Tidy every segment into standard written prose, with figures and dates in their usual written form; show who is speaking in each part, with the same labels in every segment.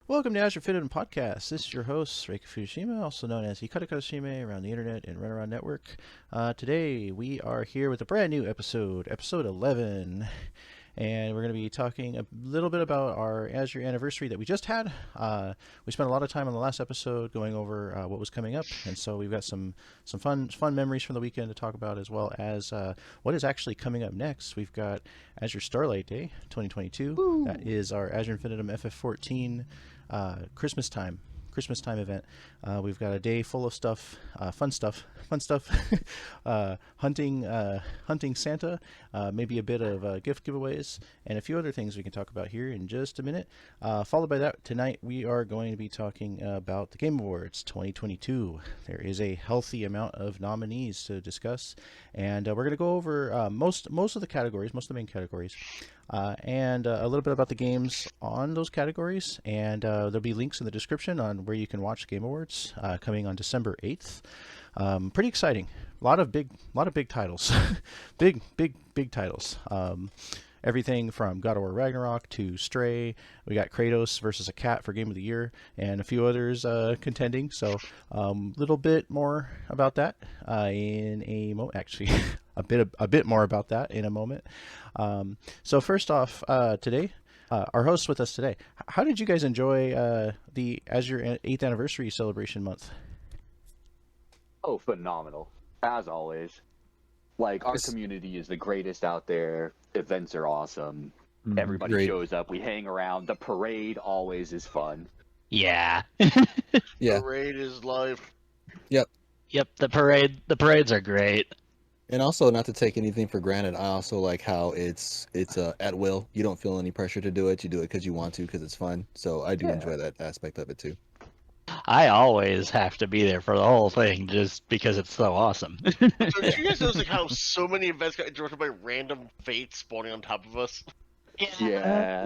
Speaker 1: Welcome to Azure Infinitum Podcast. This is your host, Reika Fujishima, also known as Hikaru Kazushime around the internet and Runaround Network. Today we are here with a brand new episode, Episode 11. And we're going to be talking a little bit about our Azure Anniversary that we just had. We spent a lot of time on the last episode going over what was coming up, and so we've got some fun memories from the weekend to talk about, as well as what is actually coming up next. We've got Azure Starlight Day 2022. Woo! That is our Azure Infinitum FF14 Christmas time event. We've got a day full of stuff, fun stuff, hunting Santa, maybe a bit of gift giveaways, and a few other things we can talk about here in just a minute. Followed by that, tonight we are going to be talking about the Game Awards 2022. There is a healthy amount of nominees to discuss, and we're going to go over most of the main categories. And a little bit about the games on those categories, and there'll be links in the description on where you can watch Game Awards coming on December 8th. Pretty exciting. A lot of big titles, big titles. Everything from God of War Ragnarok to Stray. We got Kratos versus a cat for Game of the Year, and a few others contending. So a little bit more about that in a moment. Actually, a bit more about that in a moment. So first off, today, our host with us today. How did you guys enjoy the Azure 8th Anniversary celebration month?
Speaker 2: Oh, phenomenal. As always. Like, our community is the greatest out there. Events are awesome. Everybody shows up. We hang around. The parade always is fun.
Speaker 3: Yeah.
Speaker 4: Yeah.
Speaker 5: Parade is life.
Speaker 4: Yep.
Speaker 3: The parades are great.
Speaker 4: And also, not to take anything for granted, I also like how it's at will. You don't feel any pressure to do it. You do it because you want to, because it's fun. So I do enjoy that aspect of it too.
Speaker 3: I always have to be there for the whole thing just because it's so awesome.
Speaker 5: So did you guys notice like how so many events got interrupted by random fates spawning on top of us?
Speaker 2: Yeah.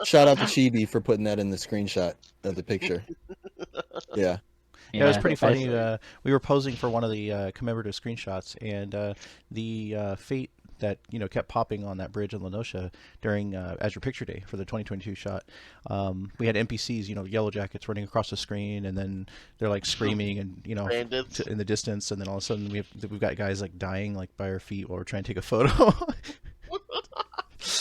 Speaker 4: Shout out to Chibi for putting that in the screenshot of the picture. Yeah.
Speaker 1: Yeah, it was pretty funny. We were posing for one of the commemorative screenshots, and the fate that kept popping on that bridge in Lenosha during Azure Picture Day for the 2022 shot. We had NPCs, yellow jackets running across the screen, and then they're like screaming and in the distance, and then all of a sudden we've got guys like dying like by our feet while we're trying to take a photo.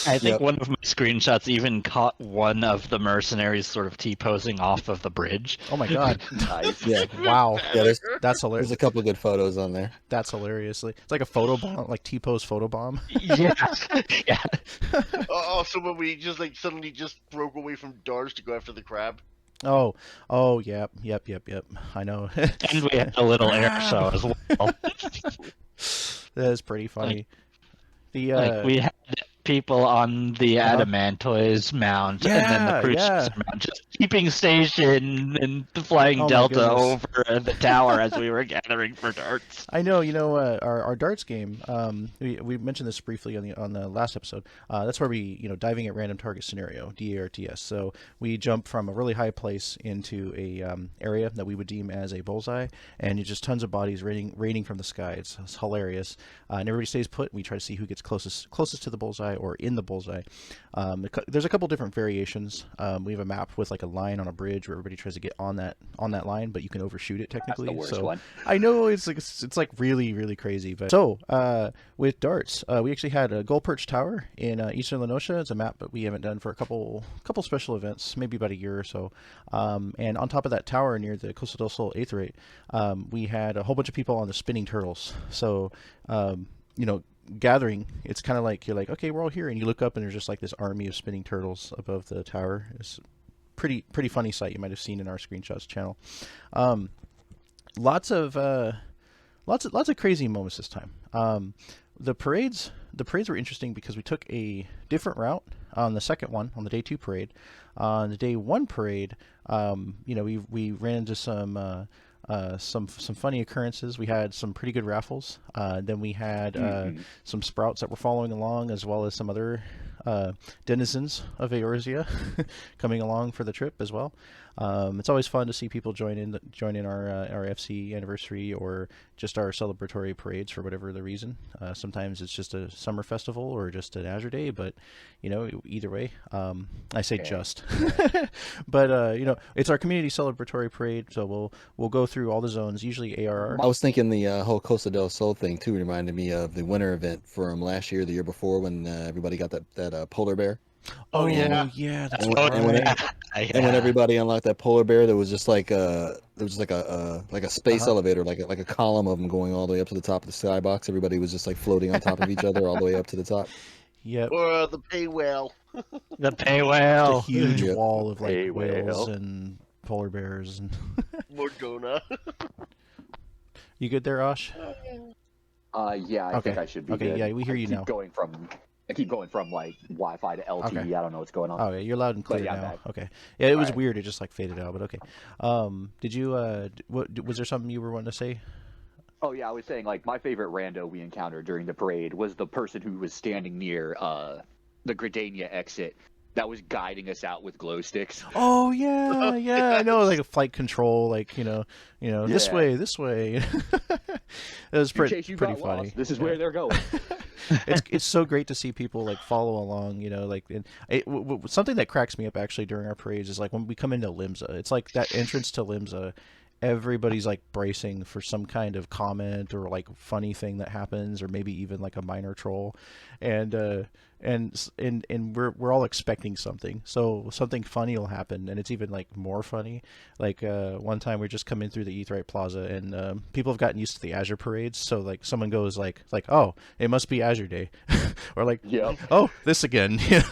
Speaker 3: I think one of my screenshots even caught one of the mercenaries sort of T-posing off of the bridge.
Speaker 1: Oh my god.
Speaker 4: Nice. Yeah.
Speaker 1: Wow.
Speaker 4: Yeah,
Speaker 1: that's hilarious.
Speaker 4: There's a couple of good photos on there.
Speaker 1: That's hilariously. It's like a photo bomb, like T-pose photo bomb.
Speaker 3: Yeah. Yeah.
Speaker 5: So when we just like suddenly just broke away from Darts to go after the crab.
Speaker 1: Oh, yep. I know.
Speaker 3: And we had a little air show as well.
Speaker 1: That is pretty funny. We
Speaker 3: had people on the Adamantoise mount, and then the Crucius mount, just keeping station and flying Delta over the tower as we were gathering for darts.
Speaker 1: I know, our darts game. We mentioned this briefly on the last episode. That's where we, diving at random target scenario, DARTS. So we jump from a really high place into a area that we would deem as a bullseye, and it's just tons of bodies raining from the sky. It's hilarious, and everybody stays put. We try to see who gets closest to the bullseye or in the bullseye. There's a couple different variations. We have a map with like a line on a bridge where everybody tries to get on that line, but you can overshoot it technically.
Speaker 2: That's the worst
Speaker 1: so
Speaker 2: one.
Speaker 1: I know it's like really really crazy. But so with darts, we actually had a Gold Perch Tower in Eastern Lenosha. It's a map that we haven't done for a couple special events, maybe about a year or so. And on top of that tower near the Costa del Sol Aetheryte, we had a whole bunch of people on the spinning turtles. So gathering, it's kind of like you're like, okay, we're all here, and you look up and there's just like this army of spinning turtles above the tower. It's pretty funny sight. You might have seen in our screenshots channel. Lots of crazy moments this time. The parades were interesting because we took a different route on the second one, on the day 2 parade. On the day 1 parade, we ran into some funny occurrences. We had some pretty good raffles. Then we had some sprouts that were following along, as well as some other denizens of Eorzea coming along for the trip as well. It's always fun to see people join in our FC anniversary or just our celebratory parades for whatever the reason. Sometimes it's just a summer festival or just an Azure Day, but either way, I say just, but it's our community celebratory parade, so we'll go through all the zones, usually ARR.
Speaker 4: I was thinking the whole Costa del Sol thing too reminded me of the winter event from last year, the year before, when everybody got that polar bear.
Speaker 1: Oh yeah, that's right.
Speaker 4: And when everybody unlocked that polar bear, there was just like a space elevator, like a column of them going all the way up to the top of the skybox. Everybody was just like floating on top of each other all the way up to the top.
Speaker 1: Yep.
Speaker 5: Or the pay whale.
Speaker 3: The pay whale.
Speaker 1: A huge
Speaker 4: Yep.
Speaker 1: wall of like
Speaker 2: Pay
Speaker 1: whales
Speaker 2: whale.
Speaker 1: and polar bears. And
Speaker 5: Morgana.
Speaker 1: You good there, Osh?
Speaker 2: Yeah, I think I should be
Speaker 1: Okay,
Speaker 2: good.
Speaker 1: yeah, we hear you now.
Speaker 2: I keep going from like Wi-Fi to LTE.
Speaker 1: Okay.
Speaker 2: I don't know what's going on.
Speaker 1: Oh yeah, you're loud and clear
Speaker 2: yeah, I'm
Speaker 1: now.
Speaker 2: back.
Speaker 1: Okay. Yeah, it was
Speaker 2: Alright.
Speaker 1: weird. It just like faded out, but okay. Did you? Was there something you were wanting to say?
Speaker 2: Oh yeah, I was saying like my favorite rando we encountered during the parade was the person who was standing near the Gridania exit that was guiding us out with glow sticks.
Speaker 1: Oh yeah. I know, like a flight control, like this way. It was
Speaker 2: In
Speaker 1: pretty
Speaker 2: case you got
Speaker 1: funny.
Speaker 2: lost, this is where they're going.
Speaker 1: It's so great to see people like follow along, something that cracks me up actually during our parades is like when we come into Limsa. It's like that entrance to Limsa, everybody's like bracing for some kind of comment or like funny thing that happens, or maybe even like a minor troll, and we're all expecting something, so something funny will happen, and it's even like more funny. Like one time we're just coming through the Aetheryte Plaza, and people have gotten used to the Azure parades, so like someone goes like oh, it must be Azure Day, or like
Speaker 2: Yep.
Speaker 1: oh, this again.
Speaker 3: Yep.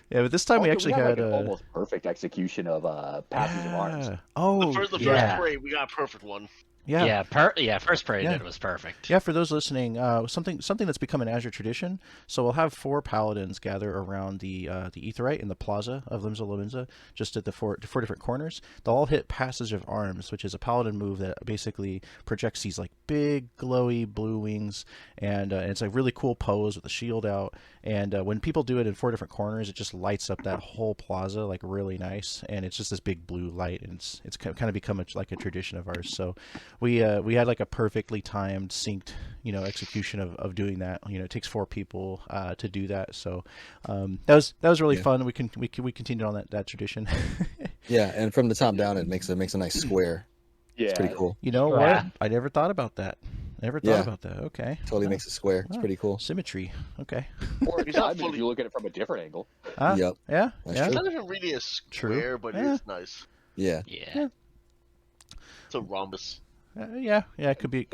Speaker 1: Yeah, but this time we actually had
Speaker 2: like an almost perfect execution of Passage of Arms.
Speaker 1: Oh,
Speaker 5: The first
Speaker 3: yeah.
Speaker 5: parade, we got a perfect one.
Speaker 1: yeah.
Speaker 3: First parade
Speaker 1: Yeah.
Speaker 3: it was perfect.
Speaker 1: Yeah, for those listening, something that's become an Azure tradition. So we'll have 4 paladins gather around the Aetheryte in the plaza of Limsa Lominsa, just at the four different corners. They'll all hit Passage of Arms, which is a paladin move that basically projects these like big glowy blue wings, and it's a really cool pose with the shield out. And when people do it in 4 different corners, it just lights up that whole plaza like really nice, and it's just this big blue light, and it's kind of become like a tradition of ours. So we had like a perfectly timed, synced, execution of doing that. It takes 4 people to do that. So that was really fun. We continued on that tradition.
Speaker 4: Yeah, and from the top down, it makes a nice square.
Speaker 2: Yeah.
Speaker 4: It's pretty cool.
Speaker 1: You know
Speaker 3: Yeah.
Speaker 1: what? I never thought about that. Okay.
Speaker 4: Totally makes a square. It's pretty cool.
Speaker 1: Symmetry. Okay.
Speaker 2: Or
Speaker 5: He's not
Speaker 2: diamond if
Speaker 5: fully-
Speaker 2: you look at it from a different angle.
Speaker 4: Yep.
Speaker 1: Yeah.
Speaker 4: That's
Speaker 1: Yeah.
Speaker 5: It's
Speaker 4: true.
Speaker 5: not even really a square, but
Speaker 1: Yeah.
Speaker 5: it's nice.
Speaker 4: Yeah.
Speaker 3: Yeah.
Speaker 5: It's a rhombus.
Speaker 1: Yeah. It could be.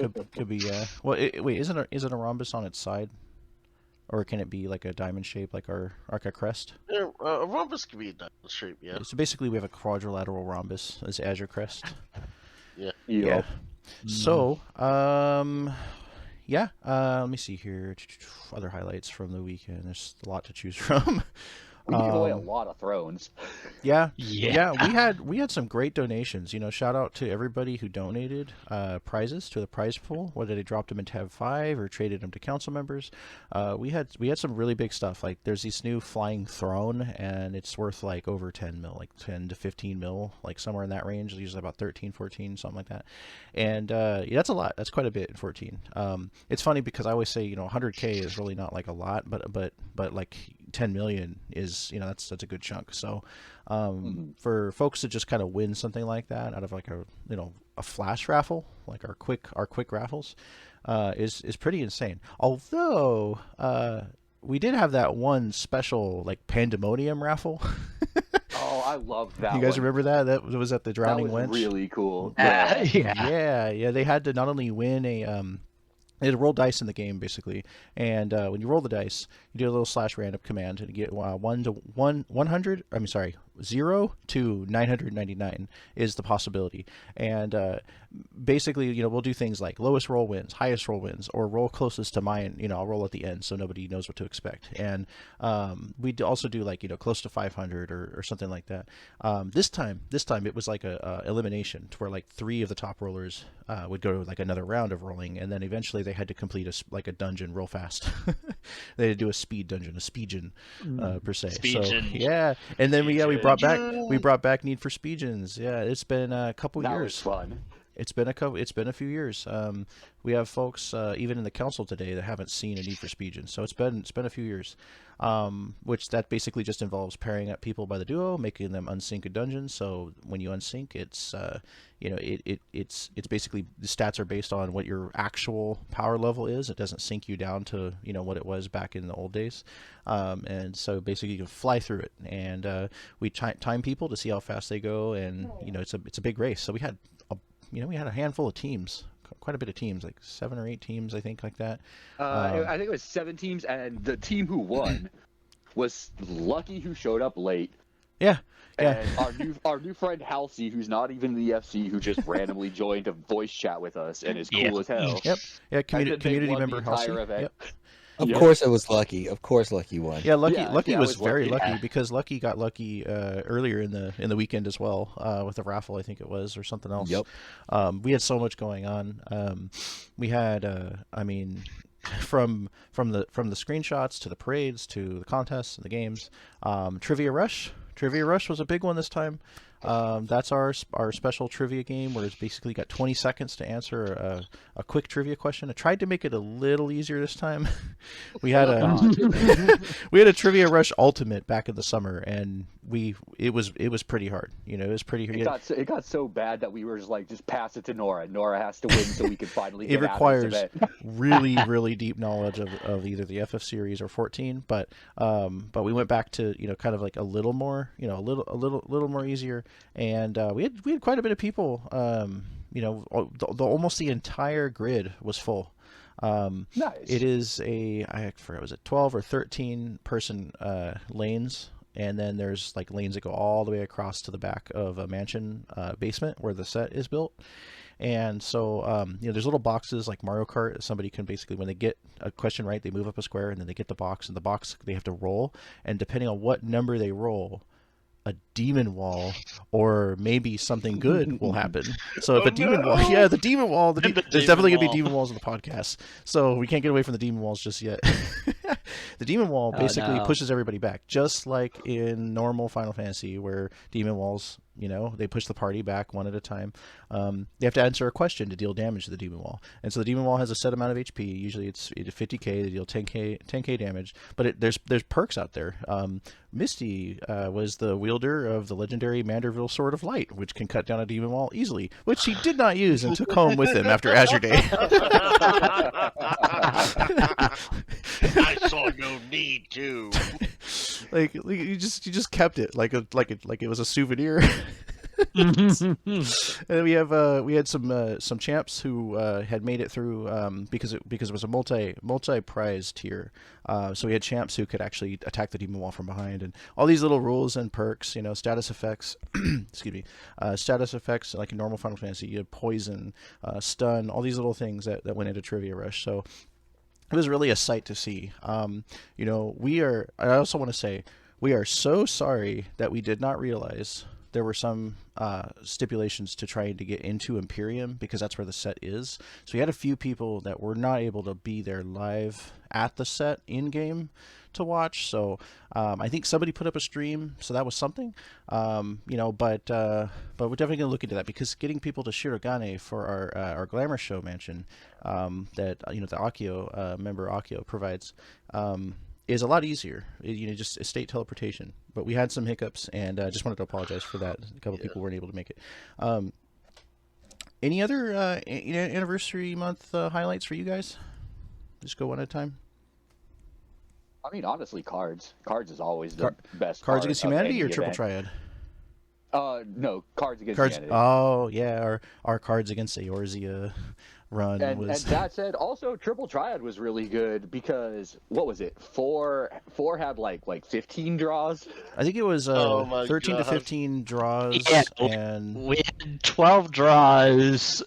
Speaker 1: Well, wait. Isn't it a rhombus on its side, or can it be like a diamond shape, like our crest?
Speaker 5: Yeah, a rhombus can be a diamond shape, yeah.
Speaker 1: So basically, we have a quadrilateral rhombus as Azure crest.
Speaker 2: Yeah.
Speaker 1: So, let me see here. Other highlights from the weekend. There's a lot to choose from.
Speaker 2: We gave away a lot of thrones.
Speaker 1: Yeah. We had some great donations. Shout out to everybody who donated prizes to the prize pool, whether they dropped them in tab 5 or traded them to council members. We had some really big stuff. Like there's this new flying throne, and it's worth like over 10 mil, like 10 to 15 mil, like somewhere in that range. Usually about 13, 14, something like that. And that's a lot. That's quite a bit in 14. It's funny because I always say 100K is really not like a lot, but like 10 million is that's a good chunk. So for folks to just kind of win something like that out of like a flash raffle, like our quick raffles, is pretty insane. Although we did have that one special like pandemonium raffle.
Speaker 2: Oh, I love that.
Speaker 1: You guys
Speaker 2: one.
Speaker 1: remember that? That was at the Drowning
Speaker 2: That was
Speaker 1: Wench.
Speaker 2: really cool.
Speaker 1: Yeah. They had to not only win they had to roll dice in the game basically, and when you roll the dice, you do a little /random command and you get 0 to 999 is the possibility. And basically, we'll do things like lowest roll wins, highest roll wins, or roll closest to mine. I'll roll at the end so nobody knows what to expect. And we also do like close to 500 or something like that. This time it was like a elimination to where like 3 of the top rollers would go like another round of rolling, and then eventually they had to complete a dungeon real fast. They had to do a speed dungeon, a speedgen per se.
Speaker 3: Speedgen.
Speaker 1: So yeah, and then we brought back Need for Speedgens. Yeah, it's been a couple
Speaker 2: That
Speaker 1: years.
Speaker 2: was fun.
Speaker 1: It's been a few years. We have folks even in the council today that haven't seen a Need for Speedgen, so it's been a few years. Which that basically just involves pairing up people by the duo, making them unsync a dungeon. So when you unsync, it's it's basically the stats are based on what your actual power level is. It doesn't sync you down to what it was back in the old days. And so basically you can fly through it, and we time people to see how fast they go, and it's a big race. So we had a handful of teams. Quite a bit of teams, like 7 or 8 teams, I think, like that.
Speaker 2: I think it was 7 teams, and the team who won was Lucky, who showed up late.
Speaker 1: Yeah.
Speaker 2: And our new friend Halsey, who's not even in the FC, who just randomly joined a voice chat with us and is cool as hell.
Speaker 1: Yep. Yeah. Community member Halsey. Yep.
Speaker 4: Of course it was Lucky. Of course Lucky won.
Speaker 1: Yeah, Lucky was very
Speaker 2: lucky.
Speaker 1: lucky because Lucky got lucky earlier in the weekend as well with the raffle, I think it was, or something else.
Speaker 4: Yep.
Speaker 1: We had so much going on. We had from the screenshots to the parades to the contests and the games. Trivia Rush was a big one this time. That's our special trivia game where it's basically got 20 seconds to answer a quick trivia question. I tried to make it a little easier this time. We had a Trivia Rush Ultimate back in the summer, and it was pretty hard. It was pretty hard.
Speaker 2: It got so bad that we were just pass it to Nora. Nora has to win so we can finally get
Speaker 1: It requires
Speaker 2: out of this event.
Speaker 1: really, really deep knowledge of either the FF series or 14, but we went back to kind of like a little more, a little more easier, and we had quite a bit of people. Almost the entire grid was full.
Speaker 2: Nice.
Speaker 1: It is I forget, was it 12 or 13 person lanes, and then there's like lanes that go all the way across to the back of a mansion basement where the set is built. And so there's little boxes like Mario Kart. Somebody can basically, when they get a question right, they move up a square, and then they get the box, and the box they have to roll, and depending on what number they roll, a demon wall or maybe something good will happen. So if the demon wall, there's definitely gonna be demon walls in the podcast, so we can't get away from the demon walls just yet. The demon wall basically pushes everybody back, just like in normal Final Fantasy, where demon walls, they push the party back one at a time. They have to answer a question to deal damage to the demon wall, and so the demon wall has a set amount of HP. Usually it's 50k. They deal 10k damage, but there's perks out there. Misty was the wielder of the legendary Manderville Sword of Light, which can cut down a demon wall easily, which he did not use and took home with him after Azure Day.
Speaker 5: I saw no need to.
Speaker 1: Like you just kept it like it was a souvenir. And we had some champs who had made it through because it was a multi prize tier. So we had champs who could actually attack the demon wall from behind, and all these little rules and perks, status effects. Excuse me, status effects like in normal Final Fantasy. You had poison, stun, all these little things that went into Trivia Rush. So it was really a sight to see. I also want to say, We are so sorry that we did not realize there were some stipulations to trying to get into Imperium, because that's where the set is. So we had a few people that were not able to be there live at the set in game to watch. So I think somebody put up a stream, so that was something. You know, but we're definitely gonna look into that, because getting people to Shirogane for our Glamour Show mansion that the Akio member Akio provides. Is a lot easier, just estate teleportation. But we had some hiccups, and just wanted to apologize for that. A couple people weren't able to make it. Any other anniversary month highlights for you guys? Just go one at a time.
Speaker 2: I mean, honestly, cards. Cards is always the best.
Speaker 1: Cards Against Humanity or Triple Triad?
Speaker 2: No, Cards Against Humanity.
Speaker 1: Oh yeah, our Cards Against Eorzea run
Speaker 2: and that said, also Triple Triad was really good, because what was it? Four had like 15 draws.
Speaker 1: I think it was 13 to 15 draws.
Speaker 3: Yeah,
Speaker 1: and
Speaker 3: we had 12 draws,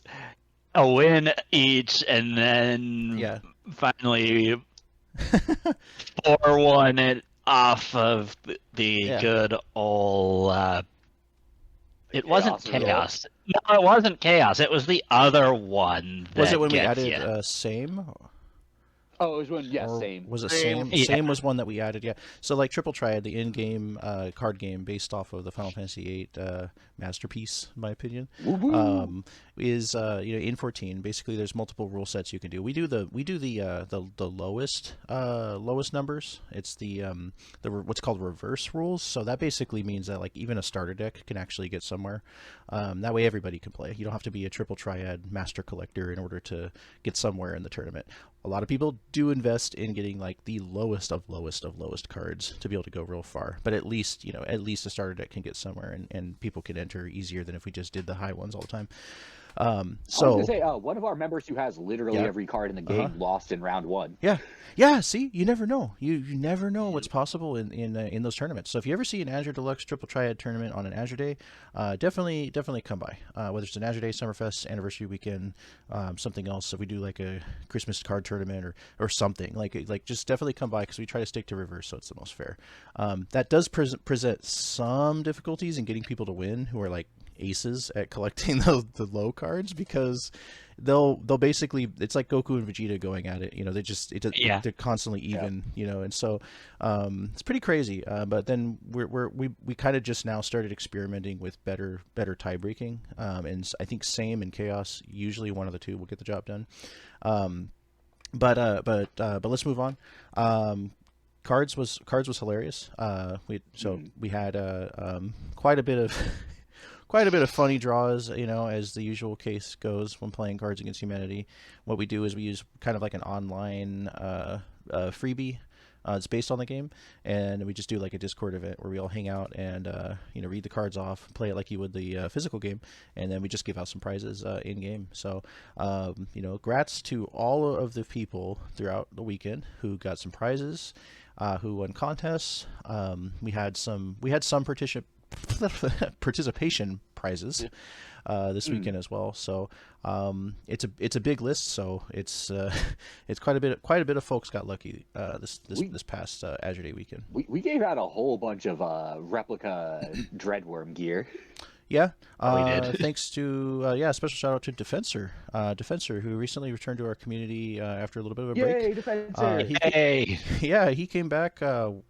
Speaker 3: a win each, and then finally 4-1 it off of the good old. It wasn't Chaos. No, it wasn't Chaos. It was the other one.
Speaker 1: Was it when we added Same?
Speaker 2: Oh, it was when, Same.
Speaker 1: Was it Same?
Speaker 3: Yeah.
Speaker 1: Same was one that we added, yeah. So like Triple Triad, the in-game card game based off of the Final Fantasy VIII masterpiece, in my opinion, is in 14. Basically, there's multiple rule sets you can do. We do the lowest numbers. It's the what's called reverse rules. So that basically means that like even a starter deck can actually get somewhere. That way everybody can play. You don't have to be a Triple Triad master collector in order to get somewhere in the tournament. A lot of people do invest in getting like the lowest of lowest cards to be able to go real far. But at least a starter deck can get somewhere, and people can enter easier than if we just did the high ones all the time. So
Speaker 2: I was gonna say, one of our members who has literally every card in the game lost in round 1.
Speaker 1: Yeah. See, you never know. You never know what's possible in those tournaments. So if you ever see an Azure Deluxe Triple Triad tournament on an Azure Day, definitely come by. Whether it's an Azure Day, Summerfest, Anniversary Weekend, something else. If we do like a Christmas card tournament or something, like just definitely come by, because we try to stick to reverse, so it's the most fair. That does present some difficulties in getting people to win who are like aces at collecting the low cards, because they'll basically, it's like Goku and Vegeta going at it. They're constantly even. And so it's pretty crazy. But then we kind of just now started experimenting with better tie breaking. And I think Same and Chaos, usually one of the two will get the job done. But let's move on. Cards was hilarious. We had quite a bit of funny draws, as the usual case goes when playing Cards Against Humanity. What we do is we use kind of like an online freebie. It's based on the game, and we just do like a Discord event where we all hang out and read the cards off, play it like you would the physical game, and then we just give out some prizes in game. So grats to all of the people throughout the weekend who got some prizes, who won contests. We had some participation prizes this weekend as well. So it's a big list. So it's quite a bit of folks got lucky this past Azure Day weekend.
Speaker 2: We gave out a whole bunch of replica Dreadworm gear.
Speaker 1: Yeah,
Speaker 3: we did.
Speaker 1: Thanks to special shout out to Defensor, who recently returned to our community after a little bit of a break.
Speaker 2: Yay, Defensor!
Speaker 1: He came back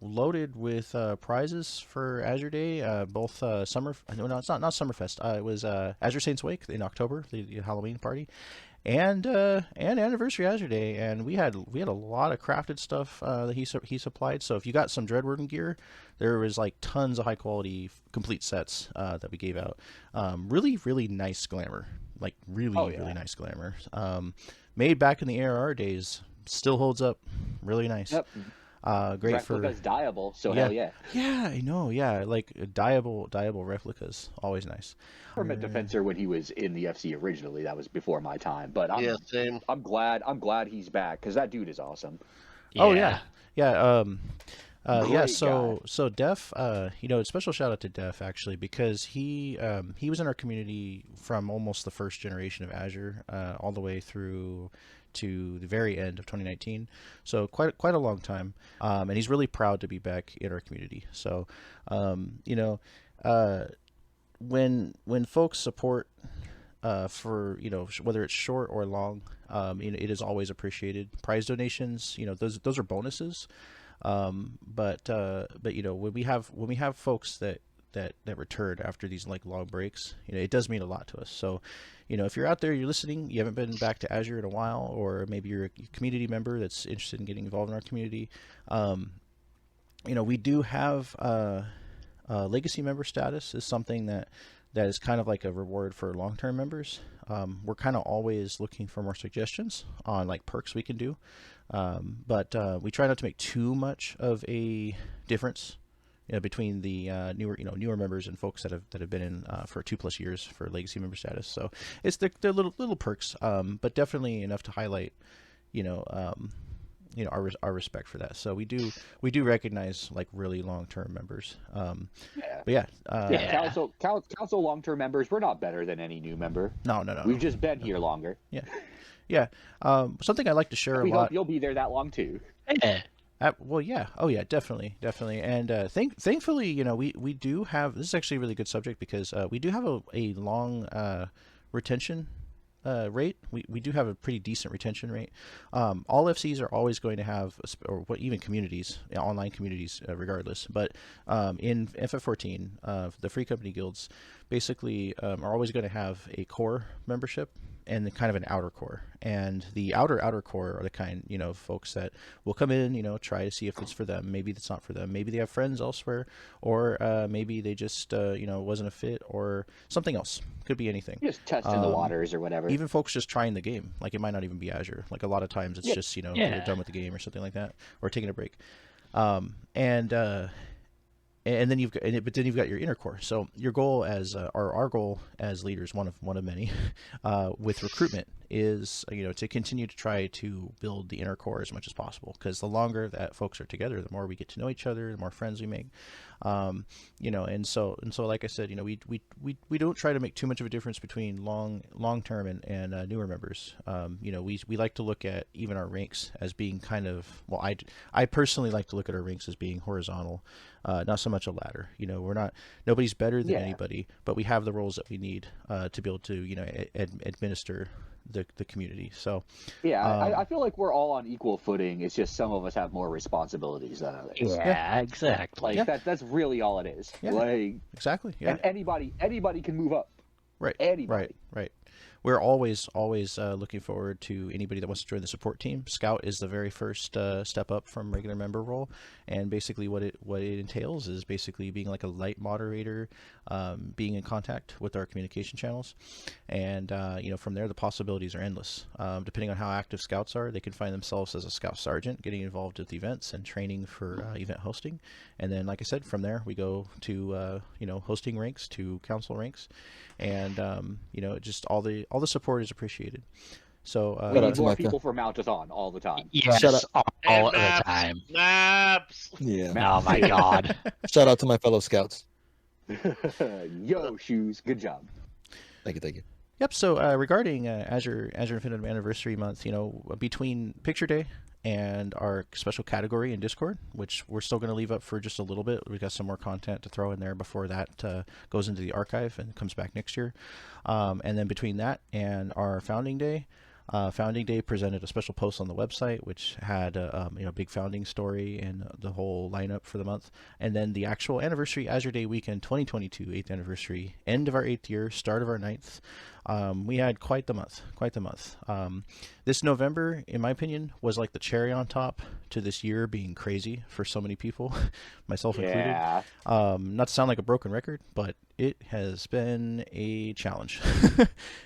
Speaker 1: loaded with prizes for Azure Day, both it's not Summerfest. It was Azure Saints Wake in October, the Halloween party, and Anniversary Azure Day, and we had a lot of crafted stuff that he supplied. So if you got some Dreadwarden gear, there was like tons of high quality complete sets that we gave out. Really nice glamour, like really nice glamour. Made back in the ARR days, still holds up, really nice.
Speaker 2: Yep.
Speaker 1: Great
Speaker 2: replicas
Speaker 1: for
Speaker 2: dyeable, so hell yeah.
Speaker 1: Yeah, I know. Yeah, like dyeable replicas, always nice.
Speaker 2: I met Defensor when he was in the FC originally. That was before my time, but
Speaker 5: same.
Speaker 2: I'm glad he's back, because that dude is awesome.
Speaker 3: Yeah.
Speaker 1: Oh yeah. So Def, special shout out to Def actually, because he was in our community from almost the first generation of Azure all the way through to the very end of 2019. So quite a long time. And he's really proud to be back in our community. So, when folks support for whether it's short or long, it is always appreciated. Prize donations, those are bonuses. But when we have folks that return after these like long breaks, it does mean a lot to us. So, if you're out there, you're listening, you haven't been back to Azure in a while, or maybe you're a community member that's interested in getting involved in our community, we do have legacy member status is something that is kind of like a reward for long-term members. We're kind of always looking for more suggestions on like perks we can do, but we try not to make too much of a difference between the newer members and folks that have been in for 2+ years for legacy member status. So it's they're little perks, but definitely enough to highlight our respect for that. So we do recognize like really long-term members.
Speaker 2: Council long-term members, we're not better than any new member.
Speaker 1: No.
Speaker 2: We've just been here longer.
Speaker 1: Yeah. Something I like to share
Speaker 2: We
Speaker 1: a lot.
Speaker 2: hope you'll be there that long too.
Speaker 3: Yeah.
Speaker 1: Well, yeah. Oh, yeah. Definitely. And thankfully, we do have. This is actually a really good subject because we do have a long retention rate. We do have a pretty decent retention rate. All FCs are always going to have, or what, even communities, online communities, regardless. But in FF14, the free company guilds basically are always going to have a core membership and kind of an outer core. And the outer core are the kind, folks that will come in, try to see if it's for them. Maybe it's not for them. Maybe they have friends elsewhere, or maybe they just, wasn't a fit, or something else. Could be anything.
Speaker 2: Just testing the waters or whatever.
Speaker 1: Even folks just trying the game. Like, it might not even be Azure. Like, a lot of times it's just, they're done with the game or something like that, or taking a break. And then you've got your inner core. So your goal as our goal as leaders, one of many, with recruitment is to continue to try to build the inner core as much as possible. Because the longer that folks are together, the more we get to know each other, the more friends we make. And so like I said, we don't try to make too much of a difference between long term and newer members. We like to look at even our ranks as being kind of, well, I personally like to look at our ranks as being horizontal. Not so much a ladder. Nobody's better than anybody, but we have the roles that we need to be able to, administer the community. So
Speaker 2: I feel like we're all on equal footing. It's just some of us have more responsibilities than others.
Speaker 3: Yeah, exactly.
Speaker 2: That's really all it is.
Speaker 1: Yeah. Exactly. Yeah.
Speaker 2: And anybody can move up.
Speaker 1: Right.
Speaker 2: Anybody.
Speaker 1: Right. We're always looking forward to anybody that wants to join the support team. Scout is the very first step up from regular member role, and basically what it entails is basically being like a light moderator, being in contact with our communication channels, and from there the possibilities are endless. Depending on how active scouts are, they can find themselves as a scout sergeant, getting involved with events and training for event hosting, and then like I said, from there we go to hosting ranks, to council ranks, and just all the support is appreciated. So
Speaker 2: we need more people for Mount-a-thon all the time.
Speaker 3: Yes, all the time.
Speaker 5: Maps.
Speaker 4: Yeah.
Speaker 3: Oh my god.
Speaker 4: Shout out to my fellow scouts.
Speaker 2: Yo, Shoes, good job.
Speaker 4: Thank you.
Speaker 1: Yep. So regarding Azure Infinitum Anniversary Month, between Picture Day and our special category in Discord, which we're still going to leave up for just a little bit. We've got some more content to throw in there before that goes into the archive and comes back next year. And then between that and our Founding Day, Founding Day presented a special post on the website, which had a big founding story and the whole lineup for the month. And then the actual anniversary, Azure Day weekend 2022, 8th anniversary, end of our 8th year, start of our 9th. We had quite the month. This November, in my opinion, was like the cherry on top to this year being crazy for so many people, myself included. Not to sound like a broken record, but it has been a challenge.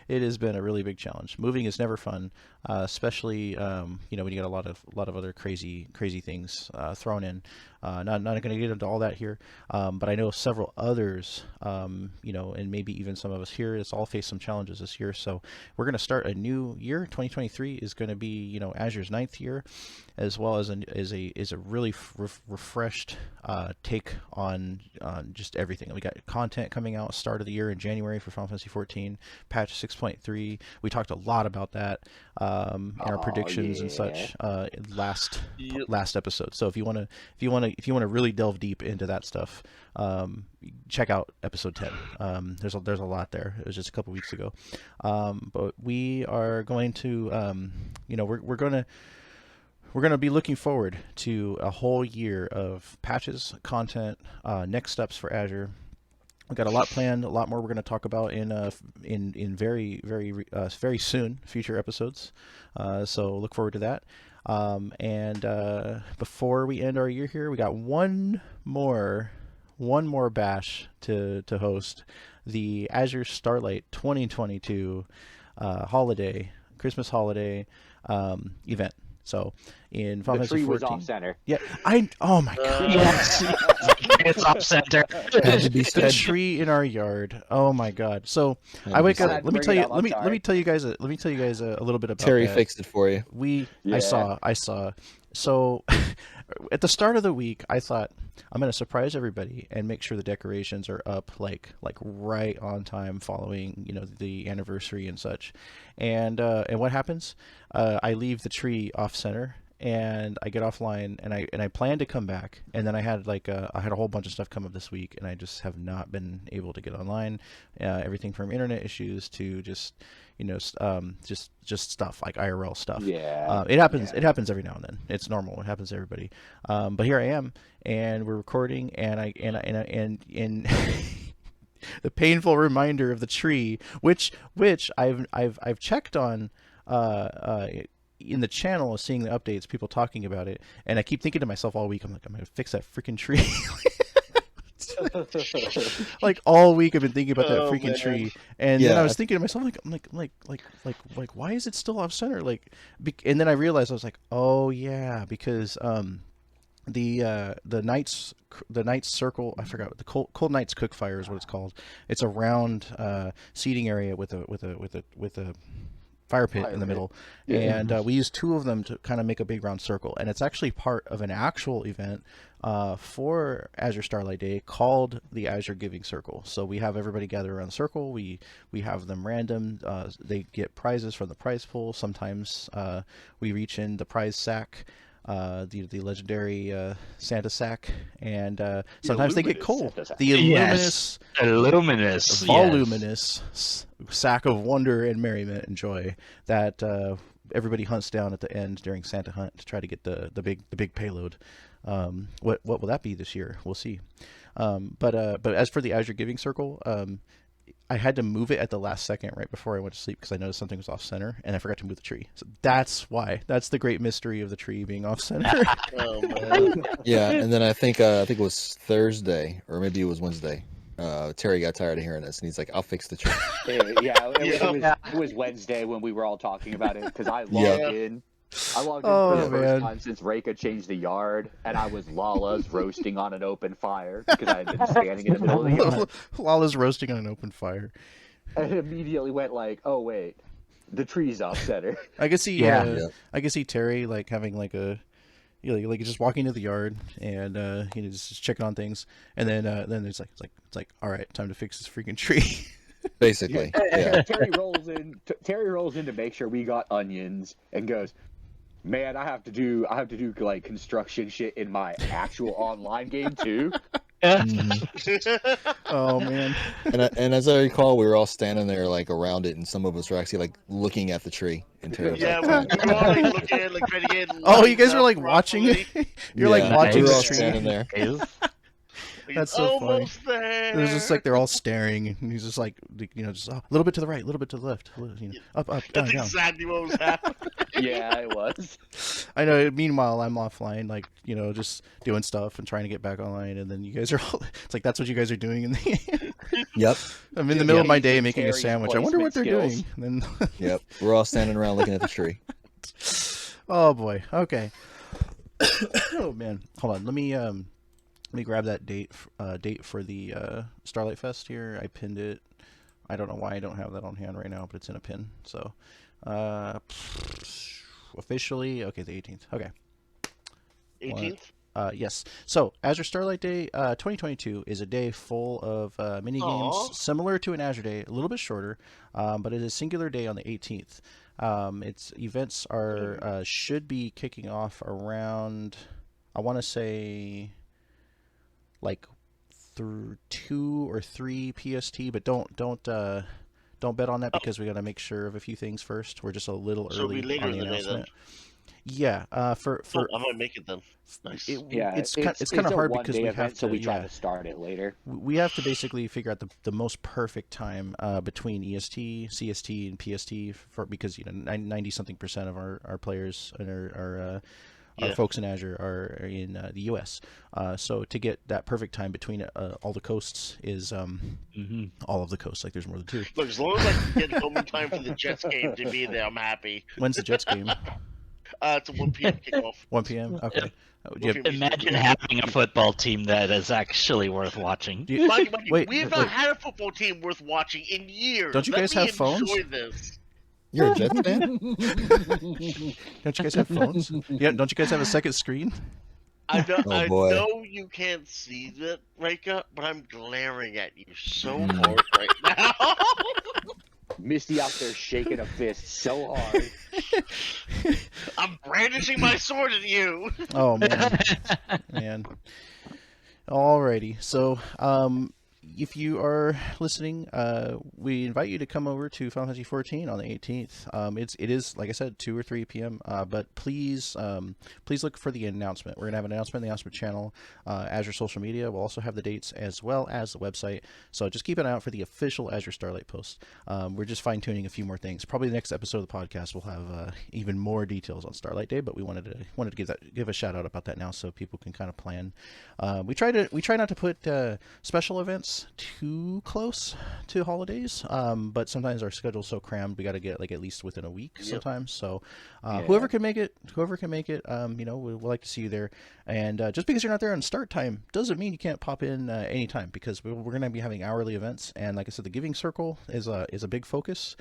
Speaker 1: It has been a really big challenge. Moving is never fun, especially when you get a lot of other crazy things thrown in. Not going to get into all that here, but I know several others, and maybe even some of us here has all faced some challenges this year. So we're going to start a new year. 2023 is going to be, Azure's 9th year, as well as a really refreshed take on just everything. We got content coming out start of the year in January for Final Fantasy 14, patch 6.3. We talked a lot about that in our predictions and such last episode. So if you want to really delve deep into that stuff, check out episode 10. There's a lot there. It was just a couple weeks ago, but we are going to we're going to be looking forward to a whole year of patches, content, next steps for Azure. We've got a lot planned, a lot more we're going to talk about in very soon future episodes. So look forward to that. And before we end our year here, we got one more bash to host, the Azure Starlight 2022 Christmas holiday event. So in Final Fantasy 14,
Speaker 2: was off center.
Speaker 1: Yeah, oh my god.
Speaker 3: Yes, it's off center.
Speaker 1: The tree in our yard. Oh my god. So I wake up. Let me tell you guys a little bit about
Speaker 4: Terry
Speaker 1: that.
Speaker 4: fixed it for you.
Speaker 1: I saw. So at the start of the week, I thought I'm going to surprise everybody and make sure the decorations are up like right on time following, the anniversary and such. And what happens? I leave the tree off center and I get offline and I plan to come back, and then I had I had a whole bunch of stuff come up this week and I just have not been able to get online. Everything from internet issues to just stuff like IRL stuff.
Speaker 2: Yeah.
Speaker 1: It happens. Yeah. It happens every now and then. It's normal. It happens to everybody. But here I am, and we're recording, and the painful reminder of the tree, which I've checked on in the channel, seeing the updates, people talking about it, and I keep thinking to myself all week, I'm gonna fix that freaking tree. Like all week I've been thinking about that freaking tree, and then I was thinking to myself, like why is it still off center? And then I realized, I was like, oh yeah, because the Knights Circle, I forgot, the Cold Knights Cookfire is what it's called. It's a round seating area with a fire pit in the middle, and we use two of them to kind of make a big round circle, and it's actually part of an actual event for Azure Starlight Day called the Azure Giving Circle. So we have everybody gather around the circle, we have them random, they get prizes from the prize pool. Sometimes we reach in the prize sack, the legendary Santa sack, and sometimes they get coal, the voluminous sack of wonder and merriment and joy that everybody hunts down at the end during Santa Hunt to try to get the big payload. What will that be this year? We'll see. But as for the Azure Giving Circle, I had to move it at the last second right before I went to sleep because I noticed something was off center, and I forgot to move the tree. So that's why. That's the great mystery of the tree being off center.
Speaker 5: Oh man.
Speaker 4: Yeah, and then I think it was Thursday or maybe it was Wednesday. Terry got tired of hearing this, and he's like, "I'll fix the tree."
Speaker 2: It was Wednesday when we were all talking about it, because I logged in. I logged in for the first time since Reika changed the yard, and I was Lala's roasting on an open fire because I had been standing in the middle of the yard.
Speaker 1: Lala's roasting on an open fire.
Speaker 2: And it immediately went like, "Oh wait, the tree's off center."
Speaker 1: I could see, I could see Terry having just walking to the yard and just checking on things, and then it's like all right, time to fix this freaking tree.
Speaker 4: Basically, yeah.
Speaker 2: Terry rolls in to make sure we got onions and goes, "Man, I have to do like construction shit in my actual online game too."
Speaker 1: Oh man.
Speaker 4: And as I recall, we were all standing there around it, and some of us were actually looking at the tree in terms
Speaker 5: we were all looking, trying to get.
Speaker 1: Oh, you guys were watching it. You're watching the tree.
Speaker 4: Standing there.
Speaker 1: That's so funny.
Speaker 5: There.
Speaker 1: It was just they're all staring, and he's just just a little bit to the right, a little bit to the left, up, down,
Speaker 5: That's
Speaker 1: down.
Speaker 5: exactly what was happening.
Speaker 2: Yeah, it was.
Speaker 1: I know. Meanwhile, I'm offline, just doing stuff and trying to get back online, and then you guys are all. It's that's what you guys are doing in the.
Speaker 4: Yep.
Speaker 1: I'm in the middle of my day making a sandwich. I wonder what they're doing. And then.
Speaker 4: Yep. We're all standing around looking at the tree.
Speaker 1: Oh boy. Okay. Oh man, hold on. Let me grab that date for the Starlight Fest here. I pinned it. I don't know why I don't have that on hand right now, but it's in a pin. So officially, okay, the 18th. Okay.
Speaker 5: 18th?
Speaker 1: Yes. So Azure Starlight Day 2022 is a day full of mini games similar to an Azure Day, a little bit shorter, but it is a singular day on the 18th. Its events are should be kicking off around, I want to say, like through 2 or 3 PST, but don't bet on that because we got to make sure of a few things first. We're just a little early on the announcement. Yeah,
Speaker 5: I might make it then. Nice.
Speaker 1: It's kind of hard because we have to.
Speaker 2: So we try to start it later.
Speaker 1: We have to basically figure out the most perfect time between EST, CST, and PST because 90-something% of our players and our folks in Azure are in the US. So to get that perfect time between all the coasts is all of the coasts. Like there's more than 2.
Speaker 5: Look, as long as I can get home in time for the Jets game to be there, I'm happy.
Speaker 1: When's the Jets game?
Speaker 5: It's a 1 p.m. kickoff.
Speaker 1: 1 p.m. Okay.
Speaker 3: Imagine having a football team that is actually worth watching.
Speaker 5: We have not had a football team worth watching in years.
Speaker 1: Don't you guys have phones?
Speaker 5: This.
Speaker 4: You're a Jets fan?
Speaker 1: Don't you guys have phones? Yeah. Don't you guys have a second screen?
Speaker 5: I
Speaker 4: boy.
Speaker 5: know you can't see that, Reika, but I'm glaring at you so hard right now.
Speaker 2: Misty out there shaking a fist so hard.
Speaker 5: I'm brandishing my sword at you.
Speaker 1: Oh man. Alrighty. So, if you are listening, we invite you to come over to Final Fantasy 14 on the 18th. It is like I said, 2 or 3 p.m. But please look for the announcement. We're gonna have an announcement in the announcement channel, Azure social media. We'll also have the dates as well as the website. So just keep an eye out for the official Azure Starlight post. We're just fine tuning a few more things. Probably the next episode of the podcast will have even more details on Starlight Day. But we wanted to give a shout out about that now so people can kind of plan. We try not to put special events too close to holidays, but sometimes our schedule's so crammed we got to get like at least within a week sometimes. So whoever can make it, we'd like to see you there. And just because you're not there on start time doesn't mean you can't pop in anytime, because we're going to be having hourly events, and like I said, the Giving Circle is a big focus.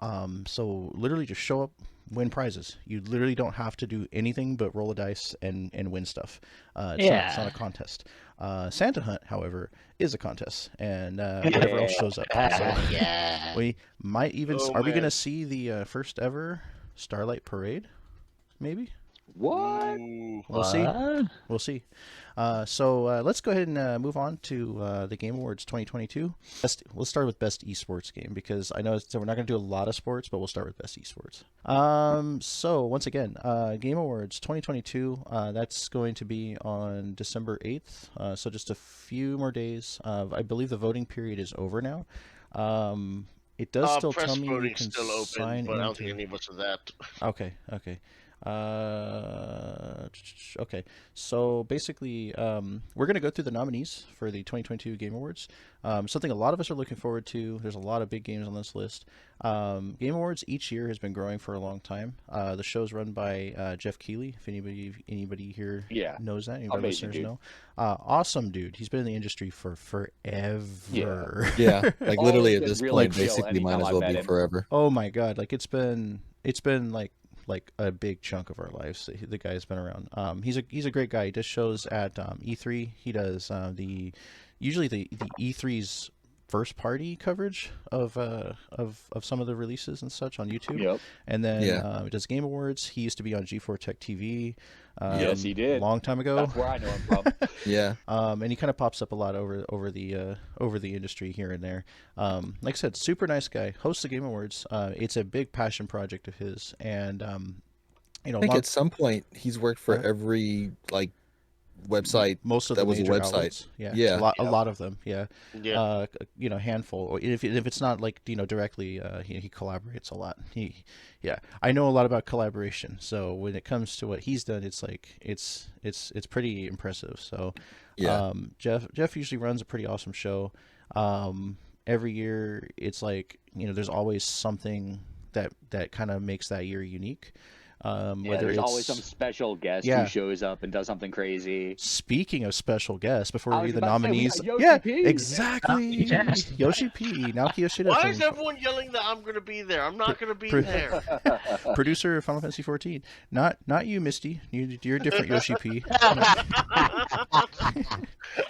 Speaker 1: So literally just show up, win prizes. You literally don't have to do anything but roll a dice and win stuff. It's not a contest. Santa Hunt, however, is a contest, and whatever else shows up. So we might even. Are we going to see the first ever Starlight Parade? Maybe.
Speaker 2: What?
Speaker 1: We'll see. We'll see. So let's go ahead and move on to the Game Awards 2022. Let's start with Best Esports Game, because I know we're not going to do a lot of sports, but we'll start with Best Esports. So once again, Game Awards 2022, that's going to be on December 8th. So just a few more days. I believe the voting period is over now. It does still tell me you can
Speaker 5: still open,
Speaker 1: sign
Speaker 5: but I don't
Speaker 1: into...
Speaker 5: think any of us are that.
Speaker 1: Okay. Okay, so basically we're going to go through the nominees for the 2022 Game Awards. Something a lot of us are looking forward to. There's a lot of big games on this list. Game Awards each year has been growing for a long time. The show's run by Jeff Keighley, if anybody here knows that. Any of our listeners know. Awesome dude. He's been in the industry for forever.
Speaker 4: Yeah, like literally at this point, basically might as well be forever.
Speaker 1: Oh my god, like it's been like a big chunk of our lives. The guy's been around. He's a great guy. He does shows at E3. He does usually the E3's first party coverage of some of the releases and such on YouTube.
Speaker 2: Yep.
Speaker 1: And then he does Game Awards. He used to be on G4 Tech TV.
Speaker 2: Yes, he did.
Speaker 1: A long time ago.
Speaker 2: That's where I know him from.
Speaker 4: Yeah.
Speaker 1: And he kind of pops up a lot over the industry here and there. Like I said, super nice guy. Hosts the Game Awards. It's a big passion project of his, and
Speaker 4: I think at some point he's worked for every website.
Speaker 1: Most of
Speaker 4: that
Speaker 1: the
Speaker 4: was a
Speaker 1: major
Speaker 4: website.
Speaker 1: Outlets.
Speaker 4: Yeah.
Speaker 1: A lot of them. Yeah. Handful. If it's not directly, he collaborates a lot. I know a lot about collaboration. So when it comes to what he's done, it's it's pretty impressive. So Jeff usually runs a pretty awesome show. Every year it's there's always something that kind of makes that year unique. Whether
Speaker 2: there's
Speaker 1: it's
Speaker 2: always some special guest
Speaker 1: Yeah.
Speaker 2: who shows up and does something crazy.
Speaker 1: Speaking of special guests, before
Speaker 2: I
Speaker 1: we
Speaker 2: was
Speaker 1: read the
Speaker 2: about to say, we
Speaker 1: nominees,
Speaker 2: got Yoshi
Speaker 1: yeah,
Speaker 2: P.
Speaker 1: exactly,
Speaker 3: Yes.
Speaker 1: Yoshi P, Naoki Yoshida,
Speaker 5: Why
Speaker 1: from
Speaker 5: is everyone yelling that I'm gonna be there? I'm not gonna be there.
Speaker 1: producer of Final Fantasy 14. Not you, Misty. You're a different Yoshi P.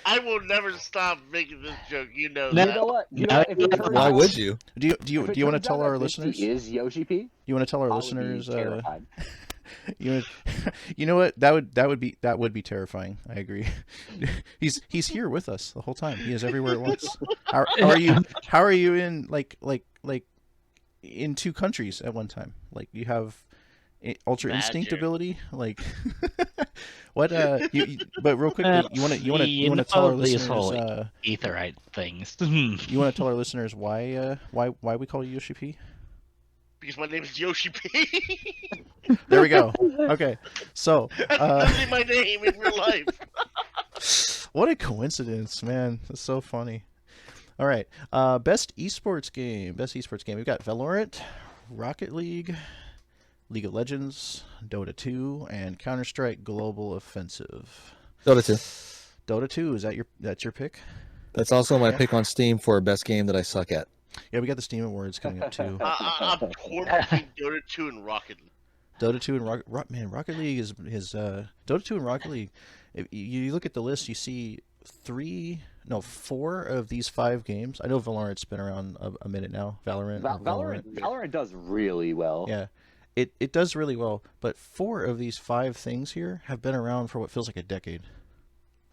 Speaker 5: I will never stop making this joke. You know
Speaker 3: No.
Speaker 2: You
Speaker 5: that.
Speaker 2: know what? You
Speaker 3: No,
Speaker 2: know what? If it turns
Speaker 4: Why
Speaker 2: out-
Speaker 4: would you?
Speaker 1: Do
Speaker 2: if
Speaker 1: you
Speaker 2: it
Speaker 1: want to
Speaker 2: turns
Speaker 1: tell
Speaker 2: out
Speaker 1: our
Speaker 2: that Misty
Speaker 1: listeners?
Speaker 2: is Yoshi P?
Speaker 1: You want to tell our
Speaker 2: I would be
Speaker 1: listeners?
Speaker 2: terrified.
Speaker 1: You know what? That would be terrifying. I agree. He's here with us the whole time. He is everywhere at once. How are you in like in 2 countries at one time? Like you have Ultra Instinct
Speaker 5: Magic.
Speaker 1: ability. Like what? But real quickly, you want to tell our
Speaker 3: these
Speaker 1: listeners?
Speaker 3: whole etherite things.
Speaker 1: You want to tell our listeners why we call you Yoshi P?
Speaker 5: Because my name is Yoshi P.
Speaker 1: There we go. Okay, so
Speaker 5: That's literally my name in real life.
Speaker 1: what a coincidence, man! That's so funny. All right, best esports game. We've got Valorant, Rocket League, League of Legends, Dota 2, and Counter-Strike Global Offensive.
Speaker 4: Dota 2.
Speaker 1: Dota 2, that's your pick?
Speaker 4: That's also my pick on Steam for best game that I suck at.
Speaker 1: Yeah, we got the Steam Awards coming up too.
Speaker 5: I'm torn between Dota 2 and Rocket League.
Speaker 1: Dota 2 and Rocket League is Dota 2 and Rocket League. If you look at the list, you see 4 of these 5 games. I know Valorant's been around a minute now.
Speaker 2: Valorant does really well.
Speaker 1: Yeah, it does really well. But 4 of these 5 things here have been around for what feels like a decade.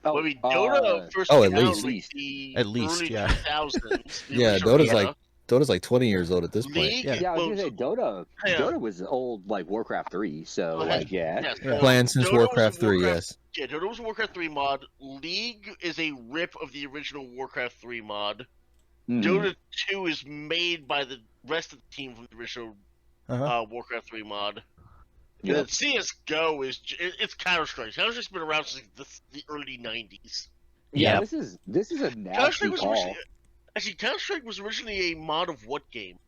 Speaker 5: I mean, Dota first
Speaker 4: at
Speaker 5: came out
Speaker 4: least.
Speaker 5: in, like, the
Speaker 1: At least,
Speaker 5: early
Speaker 1: yeah.
Speaker 5: 2000s. the
Speaker 4: Yeah,
Speaker 5: original
Speaker 4: Dota's like 20 years old at this point.
Speaker 5: League.
Speaker 1: Yeah.
Speaker 2: Yeah, I was
Speaker 5: well,
Speaker 2: gonna say Dota.
Speaker 5: Yeah.
Speaker 2: Dota was old like Warcraft 3, so
Speaker 5: Okay.
Speaker 2: like yeah.
Speaker 5: Yeah,
Speaker 1: Yeah.
Speaker 4: Planned since
Speaker 5: Dota was a
Speaker 4: Warcraft 3, yes.
Speaker 5: Yeah, Dota was a Warcraft 3 mod. League is a rip of the original Warcraft 3 mod.
Speaker 2: Mhm.
Speaker 5: Dota 2 is made by the rest of the team from the original
Speaker 1: Uh-huh.
Speaker 5: Warcraft 3 mod.
Speaker 2: Yep.
Speaker 5: And CS:GO it's Counter-Strike. Counter-Strike's been around since the early 90s.
Speaker 2: Yeah,
Speaker 3: Yeah.
Speaker 2: this is a nasty
Speaker 5: Counter-Strike was
Speaker 2: call.
Speaker 5: originally Counter-Strike was originally a mod of what game?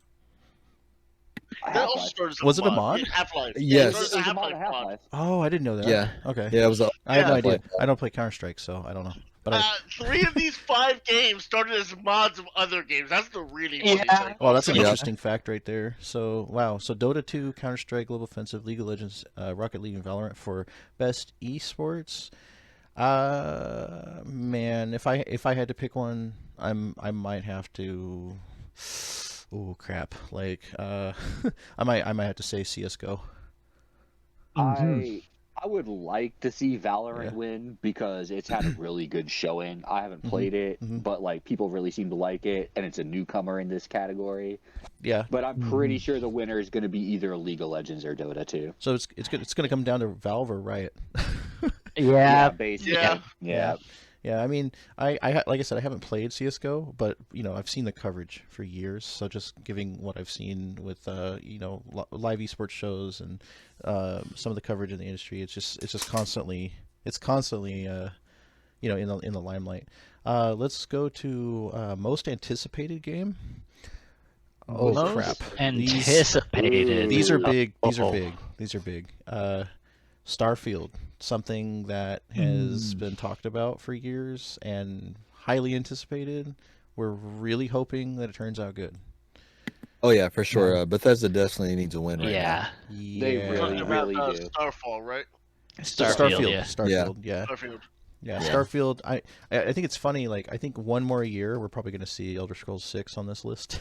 Speaker 5: That
Speaker 2: Half-Life.
Speaker 5: also started as
Speaker 1: Was it a mod?
Speaker 5: Yeah, Half-Life.
Speaker 4: Yes.
Speaker 5: Yeah, it
Speaker 2: It
Speaker 5: was a
Speaker 2: was a mod
Speaker 5: Half-Life
Speaker 2: of
Speaker 5: mod.
Speaker 2: Half-Life.
Speaker 1: Oh, I didn't know that.
Speaker 4: Yeah.
Speaker 1: Okay.
Speaker 4: Yeah, it was.
Speaker 1: I have no
Speaker 5: Yeah.
Speaker 1: idea. I don't play Counter-Strike, so I don't know. But I
Speaker 5: 3 of these 5 games started as mods of other games. That's the really funny
Speaker 3: Yeah.
Speaker 5: thing.
Speaker 1: Well, that's an
Speaker 4: Yeah.
Speaker 1: interesting fact right there. So, wow. So, Dota 2, Counter-Strike, Global Offensive, League of Legends, Rocket League, and Valorant for best esports. Man, if I had to pick one, I might have to. Oh crap! Like, I might have to say CS:GO.
Speaker 2: I would like to see Valorant
Speaker 1: Yeah.
Speaker 2: win because it's had a really good showing. I haven't played it,
Speaker 1: mhm.
Speaker 2: but like people really seem to like it, and it's a newcomer in this category.
Speaker 1: Yeah.
Speaker 2: But I'm pretty sure the winner is going to be either League of Legends or Dota 2.
Speaker 1: So it's gonna come down to Valve or Riot.
Speaker 3: Yeah,
Speaker 2: basically.
Speaker 5: Yeah.
Speaker 2: Yeah.
Speaker 1: Yeah, I mean, I like I said, I haven't played CS:GO, but I've seen the coverage for years. So just giving what I've seen with live esports shows and some of the coverage in the industry, it's just constantly in the limelight. Let's go to most anticipated game. Oh
Speaker 3: Most
Speaker 1: crap!
Speaker 3: anticipated.
Speaker 1: These are big. These
Speaker 3: Oh.
Speaker 1: are big. These are big. Starfield, something that has been talked about for years and highly anticipated. We're really hoping that it turns out good.
Speaker 4: Oh yeah, for sure. Bethesda definitely needs a win right
Speaker 3: Yeah,
Speaker 1: Yeah.
Speaker 2: They
Speaker 5: We're
Speaker 2: really,
Speaker 5: talking about
Speaker 2: really do.
Speaker 5: Starfall, right?
Speaker 3: Starfield. Yeah.
Speaker 1: Starfield, yeah.
Speaker 5: Starfield.
Speaker 1: Yeah,
Speaker 4: Yeah.
Speaker 1: Starfield. I think it's funny. Like, I think one more year, we're probably going to see Elder Scrolls 6 on this list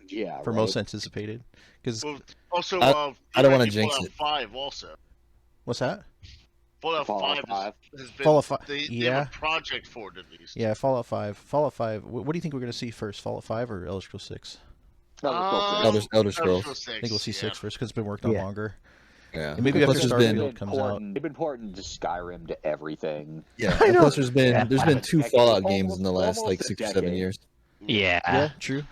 Speaker 2: Yeah.
Speaker 1: for
Speaker 2: right.
Speaker 1: most anticipated. Because
Speaker 5: Well, also,
Speaker 4: I don't wanna
Speaker 5: Fallout
Speaker 4: jinx it.
Speaker 5: 5 also.
Speaker 1: what's that?
Speaker 5: Fallout
Speaker 2: Fallout
Speaker 5: 5
Speaker 2: 5.
Speaker 5: has been.
Speaker 1: Fallout 5,
Speaker 5: They
Speaker 1: yeah.
Speaker 5: have a project for it at least.
Speaker 1: Yeah, Fallout 5. Fallout 5. What do you think we're going to see first, Fallout 5 or Elder Scrolls 6?
Speaker 4: Elder Scrolls.
Speaker 1: I think we'll see 6 first because it's been worked on
Speaker 3: Yeah.
Speaker 1: longer.
Speaker 4: Yeah.
Speaker 1: And maybe
Speaker 4: And
Speaker 1: after
Speaker 4: plus
Speaker 1: Starfield comes out.
Speaker 2: They've been porting to Skyrim to everything.
Speaker 4: Yeah.
Speaker 1: I
Speaker 4: And
Speaker 1: know.
Speaker 4: plus there's been 2
Speaker 2: Decade.
Speaker 4: Fallout games in the last
Speaker 2: Almost
Speaker 4: like
Speaker 2: a
Speaker 4: 6 or 7
Speaker 2: decade.
Speaker 4: years.
Speaker 3: Yeah.
Speaker 1: Yeah, true.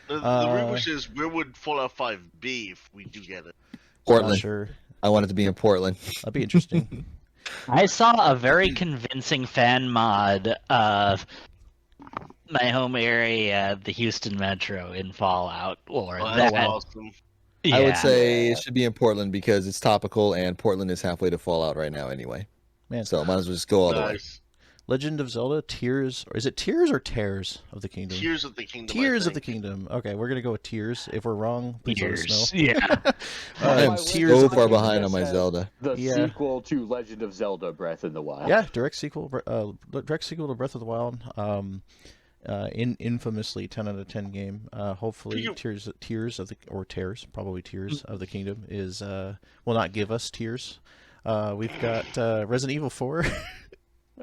Speaker 5: The rumor is, where would Fallout 5 be if we do get it?
Speaker 1: Not
Speaker 4: Portland.
Speaker 1: sure.
Speaker 4: I want it to be in Portland.
Speaker 1: That'd be interesting.
Speaker 3: I saw a very convincing fan mod of my home area, the Houston Metro in Fallout, or
Speaker 5: Oh,
Speaker 3: that
Speaker 5: that's awesome.
Speaker 3: Yeah.
Speaker 4: I would say it should be in Portland because it's topical, and Portland is halfway to Fallout right now anyway.
Speaker 1: Man.
Speaker 4: So might as well just go all the way.
Speaker 1: Legend of Zelda, Tears, or is it Tears or Tears of the Kingdom?
Speaker 5: Tears of the Kingdom.
Speaker 1: Tears of the Kingdom. Okay, we're gonna go with Tears. If we're wrong, please let us know.
Speaker 3: Yeah.
Speaker 4: I am
Speaker 1: Tears
Speaker 4: so
Speaker 1: of the
Speaker 4: far
Speaker 1: Kingdom.
Speaker 4: behind on my Zelda.
Speaker 2: The
Speaker 1: Yeah.
Speaker 2: sequel to Legend of Zelda: Breath in the Wild.
Speaker 1: Yeah, direct sequel to Breath of the Wild. Infamously 10 out of 10 game. Hopefully, Tears of the Tears of the Kingdom is will not give us tears. We've got Resident Evil 4.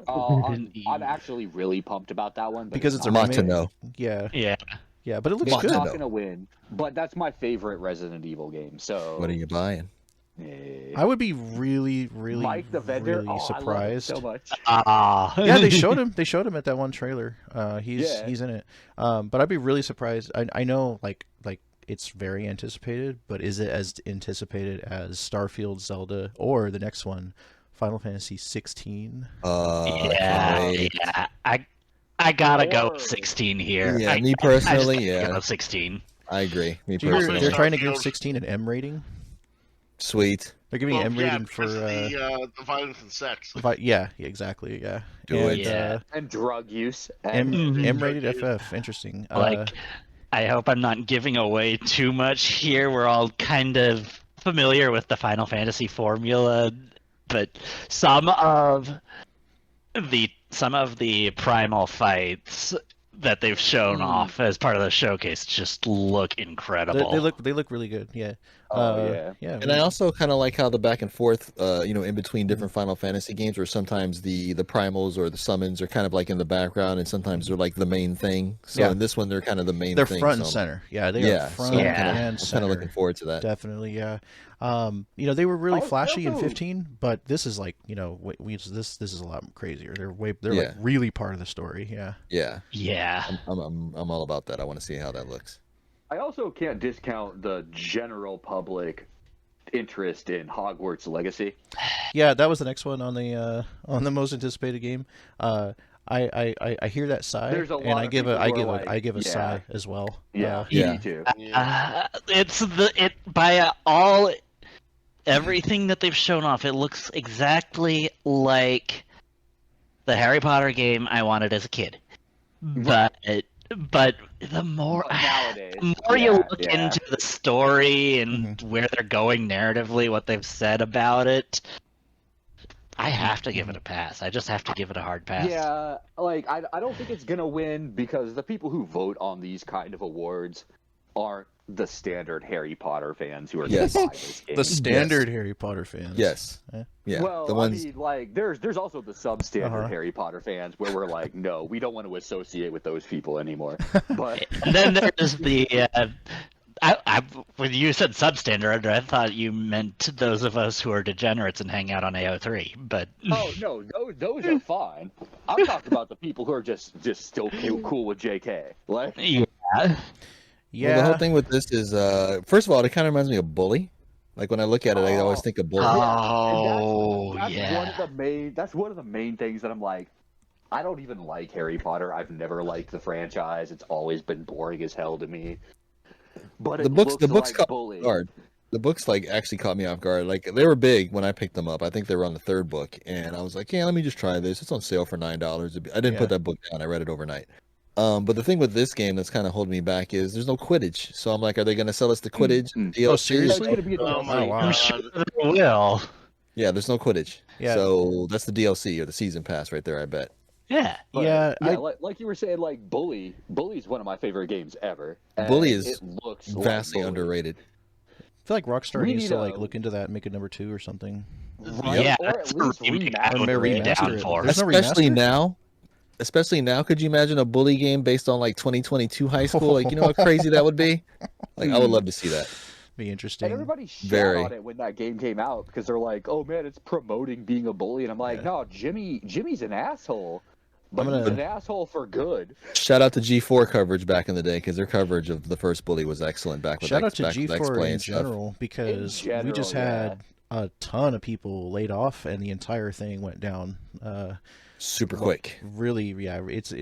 Speaker 2: I'm actually really pumped about that one
Speaker 1: because it's a
Speaker 4: lot to
Speaker 1: remake.
Speaker 4: know.
Speaker 1: Yeah, but it looks
Speaker 2: It's
Speaker 1: good.
Speaker 2: not going to win, but that's my favorite Resident Evil game. So
Speaker 4: What are you buying?
Speaker 1: I would be really, really,
Speaker 2: Mike the vendor.
Speaker 1: really surprised.
Speaker 2: I love it so much.
Speaker 1: Yeah, they showed him. They showed him at that one trailer. He's in it. But I'd be really surprised. I know like it's very anticipated, but is it as anticipated as Starfield, Zelda, or the next one, Final Fantasy 16?
Speaker 3: Yeah. I gotta go with 16 here.
Speaker 4: Yeah, me personally,
Speaker 3: I just
Speaker 4: yeah.
Speaker 3: go 16.
Speaker 4: I agree. Me
Speaker 1: Do you hear
Speaker 4: personally.
Speaker 1: they're trying to give 16 an M rating?
Speaker 4: Sweet.
Speaker 1: They're giving an M rating for
Speaker 5: the violence and sex.
Speaker 1: yeah, exactly, yeah.
Speaker 4: Do
Speaker 1: and,
Speaker 4: it.
Speaker 2: And drug use.
Speaker 1: M rated FF. Interesting.
Speaker 3: I hope I'm not giving away too much here. We're all kind of familiar with the Final Fantasy formula, but some of the primal fights that they've shown off as part of the showcase just look incredible.
Speaker 1: They look really good. Yeah.
Speaker 2: Yeah.
Speaker 4: And I also kind of like how the back and forth, in between different Final Fantasy games, where sometimes the primals or the summons are kind of like in the background, and sometimes they're like the main thing. So in this one, they're kind of the main.
Speaker 1: They're
Speaker 4: thing,
Speaker 1: front and center. Yeah, they are front and center.
Speaker 4: I'm kind of looking forward to that.
Speaker 1: Definitely, yeah. They were really flashy in
Speaker 2: also-
Speaker 1: 15, but this is like, this is a lot crazier. They're like
Speaker 4: Yeah.
Speaker 1: really part of the story. Yeah.
Speaker 4: Yeah.
Speaker 3: Yeah.
Speaker 4: I'm all about that. I want to see how that looks.
Speaker 2: I also can't discount the general public interest in Hogwarts Legacy.
Speaker 1: Yeah, that was the next one on the most anticipated game. I hear that sigh,
Speaker 2: There's a lot
Speaker 1: and
Speaker 2: of people who are like,
Speaker 1: I give a
Speaker 2: yeah.
Speaker 1: sigh as well.
Speaker 2: Yeah,
Speaker 4: Yeah.
Speaker 2: me too.
Speaker 3: Everything that they've shown off, it looks exactly like the Harry Potter game I wanted as a kid. But the more
Speaker 2: Nowadays,
Speaker 3: you look into the story and where they're going narratively, what they've said about it, I have to give it a pass. I just have to give it a hard pass.
Speaker 2: Yeah, I don't think it's gonna win because the people who vote on these kind of awards aren't the standard Harry Potter fans who are
Speaker 4: Yes.
Speaker 2: gonna buy this game.
Speaker 1: The standard Harry Potter fans.
Speaker 4: Yes. Yeah.
Speaker 2: Well,
Speaker 4: the ones.
Speaker 2: I mean, there's also the substandard Harry Potter fans where we're like, no, we don't want to associate with those people anymore. But
Speaker 3: And then there's the. When you said substandard, I thought you meant those of us who are degenerates and hang out on AO3. But
Speaker 2: oh no, those are fine. I'm talking about the people who are just still cool with JK. Like,
Speaker 3: yeah.
Speaker 1: Yeah.
Speaker 4: Well, the whole thing with this is, first of all, it kind of reminds me of Bully. Like when I look at it, I always think of Bully.
Speaker 2: That's one of the main things that I'm like, I don't even like Harry Potter. I've never liked the franchise. It's always been boring as hell to me. But
Speaker 4: the books
Speaker 2: like
Speaker 4: caught
Speaker 2: Bully.
Speaker 4: me off guard. The books actually caught me off guard. Like they were big when I picked them up. I think they were on the third book, and I was like, yeah, let me just try this. It's on sale for $9. I didn't put that book down. I read it overnight. But the thing with this game that's kind of holding me back is there's no Quidditch. So I'm like, are they going to sell us the Quidditch? DLC?
Speaker 1: Oh, seriously?
Speaker 5: Oh my
Speaker 1: wow.
Speaker 3: I'm sure they will.
Speaker 4: Yeah, there's no Quidditch.
Speaker 1: Yeah.
Speaker 4: So that's the DLC or the season pass right there, I bet.
Speaker 3: Yeah.
Speaker 2: But, like you were saying, like Bully's one of my favorite games ever. And
Speaker 4: Bully is
Speaker 2: it looks
Speaker 4: vastly
Speaker 2: like Bully.
Speaker 4: underrated.
Speaker 1: I feel like Rockstar
Speaker 2: We
Speaker 1: needs
Speaker 2: need
Speaker 1: to
Speaker 2: a-
Speaker 1: look into that and make it number 2 or something.
Speaker 3: Yeah,
Speaker 2: Or at
Speaker 3: that's
Speaker 2: least
Speaker 3: a remake
Speaker 2: remaster
Speaker 3: I would
Speaker 1: Or
Speaker 3: be
Speaker 1: remaster
Speaker 3: down
Speaker 1: it.
Speaker 3: for.
Speaker 1: There's no
Speaker 4: Especially
Speaker 1: remaster?
Speaker 4: now, could you imagine a Bully game based on 2022 high school? Like, you know how crazy that would be? Like, I would love to see that.
Speaker 1: Be
Speaker 2: And
Speaker 1: interesting.
Speaker 2: everybody shot
Speaker 4: Very.
Speaker 2: on it when that game came out because they're like, "Oh man, it's promoting being a bully," and I'm like, "No, Jimmy's an asshole, but he's an asshole for good."
Speaker 4: Shout out to G4 coverage back in the day because their coverage of the first Bully was excellent back with
Speaker 1: Shout out to
Speaker 4: back with
Speaker 1: G4
Speaker 4: X-Play
Speaker 1: in
Speaker 4: and stuff.
Speaker 1: general because we just
Speaker 2: general,
Speaker 1: had a ton of people laid off and the entire thing went down.
Speaker 4: super quick.
Speaker 1: Really, yeah. It's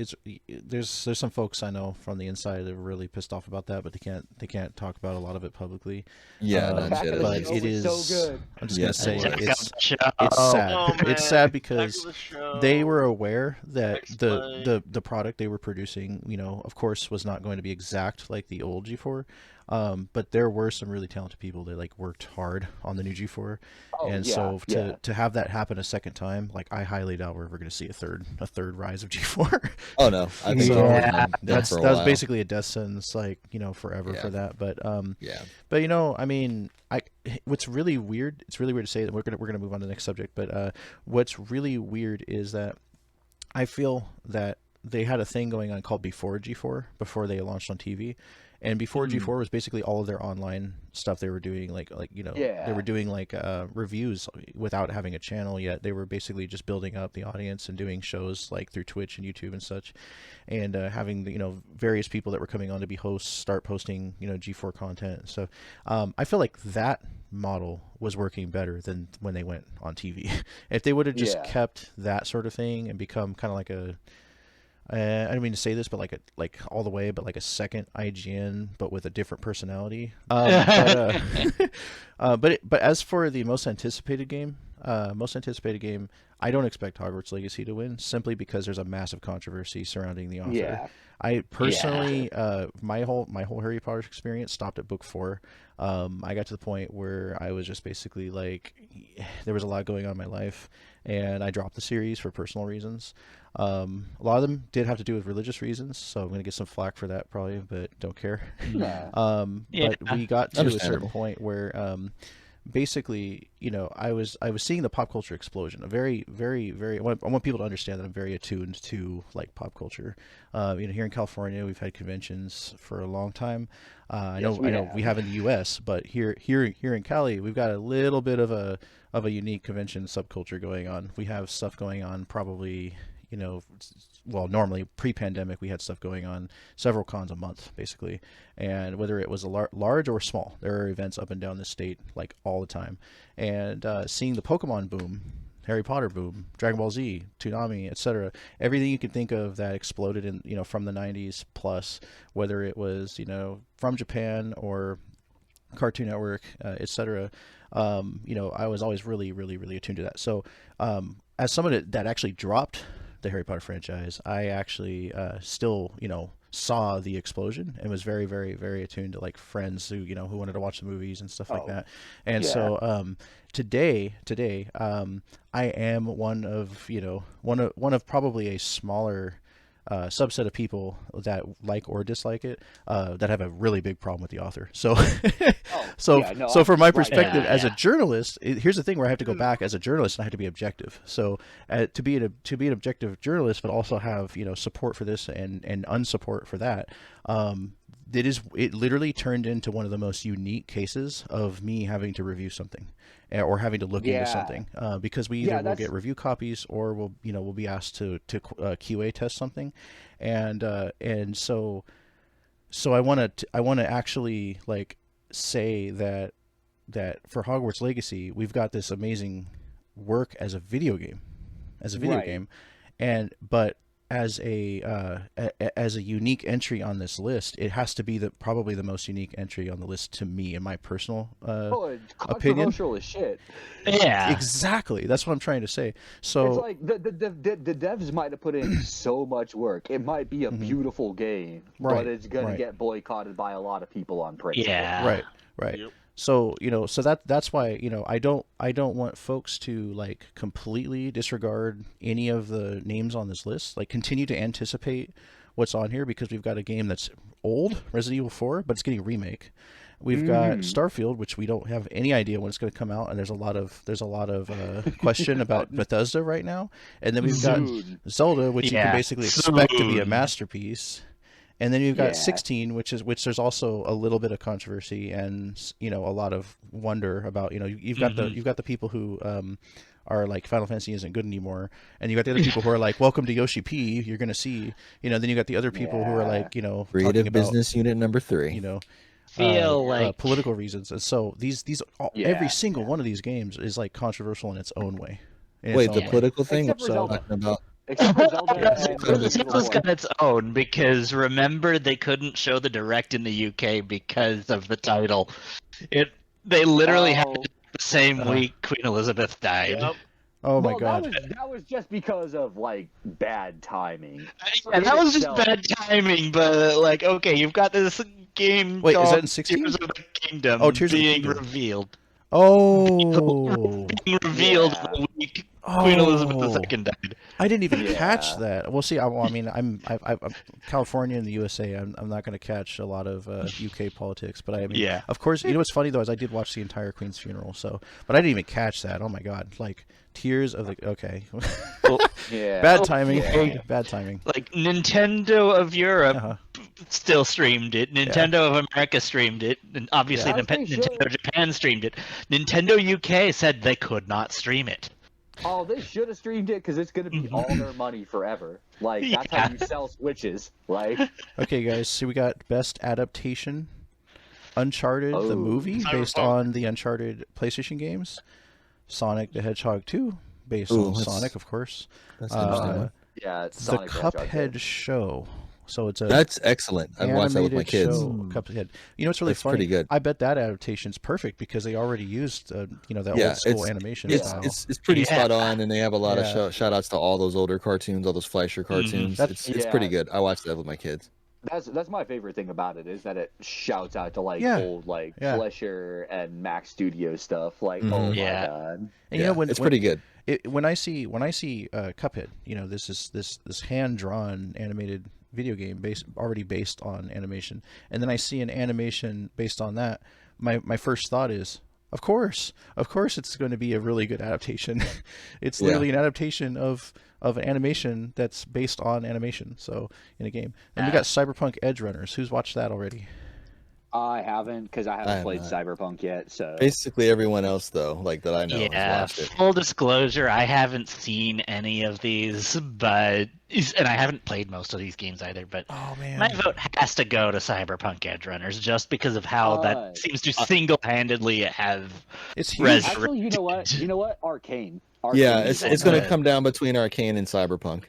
Speaker 1: there's some folks I know from the inside that are really pissed off about that, but they can't talk about a lot of it publicly.
Speaker 4: Yeah,
Speaker 2: Back of the
Speaker 1: but
Speaker 2: show
Speaker 1: it is
Speaker 2: so good.
Speaker 1: I'm just gonna say it's sad.
Speaker 5: Oh,
Speaker 1: It's
Speaker 5: man.
Speaker 1: sad
Speaker 5: Back
Speaker 1: because
Speaker 5: of the show.
Speaker 1: they were aware that
Speaker 5: Explain.
Speaker 1: the product they were producing, of course, was not going to be exact like the old G4. But there were some really talented people that like worked hard on the new G4, and so to have that happen a second time, like I highly doubt we're ever going to see a third rise of G4.
Speaker 4: Oh no, I think
Speaker 1: that was basically a death sentence, like forever for that. But but I mean, what's really weird? It's really weird to say that we're gonna move on to the next subject. But what's really weird is that I feel that they had a thing going on called Before G4 before they launched on TV. And before G4 was basically all of their online stuff they were doing, they were doing like reviews without having a channel yet. They were basically just building up the audience and doing shows like through Twitch and YouTube and such, and having various people that were coming on to be hosts start posting G4 content. So I feel like that model was working better than when they went on TV. If they would have just kept that sort of thing and become kind of like a I don't mean to say this, but like all the way, but like a second IGN, but with a different personality. But as for the most anticipated game, I don't expect Hogwarts Legacy to win simply because there's a massive controversy surrounding the author.
Speaker 2: Yeah.
Speaker 1: I personally, my whole Harry Potter experience stopped at book 4. I got to the point where I was just basically like, there was a lot going on in my life, and I dropped the series for personal reasons. A lot of them did have to do with religious reasons, so I'm going to get some flack for that probably, but don't care. But we got to a certain point where basically, I was seeing the pop culture explosion. A very, very, very. I want people to understand that I'm very attuned to like pop culture. Here in California, we've had conventions for a long time. I know we have in the U.S., but here in Cali, we've got a little bit of a unique convention subculture going on. We have stuff going on probably. Normally pre-pandemic we had stuff going on, several cons a month basically, and whether it was a large or small, there are events up and down the state like all the time. And seeing the Pokemon boom, Harry Potter boom, Dragon Ball Z, Toonami, etc., everything you can think of that exploded in from the 90s plus, whether it was from Japan or Cartoon Network, etc. I was always really, really, really attuned to that. So as someone that actually dropped the Harry Potter franchise, I actually still saw the explosion and was very, very, very attuned to like friends who who wanted to watch the movies and stuff like that. And so today I am one of probably a smaller subset of people that like or dislike it, that have a really big problem with the author. So, so from my perspective as a journalist, here's the thing where I have to go back as a journalist and I have to be objective. So, to be an objective journalist, but also have support for this and unsupport for that. It literally turned into one of the most unique cases of me having to review something or having to look into something, because we either will get review copies or we'll be asked to QA test something, and so I want to actually like say that for Hogwarts Legacy we've got this amazing work as a video game, but as a unique entry on this list, it has to be probably the most unique entry on the list to me, in my personal
Speaker 2: it's
Speaker 1: opinion.
Speaker 2: Controversial as shit.
Speaker 3: Yeah,
Speaker 1: exactly. That's what I'm trying to say. So
Speaker 2: it's like the devs might have put in so much work. It might be a beautiful game, but it's gonna get boycotted by a lot of people on principle.
Speaker 3: Yeah,
Speaker 1: right. Yep. So that's why I don't want folks to like completely disregard any of the names on this list. Like continue to anticipate what's on here, because we've got a game that's old, Resident Evil 4, but it's getting a remake. We've got Starfield, which we don't have any idea when it's going to come out, and there's a lot of question about Bethesda right now. And then we've got Zelda, which you can basically expect to be a masterpiece. And then you've got 16, which there's also a little bit of controversy and a lot of wonder about. You've got the people who are like Final Fantasy isn't good anymore, and you got the other people who are like, welcome to Yoshi P. You're gonna see, then you got the other people who are like,
Speaker 4: creative business unit number 3.
Speaker 3: Feel like
Speaker 1: political reasons, and so every single one of these games is like controversial in its own way.
Speaker 4: Wait, the political thing?
Speaker 2: Except for Zelda.
Speaker 4: Talking about
Speaker 2: Except for Zelda and
Speaker 3: Zelda's got its own because remember they couldn't show the direct in the UK because of the title. They literally had it the same week Queen Elizabeth died.
Speaker 5: Yep.
Speaker 1: Oh my god.
Speaker 2: That was just because of like bad timing.
Speaker 3: And that was just bad timing, but like, okay, you've got this game
Speaker 1: Wait,
Speaker 3: called
Speaker 1: is that in 16?
Speaker 3: Tears of the Kingdom
Speaker 1: Tears of the
Speaker 3: being
Speaker 1: Kingdom.
Speaker 3: revealed.
Speaker 1: Oh.
Speaker 3: Being revealed the week Queen Elizabeth II died.
Speaker 1: I didn't even catch that. Well, see, I mean, I'm California and the USA. I'm not going to catch a lot of UK politics, but I mean, of course, you know what's funny though is I did watch the entire Queen's funeral, so but I didn't even catch that. Oh my god, like Tears of the bad timing, bad timing.
Speaker 3: Like Nintendo of Europe still streamed it. Nintendo of America streamed it, and obviously Nintendo Japan streamed it. Nintendo UK said they could not stream it.
Speaker 2: Oh, they should have streamed it because it's going to be all their money forever. Like, that's how you sell Switches. Like,
Speaker 1: okay, guys, so we got Best Adaptation, Uncharted, the movie, based on the Uncharted PlayStation games. Sonic the Hedgehog 2, based on Sonic, of course.
Speaker 4: That's interesting.
Speaker 2: It's Sonic
Speaker 1: the Cuphead show. So
Speaker 4: that's excellent. I've watched that with my kids.
Speaker 1: Cuphead. You know, it's really funny.
Speaker 4: Pretty good.
Speaker 1: I bet that adaptation's perfect because they already used, that old school animation style.
Speaker 4: It's pretty spot on, and they have a lot of shout outs to all those older cartoons, all those Fleischer cartoons. It's pretty good. I watched that with my kids.
Speaker 2: That's my favorite thing about it is that it shouts out to old Fleischer and Max Studio stuff. Like, oh my god!
Speaker 1: And you know,
Speaker 4: it's pretty good.
Speaker 1: When I see Cuphead, this is this hand drawn animated video game already based on animation, and then I see an animation based on that. My first thought is, of course, it's going to be a really good adaptation. It's literally an adaptation of an animation that's based on animation. So in a game, and we got Cyberpunk Edge Runners. Who's watched that already?
Speaker 2: I haven't because I haven't played Cyberpunk yet. So
Speaker 4: basically everyone else though, like that I know, has watched it.
Speaker 3: Full disclosure, I haven't seen any of these, and I haven't played most of these games either. But my vote has to go to Cyberpunk Edge Runners just because of how that seems to single-handedly have.
Speaker 1: It's huge.
Speaker 2: Actually, you know what? Arcane.
Speaker 4: It's going to come down between Arcane and Cyberpunk.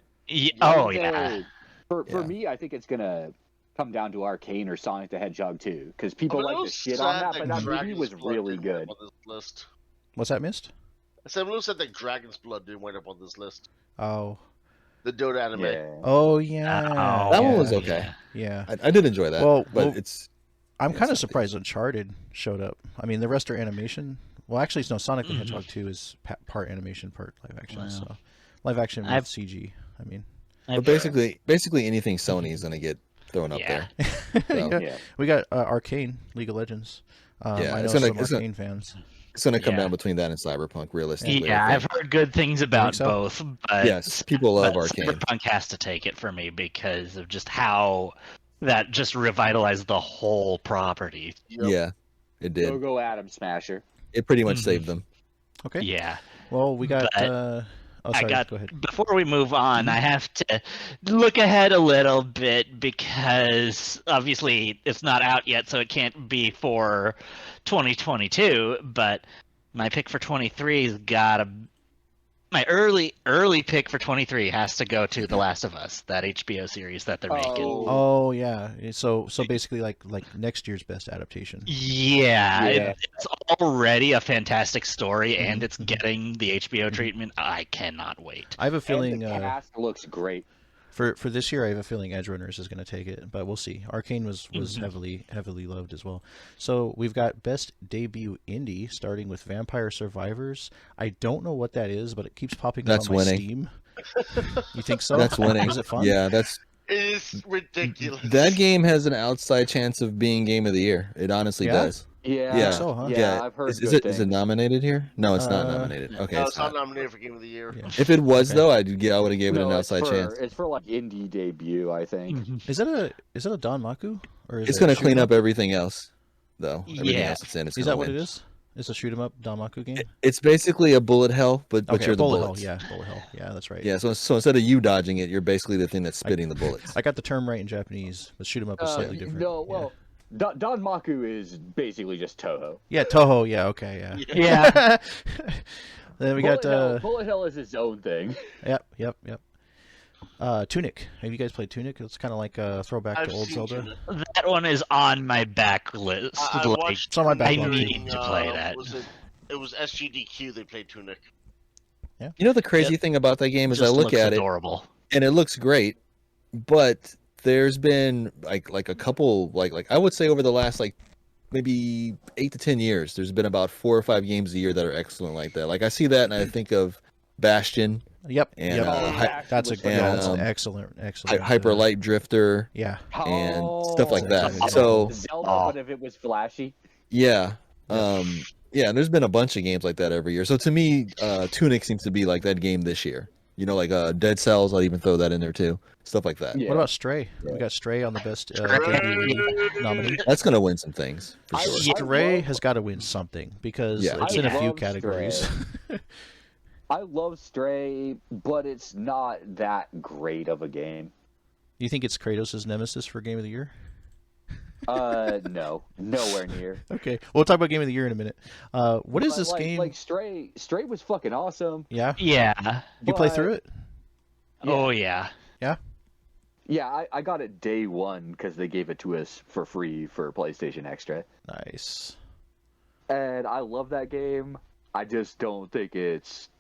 Speaker 2: For me, I think it's going to come down to Arcane or Sonic the Hedgehog 2 because people like the shit on that, but that movie was really good.
Speaker 1: What's that, Mist?
Speaker 5: I said, who said that Dragon's Blood didn't wind up on this list?
Speaker 1: Oh.
Speaker 5: The Dota anime.
Speaker 4: That one was okay.
Speaker 1: Yeah.
Speaker 4: I did enjoy that. But
Speaker 1: I'm kind of surprised Uncharted showed up. I mean, the rest are animation. Well, actually, no. Sonic the Hedgehog 2 is part animation, part live action. Wow. So live action with CG. I mean,
Speaker 4: but basically anything Sony is gonna get thrown up there. So.
Speaker 1: We got Arcane, League of Legends. I know some Arcane fans.
Speaker 4: It's going to come down between that and Cyberpunk, realistically.
Speaker 3: Yeah, I've heard good things about both. But
Speaker 4: yes, people love Arcane.
Speaker 3: Cyberpunk has to take it for me because of just how that just revitalized the whole property.
Speaker 4: Yep. Yeah, it did.
Speaker 2: Go Atom Smasher.
Speaker 4: It pretty much saved them.
Speaker 1: Okay.
Speaker 3: Yeah.
Speaker 1: Well, we got... go ahead.
Speaker 3: Before we move on, I have to look ahead a little bit because obviously it's not out yet, so it can't be for 2022. But my pick for 23 has got my early pick for 23 has to go to The Last of Us, that HBO series that they're making.
Speaker 1: Oh yeah, so basically like next year's best adaptation.
Speaker 3: Yeah. It's already a fantastic story, and it's getting the HBO treatment. I cannot wait.
Speaker 1: I have a feeling
Speaker 2: and the cast looks great.
Speaker 1: For this year, I have a feeling Edge Runners is going to take it, but we'll see. Arcane was heavily loved as well. So we've got best debut indie, starting with Vampire Survivors. I don't know what that is, but it keeps popping up on my Steam. You think so?
Speaker 4: That's winning.
Speaker 1: Is it fun?
Speaker 4: Yeah,
Speaker 5: It is ridiculous.
Speaker 4: That game has an outside chance of being Game of the Year. It honestly does.
Speaker 2: Yeah.
Speaker 1: So, huh?
Speaker 2: Yeah, I've heard
Speaker 4: is it nominated here? No, it's not nominated. Okay,
Speaker 5: no, it's not nominated for Game of the Year.
Speaker 1: Yeah.
Speaker 4: If it was though, I would have gave it an outside chance.
Speaker 2: It's for like indie debut, I think.
Speaker 1: Is it a Don Maku? Or is
Speaker 4: it's going to clean up everything else, though. Everything else it's in.
Speaker 1: Is that what it is? It's a shoot 'em up Don Maku game.
Speaker 4: It's basically a bullet hell, but you're the bullets.
Speaker 1: Bullet hell. Yeah, that's right.
Speaker 4: Yeah, so instead of you dodging it, you're basically the thing that's spitting the bullets.
Speaker 1: I got the term right in Japanese, but shoot 'em up is slightly different.
Speaker 2: No, well. Don Maku is basically just Toho.
Speaker 1: Yeah, Toho. Yeah, okay,
Speaker 3: Yeah.
Speaker 1: Then we
Speaker 2: Bullet
Speaker 1: got
Speaker 2: Hell is his own thing.
Speaker 1: Yep. Tunic. Have you guys played Tunic? It's kind of like a throwback
Speaker 5: I've
Speaker 1: to old
Speaker 5: seen
Speaker 1: Zelda.
Speaker 5: Tunic.
Speaker 3: That one is on my back list.
Speaker 5: I
Speaker 3: like,
Speaker 5: watched.
Speaker 1: It's on my
Speaker 5: Tunic
Speaker 1: backlog.
Speaker 3: I need
Speaker 5: during,
Speaker 3: to play that.
Speaker 5: It was SGDQ. They played Tunic.
Speaker 1: Yeah.
Speaker 4: You know the crazy thing about that game is I
Speaker 3: Just
Speaker 4: look
Speaker 3: looks
Speaker 4: at
Speaker 3: adorable.
Speaker 4: it and it looks great, but there's been like a couple like I would say over the last like maybe 8 to 10 years, there's been about 4 or 5 games a year that are excellent like that. Like I see that and I think of Bastion.
Speaker 1: Yep.
Speaker 4: And,
Speaker 1: yep. That's
Speaker 2: it's
Speaker 1: an excellent.
Speaker 4: Hyper Light Drifter.
Speaker 1: Yeah.
Speaker 4: And stuff like that.
Speaker 1: Exactly.
Speaker 4: So
Speaker 2: Zelda, but if it was flashy.
Speaker 4: yeah. Yeah, and there's been a bunch of games like that every year. So to me, Tunic seems to be like that game this year. You know, like Dead Cells, I'll even throw that in there too. Stuff like that.
Speaker 2: Yeah.
Speaker 1: What about Stray?
Speaker 2: Yeah.
Speaker 1: We got Stray on the best game nominee.
Speaker 4: That's gonna win some things for sure.
Speaker 1: Stray has got to win something because
Speaker 4: Yeah.
Speaker 1: it's in a few
Speaker 2: love
Speaker 1: categories.
Speaker 2: I love Stray, but it's not that great of a game.
Speaker 1: You think it's Kratos' nemesis for Game of the Year?
Speaker 2: No, nowhere near.
Speaker 1: Okay, we'll talk about Game of the Year in a minute. What is
Speaker 2: But,
Speaker 1: this
Speaker 2: like,
Speaker 1: game?
Speaker 2: Like Stray was fucking awesome.
Speaker 1: Yeah,
Speaker 3: Yeah.
Speaker 1: you play
Speaker 2: but-
Speaker 1: through it?
Speaker 3: Oh yeah.
Speaker 2: Yeah, I got it day one because they gave it to us for free for PlayStation Extra.
Speaker 1: Nice.
Speaker 2: And I love that game. I just don't think it's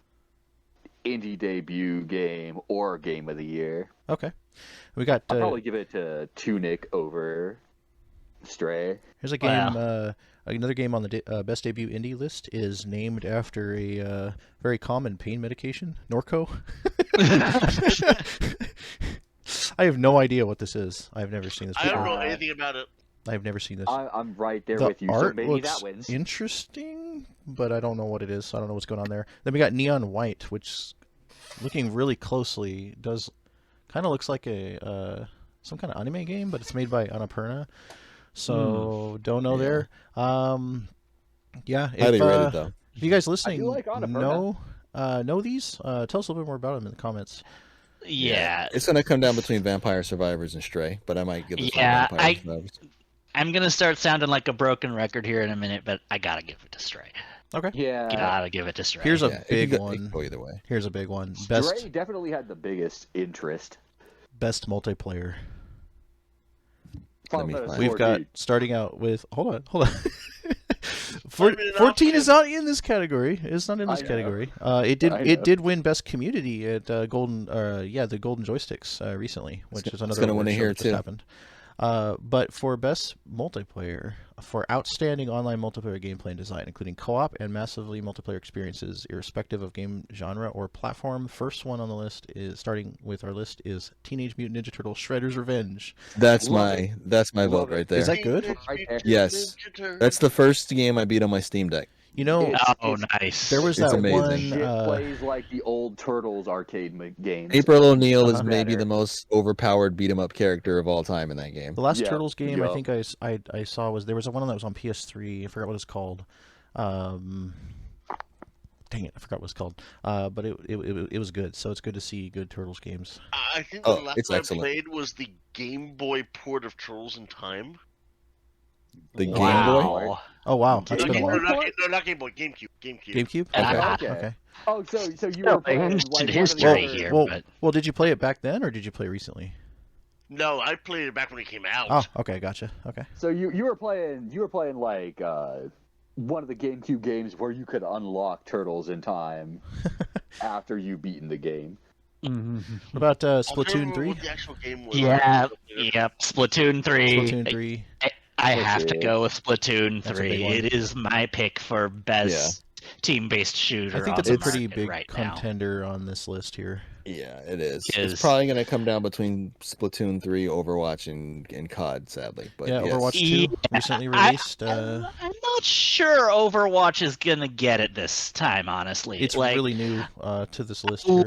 Speaker 2: indie debut game or game of the year.
Speaker 1: Okay, we got.
Speaker 2: I'll probably give it to Tunic over Stray.
Speaker 1: Here's a game. Another game on the best debut indie list is named after a very common pain medication, Norco. I have no idea what this is. I've never seen this
Speaker 5: I
Speaker 1: before.
Speaker 5: don't know anything about it.
Speaker 1: I've never seen this.
Speaker 2: I'm right there
Speaker 1: The
Speaker 2: with you. So
Speaker 1: art
Speaker 2: maybe
Speaker 1: looks
Speaker 2: that wins.
Speaker 1: interesting, but I don't know what it is. I don't know what's going on there. Then we got Neon White, which, looking really closely, does kind of looks like a some kind of anime game, but it's made by Annapurna. So don't know there. Yeah.
Speaker 4: Highly rated though.
Speaker 1: If you guys listening
Speaker 2: like Annapurna.
Speaker 1: know these, tell us a little bit more about them in the comments.
Speaker 3: Yeah.
Speaker 4: It's gonna come down between Vampire Survivors and Stray, but I might give this
Speaker 3: Yeah,
Speaker 4: one Vampire Survivors.
Speaker 3: I'm gonna start sounding like a broken record here in a minute, but I gotta give it to Stray.
Speaker 1: Okay.
Speaker 2: Yeah.
Speaker 3: Gotta give it to Stray.
Speaker 1: Here's a
Speaker 4: Yeah,
Speaker 1: big
Speaker 4: it could
Speaker 1: one.
Speaker 4: go either way.
Speaker 1: Here's a big one.
Speaker 2: Stray definitely had the biggest interest.
Speaker 1: Best multiplayer.
Speaker 4: Let me
Speaker 2: Final
Speaker 4: find
Speaker 2: Fantasy
Speaker 1: We've got
Speaker 2: 14.
Speaker 1: starting out with hold on. 14
Speaker 5: 14
Speaker 1: is not in this category. It's not in this
Speaker 2: I know.
Speaker 1: category.
Speaker 2: I
Speaker 1: It
Speaker 2: know.
Speaker 1: did win best community at Golden the Golden Joysticks recently, which is another
Speaker 4: gonna win
Speaker 1: award
Speaker 4: it
Speaker 1: show
Speaker 4: here,
Speaker 1: that just
Speaker 4: too.
Speaker 1: happened. But for best multiplayer, for outstanding online multiplayer gameplay and design, including co-op and massively multiplayer experiences, irrespective of game genre or platform, the first one on the list is starting with our list is Teenage Mutant Ninja Turtles: Shredder's Revenge.
Speaker 4: That's
Speaker 2: Love
Speaker 4: my
Speaker 2: Love
Speaker 4: vote
Speaker 2: it.
Speaker 4: right there.
Speaker 1: Is that good?
Speaker 2: Right there.
Speaker 4: Yes. That's the first game I beat on my Steam Deck.
Speaker 1: You know,
Speaker 2: It's-
Speaker 3: Oh, nice.
Speaker 1: there was
Speaker 4: It's
Speaker 1: that
Speaker 4: amazing.
Speaker 1: one.
Speaker 2: It plays like the old Turtles arcade games.
Speaker 4: April O'Neil is
Speaker 1: Uh-huh.
Speaker 4: maybe
Speaker 2: Better.
Speaker 4: the most overpowered beat 'em up character of all time in that game.
Speaker 1: The last
Speaker 2: Yeah,
Speaker 1: Turtles game I
Speaker 2: yeah.
Speaker 1: think I saw was there was one that was on PS3. I forgot what it's called. Dang it, I forgot what it's called. But it was good. So it's good to see good Turtles games.
Speaker 5: I think the
Speaker 4: Oh,
Speaker 5: last
Speaker 4: it's
Speaker 5: one I
Speaker 4: excellent.
Speaker 5: played was the Game Boy port of Turtles in Time.
Speaker 4: The Game Boy.
Speaker 3: Wow.
Speaker 1: Oh wow, that's
Speaker 2: Game
Speaker 1: been a
Speaker 2: Boy?
Speaker 1: while.
Speaker 5: Not Game Boy, GameCube.
Speaker 1: GameCube.
Speaker 3: Ah,
Speaker 1: Okay.
Speaker 2: okay.
Speaker 1: Okay.
Speaker 2: Oh, so you were playing like
Speaker 3: Ancient
Speaker 2: one of the
Speaker 3: history
Speaker 2: other-
Speaker 3: here.
Speaker 1: Well,
Speaker 3: but-
Speaker 1: well, did you play it back then or did you play recently?
Speaker 5: No, I played it back when it came out.
Speaker 1: Oh, okay, gotcha. Okay.
Speaker 2: So you were playing like one of the GameCube games where you could unlock Turtles in time after you beaten the game.
Speaker 1: What about
Speaker 5: I'll
Speaker 1: Splatoon
Speaker 5: remember
Speaker 1: 3?
Speaker 5: what the actual game was.
Speaker 3: Yeah. Yep. Splatoon 3.
Speaker 1: Splatoon 3.
Speaker 3: I have to
Speaker 2: Okay.
Speaker 3: go with Splatoon
Speaker 1: That's a big
Speaker 3: 3.
Speaker 1: one.
Speaker 3: It is my pick for best team-based shooter.
Speaker 1: I think
Speaker 3: on
Speaker 1: that's
Speaker 3: the
Speaker 1: a pretty
Speaker 3: market
Speaker 1: big
Speaker 3: right now.
Speaker 1: contender on this list here.
Speaker 4: Yeah, it is.
Speaker 3: Is-
Speaker 4: It's probably going to come down between Splatoon 3, Overwatch, and COD, sadly. But
Speaker 1: Yeah,
Speaker 4: yes.
Speaker 1: Overwatch 2
Speaker 3: Yeah,
Speaker 1: recently released.
Speaker 3: I'm not sure Overwatch is gonna get it this time. Honestly,
Speaker 1: It's
Speaker 3: like,
Speaker 1: really new to this list here.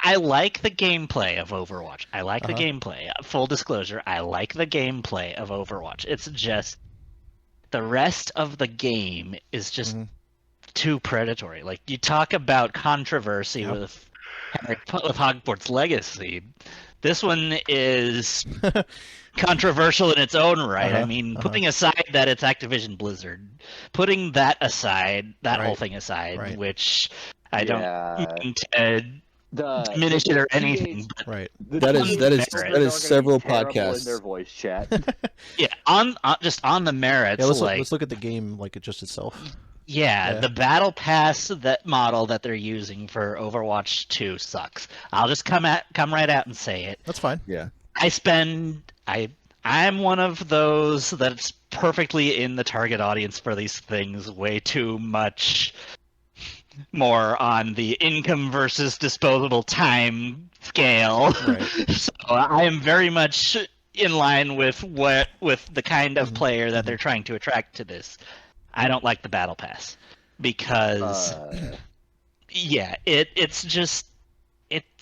Speaker 3: I like the gameplay of Overwatch. I like the
Speaker 1: Uh-huh.
Speaker 3: gameplay. Full disclosure, I like the gameplay of Overwatch. It's just the rest of the game is just
Speaker 1: Mhm.
Speaker 3: too predatory. Like, you talk about controversy
Speaker 1: Yep.
Speaker 3: with Hogwarts Legacy. This one is controversial in its own right. I
Speaker 1: Uh-huh,
Speaker 3: mean,
Speaker 1: uh-huh.
Speaker 3: putting aside that it's Activision Blizzard, putting that aside, that whole
Speaker 1: Right,
Speaker 3: thing aside,
Speaker 1: right.
Speaker 3: which I don't
Speaker 2: Yeah.
Speaker 3: mean to diminish it or anything. But
Speaker 1: Right.
Speaker 4: That is several podcasts.
Speaker 2: In their voice chat.
Speaker 3: Yeah, on just on the merits.
Speaker 1: Yeah,
Speaker 3: let's
Speaker 1: look at the game like it just itself.
Speaker 3: Yeah, the battle pass model that they're using for Overwatch 2 sucks. I'll just come right out and say it.
Speaker 1: That's fine.
Speaker 4: Yeah.
Speaker 3: I'm one of those that's perfectly in the target audience for these things. Way too much more on the income versus disposable time scale.
Speaker 1: Right.
Speaker 3: So I am very much in line with the kind of player that they're trying to attract to this. I don't like the battle pass because it's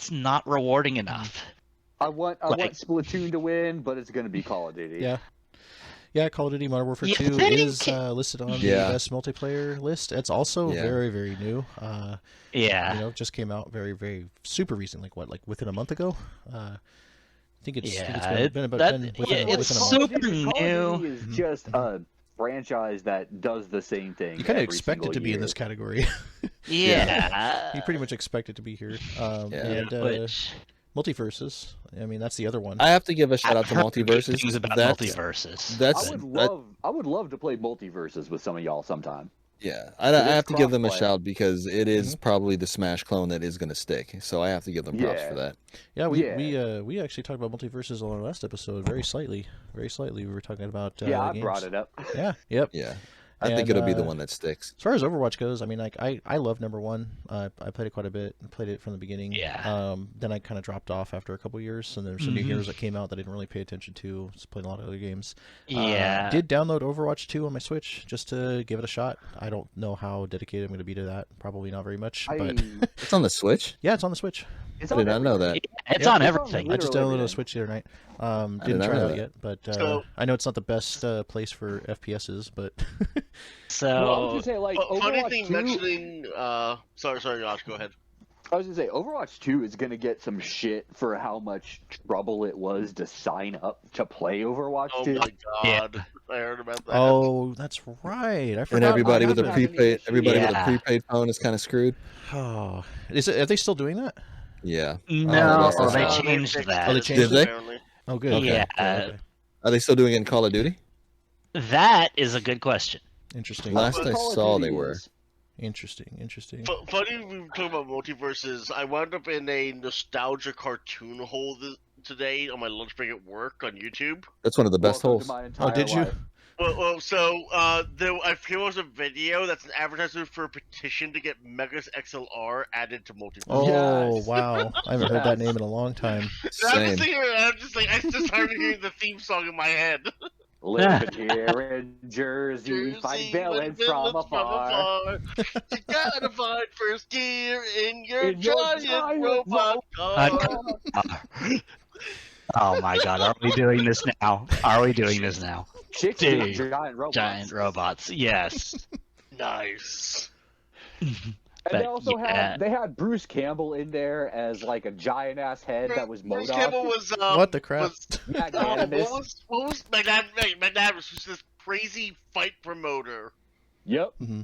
Speaker 3: not rewarding enough.
Speaker 2: I want Splatoon to win, but it's going to be Call of Duty.
Speaker 1: Yeah, Call of Duty Modern Warfare 2 is listed on the best multiplayer list. It's also very, very new. Just came out very, very super recent, like within a month ago. I think it's been about within a month.
Speaker 3: Super new.
Speaker 2: Call of Duty is just a franchise that does the same thing.
Speaker 1: You kind of expect it to be in this category. You pretty much expect it to be here. Multiverses. I mean, that's the other one.
Speaker 4: I have to give a shout out to Multiverses.
Speaker 2: I would love to play Multiverses with some of y'all sometime.
Speaker 4: Yeah, I have to give them a shout because it is probably the Smash clone that is going to stick. So I have to give them props for that.
Speaker 1: Yeah, we actually talked about Multiverses on our last episode very slightly. We were talking about
Speaker 2: I
Speaker 1: games.
Speaker 2: brought it up.
Speaker 4: Yeah. I think it'll be the one that sticks.
Speaker 1: As far as Overwatch goes, I mean, like I love number one. I played it quite a bit. Played it from the beginning.
Speaker 3: Yeah.
Speaker 1: Then I kind of dropped off after a couple years, and there's some new heroes that came out that I didn't really pay attention to. Just played a lot of other games.
Speaker 3: Yeah.
Speaker 1: Did download Overwatch 2 on my Switch just to give it a shot. I don't know how dedicated I'm going to be to that. Probably not very much. But
Speaker 4: it's on the Switch.
Speaker 1: Yeah, it's on the Switch.
Speaker 4: I did not know that.
Speaker 3: It's on everything.
Speaker 1: I just downloaded a Switch the other night. Didn't try it yet, but I know it's not the best place for FPSs, but
Speaker 3: so
Speaker 2: I was gonna say, like,
Speaker 5: funny
Speaker 2: Overwatch
Speaker 5: thing
Speaker 2: 2...
Speaker 5: mentioning. Sorry, Josh. Go ahead.
Speaker 2: I was gonna say Overwatch 2 is gonna get some shit for how much trouble it was to sign up to play Overwatch 2.
Speaker 5: Oh my god, I heard about that.
Speaker 1: Oh, that's right. I forgot.
Speaker 4: And everybody with a prepaid phone is kind of screwed.
Speaker 1: Oh, are they still doing that?
Speaker 4: Yeah.
Speaker 3: No, they changed that.
Speaker 1: Oh, they changed
Speaker 4: it?
Speaker 1: Oh, good.
Speaker 3: Yeah.
Speaker 1: Okay.
Speaker 4: Are they still doing it in Call of Duty?
Speaker 3: That is a good question.
Speaker 1: Interesting.
Speaker 4: Last I saw, they were.
Speaker 1: Interesting.
Speaker 5: Funny we were talking about Multiverses. I wound up in a nostalgia cartoon hole today on my lunch break at work on YouTube.
Speaker 4: That's one of the best holes.
Speaker 1: Oh, did you?
Speaker 5: Well, I came across a video that's an advertisement for a petition to get Megas XLR added to Multiverse.
Speaker 1: Oh, wow. I haven't heard that name in a long time.
Speaker 5: I'm just started hearing the theme song in my head.
Speaker 2: Living here in Jersey, fighting villains from afar.
Speaker 5: You gotta find first gear in your giant robot car.
Speaker 3: Oh my god, are we doing this now?
Speaker 2: Chicks
Speaker 3: Dude,
Speaker 2: giant robots.
Speaker 3: Yes.
Speaker 5: Nice.
Speaker 2: And they also had Bruce Campbell in there as like a giant ass head that was
Speaker 5: Bruce
Speaker 2: MODOK.
Speaker 5: Campbell was
Speaker 1: what the crap?
Speaker 5: What was my dad was just this crazy fight promoter.
Speaker 2: Yep.
Speaker 1: Mm-hmm.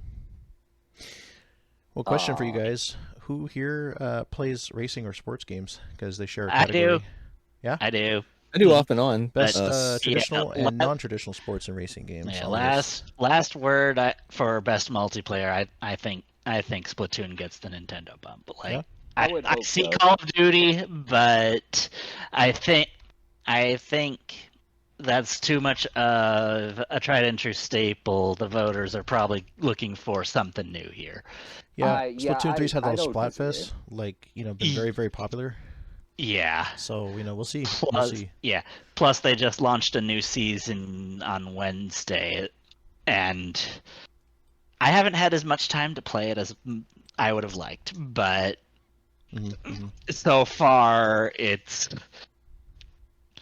Speaker 1: Well, question for you guys: who here plays racing or sports games? Because they share a category.
Speaker 3: I do.
Speaker 1: Yeah,
Speaker 3: I do.
Speaker 4: I do off and on.
Speaker 1: Best traditional and non-traditional sports and racing games.
Speaker 3: Yeah, last word for best multiplayer. I think Splatoon gets the Nintendo bump. Like I see Call of Duty, but I think that's too much of a tried and true staple. The voters are probably looking for something new here.
Speaker 1: Yeah, Splatoon 3's had a little Splatfest, been very, very popular.
Speaker 3: Yeah.
Speaker 1: So, we'll see.
Speaker 3: Yeah. Plus, they just launched a new season on Wednesday, and I haven't had as much time to play it as I would have liked, but so far, it's...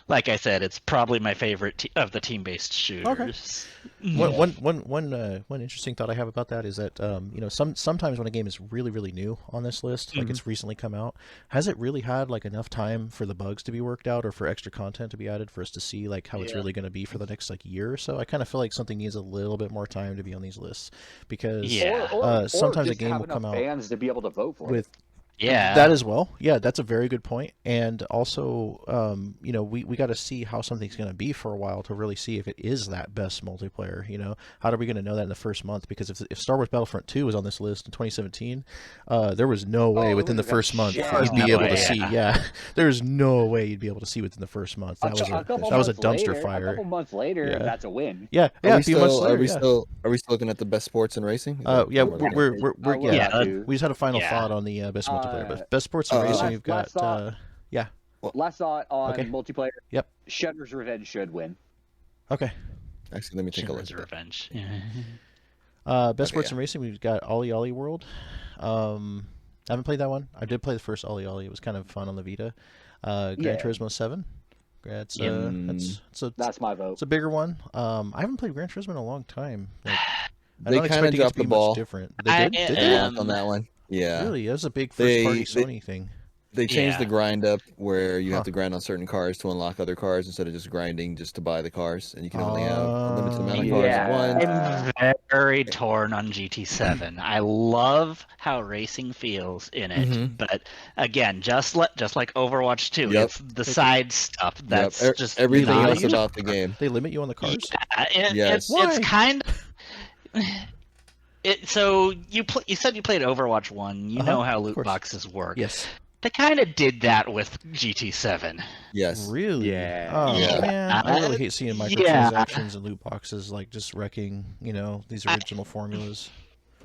Speaker 3: Like I said, it's probably my favorite of the team-based shooters.
Speaker 1: Okay. One interesting thought I have about that is that sometimes when a game is really, really new on this list, like it's recently come out, has it really had like enough time for the bugs to be worked out or for extra content to be added for us to see like how it's really going to be for the next like year or so? I kind of feel like something needs a little bit more time to be on these lists because sometimes a game will come out
Speaker 2: fans to be able to vote for
Speaker 1: with.
Speaker 3: Yeah.
Speaker 1: That as well. Yeah, that's a very good point. And also, we got to see how something's going to be for a while to really see if it is that best multiplayer. How are we going to know that in the first month? Because if Star Wars Battlefront 2 was on this list in 2017, there was no way within the first month you'd be able to see. Yeah, there's no way you'd be able to see within the first month. That was a dumpster fire.
Speaker 2: A couple months later, that's a win.
Speaker 1: Yeah.
Speaker 4: Are we still looking at the best sports and racing?
Speaker 1: Yeah, we just had a final thought on the best multiplayer. But best sports and racing, we've got
Speaker 2: last thought on multiplayer.
Speaker 1: Yep.
Speaker 2: Shudder's Revenge should win.
Speaker 1: Okay.
Speaker 4: Actually, let me take a look.
Speaker 3: Shudder's Revenge.
Speaker 1: Best sports and racing, we've got Ollie Ollie World. I haven't played that one. I did play the first Ollie Ollie. It was kind of fun on the Vita. Gran Turismo 7. That's
Speaker 2: my vote.
Speaker 1: It's a bigger one. I haven't played Gran Turismo in a long time.
Speaker 4: They kind of dropped the ball.
Speaker 1: Different. They did? Did they?
Speaker 4: On that one. Yeah.
Speaker 1: Really? That was a big first-party Sony thing.
Speaker 4: They changed the grind up where you have to grind on certain cars to unlock other cars instead of just grinding just to buy the cars, and you can only have a limited amount of cars at once.
Speaker 3: I'm very torn on GT7. I love how racing feels in it, but again, just like Overwatch 2, it's the side stuff that's just
Speaker 4: everything else about the game.
Speaker 1: They limit you on the cars.
Speaker 3: It's kind of. So you said you played Overwatch 1. You know how loot boxes work.
Speaker 1: Yes.
Speaker 3: They kind of did that with GT7.
Speaker 4: Yes.
Speaker 1: Really?
Speaker 2: Yeah.
Speaker 1: Oh,
Speaker 4: Yeah.
Speaker 1: man. I really hate seeing microtransactions and loot boxes just wrecking, these original formulas.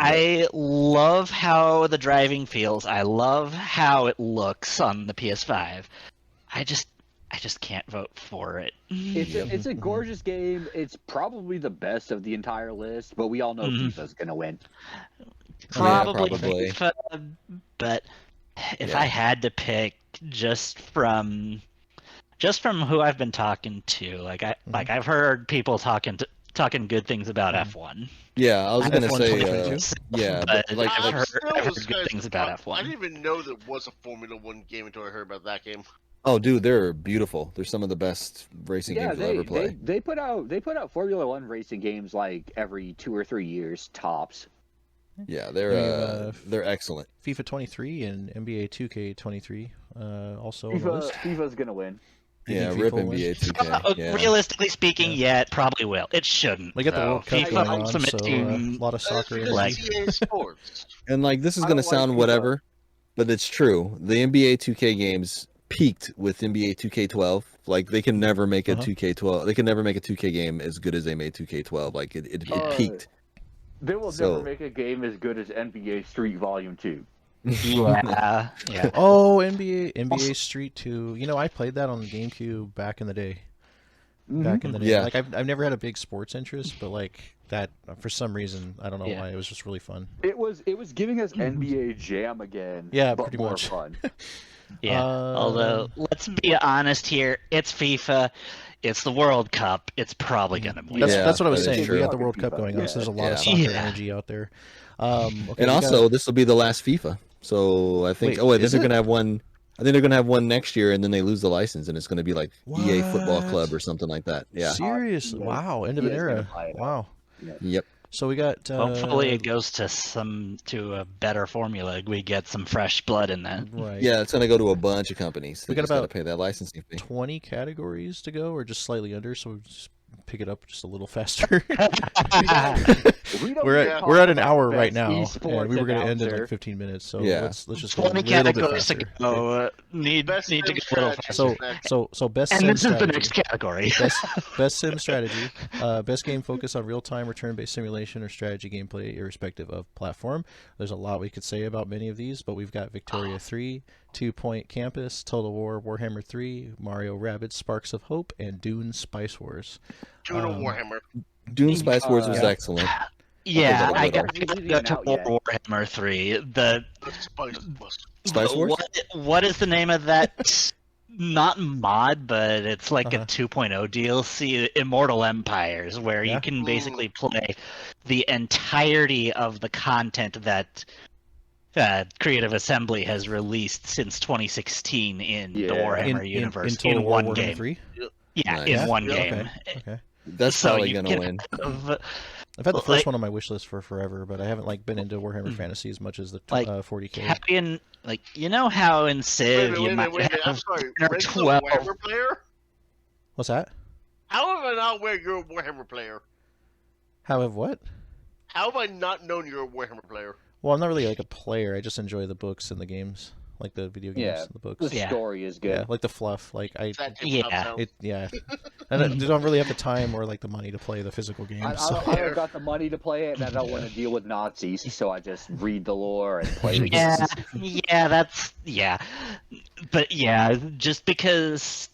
Speaker 3: I love how the driving feels. I love how it looks on the PS5. I just can't vote for it.
Speaker 2: It's a gorgeous game. It's probably the best of the entire list, but we all know FIFA's going to win.
Speaker 3: Probably. FIFA, but if I had to pick just from who I've been talking to, I've heard people talking good things about F1.
Speaker 4: Yeah, I was gonna say,
Speaker 3: but I've heard good things about F1.
Speaker 5: I didn't even know there was a Formula 1 game until I heard about that game.
Speaker 4: Oh, dude, they're beautiful. They're some of the best racing games you'll ever play.
Speaker 2: They put out Formula 1 racing games like every 2 or 3 years tops.
Speaker 4: Yeah, they're excellent.
Speaker 1: FIFA 23 and NBA 2K 23 also on the list.
Speaker 2: FIFA's gonna win.
Speaker 4: Yeah, rip NBA 2K. Yeah.
Speaker 3: Realistically speaking, it probably will. It shouldn't.
Speaker 1: We got the World Cup
Speaker 3: FIFA
Speaker 1: going on,
Speaker 3: Ultimate
Speaker 1: so
Speaker 3: Team,
Speaker 1: a lot of soccer.
Speaker 5: EA Sports.
Speaker 4: And this is gonna sound whatever, but it's true. The NBA 2K games peaked with NBA 2K12. They can never make a 2K12. They can never make a 2K game as good as they made 2K12. It peaked.
Speaker 2: They will never make a game as good as NBA Street Volume 2.
Speaker 3: Yeah.
Speaker 1: Oh, NBA Street 2. I played that on the GameCube back in the day.
Speaker 4: Yeah.
Speaker 1: I've never had a big sports interest, but that for some reason, I don't know why, it was just really fun.
Speaker 2: It was giving us NBA Jam again.
Speaker 1: Yeah,
Speaker 2: but
Speaker 1: pretty
Speaker 2: more
Speaker 1: much.
Speaker 2: Fun.
Speaker 3: Yeah. Although, let's be honest here, it's FIFA. It's the World Cup. It's probably going to win.
Speaker 1: That's what I was saying.
Speaker 4: True.
Speaker 1: We got the World Cup going on, so there's a lot of soccer energy out there.
Speaker 4: And also, this will be the last FIFA. So I think. They're going to have one. I think they're going to have one next year, and then they lose the license, and it's going to be like EA Football Club or something like that. Yeah.
Speaker 1: Seriously? Wow. End of an era. Wow.
Speaker 4: Yep.
Speaker 1: So we got.
Speaker 3: Hopefully, it goes to a better formula. We get some fresh blood in that.
Speaker 1: Right.
Speaker 4: Yeah, it's going to go to a bunch of companies.
Speaker 1: We got about
Speaker 4: to pay that licensing fee.
Speaker 1: 20 categories to go, or just slightly under. So we just pick it up just a little faster. We're at an hour right now, and we were going to end in 15 minutes. So let's just go
Speaker 3: 20 categories to go. Need to get a little faster.
Speaker 1: So best.
Speaker 3: And
Speaker 1: sim
Speaker 3: this
Speaker 1: strategy.
Speaker 3: is the next category.
Speaker 1: Best sim strategy. Best game focused on real-time or turn-based simulation or strategy gameplay, irrespective of platform. There's a lot we could say about many of these, but we've got Victoria 3, 2 Point Campus, Total War, Warhammer 3, Mario Rabbids Sparks of Hope, and Dune Spice Wars.
Speaker 5: Warhammer.
Speaker 4: Dune Spice Wars was excellent.
Speaker 3: Yeah, I got to go to Warhammer 3. The
Speaker 4: Spice Wars?
Speaker 3: What is the name of that? Not mod, but it's like a 2.0 DLC, Immortal Empires, where you can basically play the entirety of the content that Creative Assembly has released since 2016 in the Warhammer universe in one game.
Speaker 1: 3?
Speaker 3: Yeah, in one game.
Speaker 1: Okay.
Speaker 4: That's probably going to win.
Speaker 1: I've had the first one on my wish list for forever, but I haven't been into Warhammer Fantasy as much as the 40K.
Speaker 3: You know how in Civ you might
Speaker 5: wait,
Speaker 3: have
Speaker 5: I'm sorry.
Speaker 3: 10 or
Speaker 5: Rick's a
Speaker 3: 12.
Speaker 5: Warhammer player?
Speaker 1: What's that?
Speaker 5: How have I not aware you're a Warhammer player?
Speaker 1: How have what?
Speaker 5: How have I not known you're a Warhammer player?
Speaker 1: Well, I'm not really like a player. I just enjoy the books and the games, like the video games and the books.
Speaker 2: The story is good.
Speaker 1: Yeah, like the fluff. Like I
Speaker 3: Mm-hmm.
Speaker 1: and I don't really have the time or like the money to play the physical games.
Speaker 2: I don't got the money to play it, and I don't want to deal with Nazis, so I just read the lore and play the games.
Speaker 3: But just because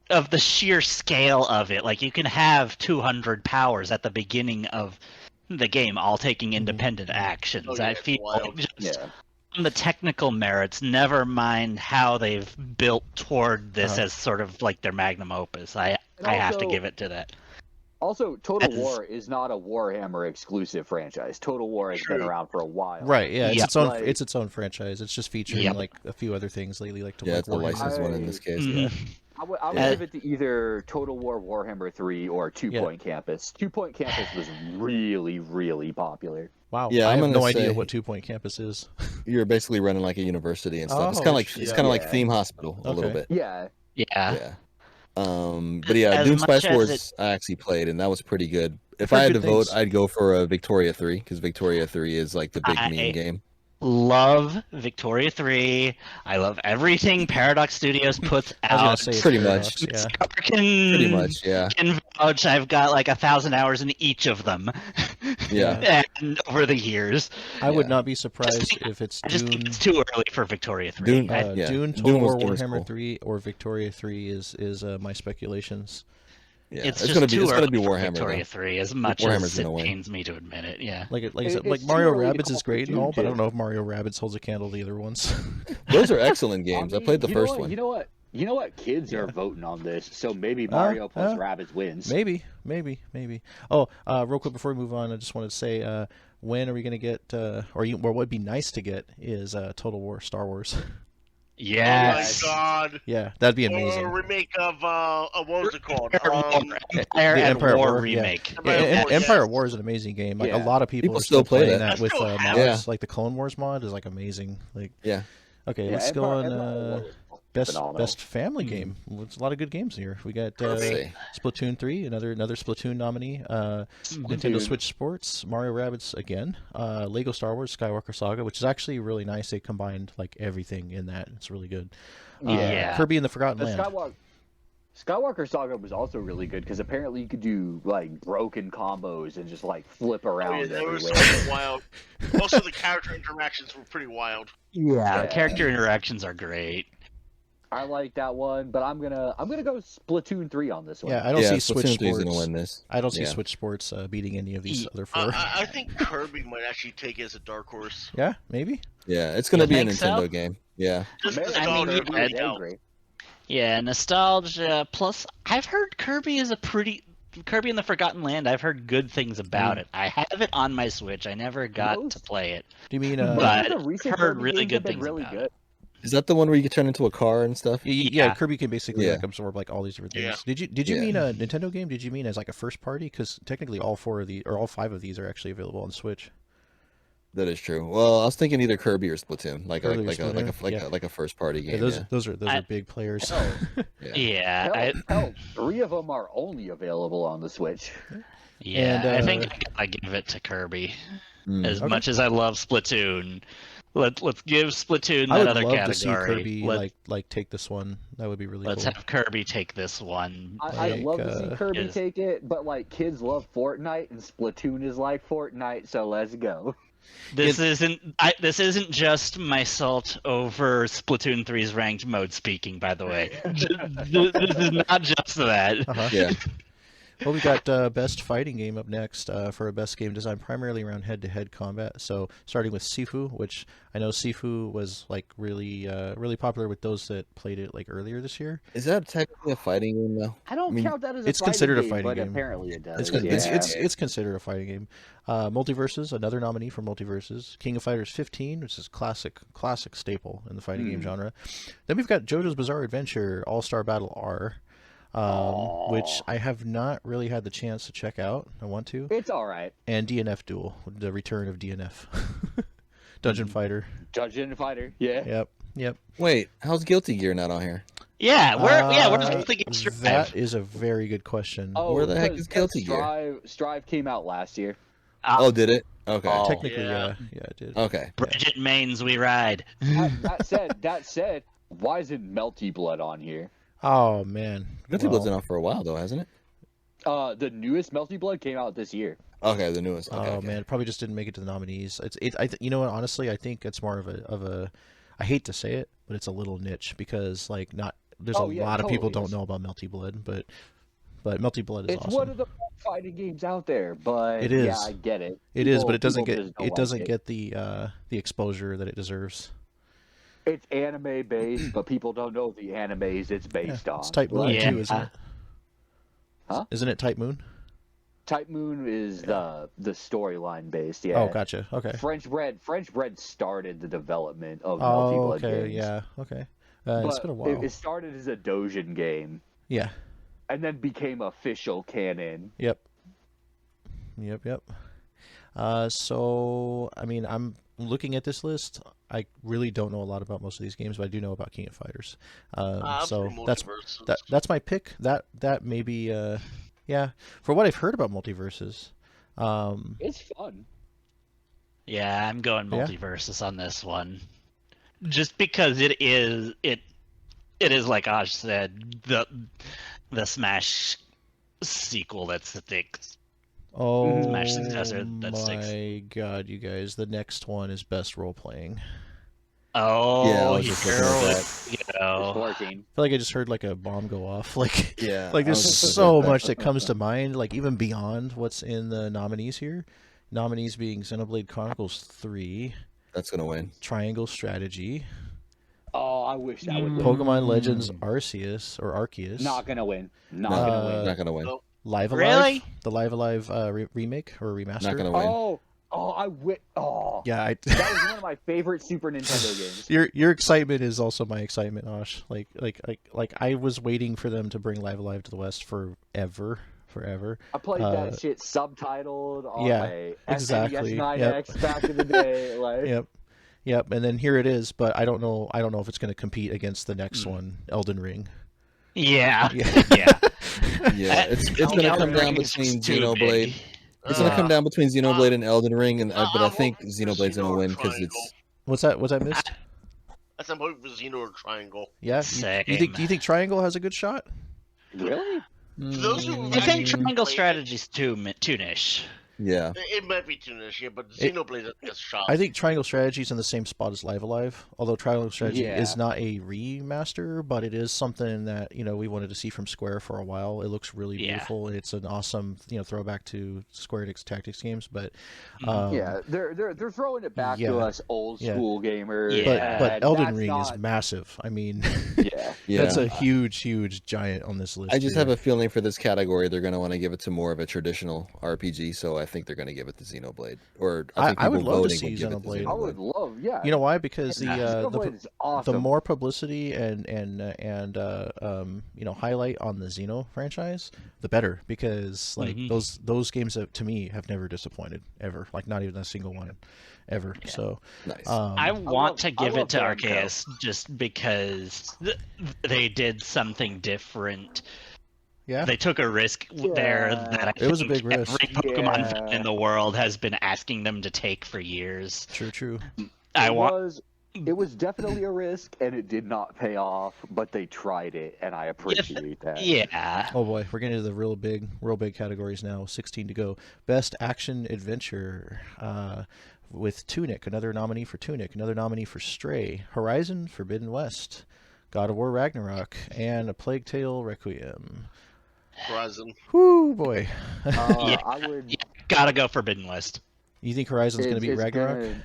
Speaker 3: of the sheer scale of it, like you can have 200 powers at the beginning of the game, all taking independent actions.
Speaker 5: Oh, yeah,
Speaker 3: I feel
Speaker 5: wild.
Speaker 3: just on the technical merits, never mind how they've built toward this as sort of like their magnum opus. I have to give it to that.
Speaker 2: Also, Total War is not a Warhammer exclusive franchise. Total War has been around for a while.
Speaker 1: Right, yeah, it's its own
Speaker 2: Like-
Speaker 1: it's its own franchise. It's just featuring like a few other things lately, like
Speaker 4: Yeah, it's a
Speaker 1: Warhammer.
Speaker 4: licensed one in this case.
Speaker 2: I would give it to either Total War Warhammer 3 or Two Point Campus. 2 Point Campus was really, really popular.
Speaker 1: Wow,
Speaker 4: Yeah,
Speaker 1: I
Speaker 4: I'm
Speaker 1: have no
Speaker 4: gonna
Speaker 1: idea
Speaker 4: say-
Speaker 1: what 2 Point Campus is.
Speaker 4: You're basically running like a university and stuff. It's
Speaker 1: Oh,
Speaker 4: kind of like Theme Hospital a little
Speaker 1: Okay.
Speaker 4: bit.
Speaker 2: Yeah.
Speaker 3: Yeah.
Speaker 4: But yeah,
Speaker 3: As
Speaker 4: Doom
Speaker 3: much
Speaker 4: Spice
Speaker 3: as
Speaker 4: Wars I actually played, and that was pretty good. If
Speaker 1: heard
Speaker 4: I had
Speaker 1: good
Speaker 4: to vote,
Speaker 1: things.
Speaker 4: I'd go for a Victoria 3 because Victoria 3 is like the big meme game.
Speaker 3: Love Victoria 3. I love everything Paradox Studios puts
Speaker 1: I was gonna
Speaker 3: out.
Speaker 1: say it's
Speaker 4: Pretty
Speaker 1: Paradox,
Speaker 4: much.
Speaker 1: Yeah.
Speaker 4: Pretty much, yeah.
Speaker 3: Can vouch I've got like 1,000 hours in each of them.
Speaker 4: Yeah.
Speaker 3: And over the years.
Speaker 1: I would not be surprised if it's
Speaker 3: I just
Speaker 1: Dune.
Speaker 3: think it's too early for Victoria 3.
Speaker 4: Dune-
Speaker 1: Dune,
Speaker 4: Dune
Speaker 1: Total War,
Speaker 4: was
Speaker 1: Warhammer
Speaker 4: cool.
Speaker 1: 3, or Victoria 3 is my speculations.
Speaker 4: Yeah.
Speaker 3: It's
Speaker 4: gonna
Speaker 3: just
Speaker 4: be
Speaker 3: too
Speaker 4: it's
Speaker 3: early
Speaker 4: gonna be
Speaker 3: for
Speaker 4: Warhammer.
Speaker 3: Victoria
Speaker 4: Though.
Speaker 3: 3, as much
Speaker 4: Warhammer's
Speaker 3: as it
Speaker 4: gonna win.
Speaker 3: pains me to admit it. Yeah.
Speaker 1: Like I said,
Speaker 2: It's
Speaker 1: Mario
Speaker 2: too early to
Speaker 1: Rabbids
Speaker 2: call
Speaker 1: is
Speaker 2: for
Speaker 1: great and
Speaker 2: Dune
Speaker 1: all, but I don't
Speaker 2: 2.
Speaker 1: know if Mario Rabbids holds a candle to the other ones.
Speaker 4: Those are excellent games. I played the first one.
Speaker 2: You know what? Kids are voting on this, so maybe Mario plus Rabbids wins.
Speaker 1: Maybe. Oh, real quick before we move on, I just wanted to say, when are we going to get, or what would be nice to get is Total War Star Wars.
Speaker 3: Yes.
Speaker 5: Oh my god.
Speaker 1: Yeah, that'd be amazing.
Speaker 5: Or a remake of what was it called?
Speaker 3: Empire
Speaker 1: the
Speaker 3: at
Speaker 1: Empire at
Speaker 3: War
Speaker 1: War, yeah.
Speaker 3: remake.
Speaker 1: Yeah, Empire at War is an amazing game. Like a lot of people are still
Speaker 4: play
Speaker 1: playing
Speaker 4: that.
Speaker 1: that with
Speaker 5: I still have
Speaker 1: mods.
Speaker 5: it.
Speaker 1: Like the Clone Wars mod is like amazing. Like
Speaker 4: Yeah.
Speaker 1: okay,
Speaker 2: Yeah,
Speaker 1: let's go on
Speaker 2: Empire
Speaker 1: best family game. There's a lot of good games here. We got
Speaker 4: Let's see.
Speaker 1: Splatoon 3, another Splatoon nominee. Nintendo Switch Sports, Mario Rabbids again, Lego Star Wars Skywalker Saga, which is actually really nice. They combined like everything in that. It's really good.
Speaker 3: Yeah.
Speaker 1: Kirby and the Forgotten
Speaker 2: The
Speaker 1: Land.
Speaker 2: Skywalker Saga was also really good because apparently you could do like broken combos and just like flip around
Speaker 5: Oh, yeah, that was
Speaker 2: everywhere.
Speaker 5: so wild. Most of the character interactions were pretty wild.
Speaker 3: Yeah, character interactions are great.
Speaker 2: I like that one, but I'm gonna go Splatoon 3 on this one.
Speaker 1: Yeah, I don't see Switch
Speaker 4: Splatoon 3 is
Speaker 1: Sports.
Speaker 4: gonna win this.
Speaker 1: I don't see
Speaker 4: Yeah.
Speaker 1: Switch Sports beating any of these other four.
Speaker 5: I think Kirby might actually take it as a dark horse.
Speaker 1: Yeah, maybe.
Speaker 4: Yeah, it's gonna be a
Speaker 3: think
Speaker 4: Nintendo
Speaker 3: so?
Speaker 4: game. Yeah.
Speaker 5: Just
Speaker 2: America
Speaker 5: the
Speaker 3: I mean,
Speaker 5: nostalgia,
Speaker 3: yeah,
Speaker 5: right now.
Speaker 2: great.
Speaker 3: Yeah, nostalgia. Plus, I've heard Kirby and the Forgotten Land. I've heard good things about it. I have it on my Switch. I never got to play it.
Speaker 1: Do you mean
Speaker 3: But
Speaker 2: The recent
Speaker 3: heard
Speaker 2: Kirby
Speaker 3: really
Speaker 2: games
Speaker 3: good
Speaker 2: have been
Speaker 3: things
Speaker 2: really
Speaker 3: about
Speaker 2: good.
Speaker 4: Is that the one where you can turn into a car and stuff?
Speaker 1: Yeah,
Speaker 3: Yeah.
Speaker 1: Kirby can basically
Speaker 4: Yeah.
Speaker 1: like absorb like all these different things.
Speaker 5: Yeah.
Speaker 1: Did you
Speaker 4: Yeah.
Speaker 1: mean a Nintendo game? Did you mean as like a first party? Because technically all four of these or all five of these are actually available on Switch.
Speaker 4: That is true. Well, I was thinking either Kirby or Splatoon, like
Speaker 1: Kirby or
Speaker 4: a first party game.
Speaker 1: Yeah, those
Speaker 4: yeah.
Speaker 1: are big players.
Speaker 3: Yeah,
Speaker 2: Hell, 3 of them are only available on the Switch.
Speaker 3: yeah.
Speaker 1: And,
Speaker 3: I think I give it to Kirby.
Speaker 4: Mm.
Speaker 3: As
Speaker 1: Okay.
Speaker 3: much as I love Splatoon, let's give Splatoon
Speaker 1: I
Speaker 3: that
Speaker 1: would
Speaker 3: other
Speaker 1: love
Speaker 3: category.
Speaker 1: to see Kirby
Speaker 3: Let,
Speaker 1: like take this one. That would be really
Speaker 3: let's
Speaker 1: cool.
Speaker 3: have Kirby take this one.
Speaker 2: I'd
Speaker 1: Like,
Speaker 2: love to see Kirby
Speaker 3: is-
Speaker 2: take it, but like kids love Fortnite and Splatoon is like Fortnite, so let's go.
Speaker 3: This isn't just my salt over Splatoon 3's ranked mode speaking, by the way. This is not just that.
Speaker 1: Uh-huh.
Speaker 4: Yeah.
Speaker 1: Well, we got best fighting game up next for a best game design, primarily around head-to-head combat. So starting with Sifu, which I know Sifu was like really popular with those that played it like earlier this year.
Speaker 4: Is that technically a fighting game though?
Speaker 2: I don't count that as a
Speaker 1: it's considered a fighting
Speaker 2: but
Speaker 1: game.
Speaker 2: apparently it does.
Speaker 1: It's considered a fighting game. Multiverses, another nominee for Multiverses. King of Fighters 15, which is classic staple in the fighting game genre. Then we've got JoJo's Bizarre Adventure All-Star Battle R. which I have not really had the chance to check out. I want to.
Speaker 2: It's all right.
Speaker 1: And DNF Duel, the return of DNF. Dungeon Fighter.
Speaker 2: Dungeon Fighter, yeah.
Speaker 1: Yep.
Speaker 4: Wait, how's Guilty Gear not on here?
Speaker 3: Yeah, where's Guilty Gear Strive?
Speaker 1: That is a very good question.
Speaker 2: Oh,
Speaker 4: Where the heck is Guilty Gear?
Speaker 2: Strive came out last year.
Speaker 4: Oh, did it? Okay.
Speaker 1: Technically,
Speaker 5: yeah.
Speaker 1: Yeah, it did.
Speaker 4: Okay.
Speaker 3: Bridget Mains, we ride.
Speaker 2: That said, why isn't Melty Blood on here?
Speaker 1: Oh, man.
Speaker 4: Guilty Blood's been out for a while, though, hasn't it?
Speaker 2: The newest Melty Blood came out this year.
Speaker 4: Okay, the newest. Okay,
Speaker 1: Man, it probably just didn't make it to the nominees. You know what? Honestly, I think it's more of a. I hate to say it, but it's a little niche because there's a lot of people don't know about Melty Blood, but Melty Blood is awesome.
Speaker 2: It's one of the best fighting games out there, but
Speaker 1: it is.
Speaker 2: Yeah, I get it.
Speaker 1: It is, but it doesn't
Speaker 2: get
Speaker 1: get the exposure that it deserves.
Speaker 2: It's anime based, but people don't know the animes it's based on.
Speaker 1: It's Type Moon too, isn't it?
Speaker 2: Huh?
Speaker 1: Isn't it Type Moon?
Speaker 2: Type Moon is the storyline based. Yeah.
Speaker 1: Oh, gotcha. Okay.
Speaker 2: French Bread started the development of Melty Blood games.
Speaker 1: Yeah. Okay.
Speaker 2: But
Speaker 1: it's been a while.
Speaker 2: It started as a Dojin game.
Speaker 1: Yeah.
Speaker 2: And then became official canon.
Speaker 1: Yep. So, I mean, I'm looking at this list. I really don't know a lot about most of these games, but I do know about King of Fighters. So that's my pick. That maybe, yeah. For what I've heard about Multiverses,
Speaker 2: It's fun.
Speaker 3: Yeah, I'm going Multiverses on this one, just because it is like Ash said, the Smash sequel that sticks.
Speaker 1: Oh
Speaker 3: Smash successor that sticks.
Speaker 1: my god, you guys! The next one is best role playing.
Speaker 3: Oh,
Speaker 4: Yeah, I was just looking at that.
Speaker 2: It's working.
Speaker 1: I feel like I just heard like a bomb go off. Like,
Speaker 4: Yeah,
Speaker 1: like
Speaker 4: I
Speaker 1: there's
Speaker 4: was just
Speaker 1: so
Speaker 4: looking at
Speaker 1: much
Speaker 4: that.
Speaker 1: that comes to mind. Like even beyond what's in the nominees here. Nominees being Xenoblade Chronicles 3,
Speaker 4: That's gonna win.
Speaker 1: Triangle Strategy,
Speaker 2: Oh, I wish that would win.
Speaker 1: Pokemon Legends Arceus or Arceus,
Speaker 2: Not gonna win. Not
Speaker 4: No,
Speaker 2: gonna win.
Speaker 4: not gonna win.
Speaker 5: Nope.
Speaker 1: Live Alive,
Speaker 3: Really?
Speaker 1: the Live Alive remake or remaster.
Speaker 4: Not gonna win.
Speaker 2: Oh,
Speaker 1: Yeah,
Speaker 2: that was one of my favorite Super Nintendo games.
Speaker 1: your excitement is also my excitement, Osh. Like I was waiting for them to bring Live Alive to the West forever.
Speaker 2: I played that shit subtitled on
Speaker 1: yeah,
Speaker 2: my
Speaker 1: exactly.
Speaker 2: SNES 9X back in the day. Like,
Speaker 1: Yep, and then here it is, but I don't know if it's going to compete against the next one, Elden Ring.
Speaker 3: Yeah.
Speaker 1: Yeah.
Speaker 4: Yeah, it's gonna come down between Xenoblade. It's gonna come down between Xenoblade and Elden Ring, but I think Xenoblade's gonna win because it's.
Speaker 1: What's that missed?
Speaker 5: That's I'm hoping for Xeno or Triangle.
Speaker 1: Yeah.
Speaker 3: Same.
Speaker 1: You think Triangle has a good shot?
Speaker 2: really?
Speaker 5: For those who
Speaker 3: I think
Speaker 5: actually
Speaker 3: Triangle
Speaker 5: played
Speaker 3: Strategy's too niche.
Speaker 4: Yeah.
Speaker 5: it might be too niche, yeah, but Xenoblade gets shot.
Speaker 1: I think Triangle Strategy's in the same spot as Live Alive, although Triangle Strategy
Speaker 2: Yeah.
Speaker 1: is not a remaster, but it is something that we wanted to see from Square for a while. It looks really beautiful. It's an awesome throwback to Square Enix Tactics games, but
Speaker 2: Yeah, they're throwing it back to us old school gamers.
Speaker 3: Yeah.
Speaker 1: but Elden
Speaker 2: that's
Speaker 1: Ring is
Speaker 2: not-
Speaker 1: massive. I mean,
Speaker 2: Yeah.
Speaker 4: Yeah.
Speaker 1: that's a huge giant on this list.
Speaker 4: I just
Speaker 1: here.
Speaker 4: have a feeling for this category they're going to want to give it to more of a traditional RPG, so I think they're going to give it to Xenoblade. Or I think
Speaker 1: I would
Speaker 4: people
Speaker 1: love to
Speaker 4: voting
Speaker 1: see
Speaker 4: would give it to
Speaker 1: Xenoblade.
Speaker 2: I would love, yeah.
Speaker 1: You know why? Because
Speaker 2: Xenoblade is awesome.
Speaker 1: the more publicity and highlight on the Xeno franchise, the better. Because like those games that, to me, have never disappointed ever. Like not even a single one ever.
Speaker 3: Yeah.
Speaker 1: So
Speaker 4: Nice.
Speaker 3: I want to give
Speaker 2: love
Speaker 3: it to
Speaker 2: Namco.
Speaker 3: Arceus just because they did something different.
Speaker 1: yeah,
Speaker 3: They took a risk there that I
Speaker 1: It was a
Speaker 3: think
Speaker 1: big risk.
Speaker 3: every Pokemon
Speaker 2: Yeah.
Speaker 3: fan in the world has been asking them to take for years.
Speaker 1: true.
Speaker 2: It was definitely a risk, and it did not pay off, but they tried it, and I appreciate that.
Speaker 3: Yeah.
Speaker 1: Oh boy, we're getting to the real big categories now. 16 to go. Best action adventure. With Tunic, another nominee for Tunic, another nominee for Stray, Horizon Forbidden West, God of War Ragnarok, and A Plague Tale Requiem.
Speaker 5: Horizon.
Speaker 1: Whoo boy.
Speaker 3: Yeah.
Speaker 2: I would.
Speaker 3: Gotta go Forbidden West.
Speaker 1: You think Horizon's going to beat
Speaker 2: it's
Speaker 1: Ragnarok?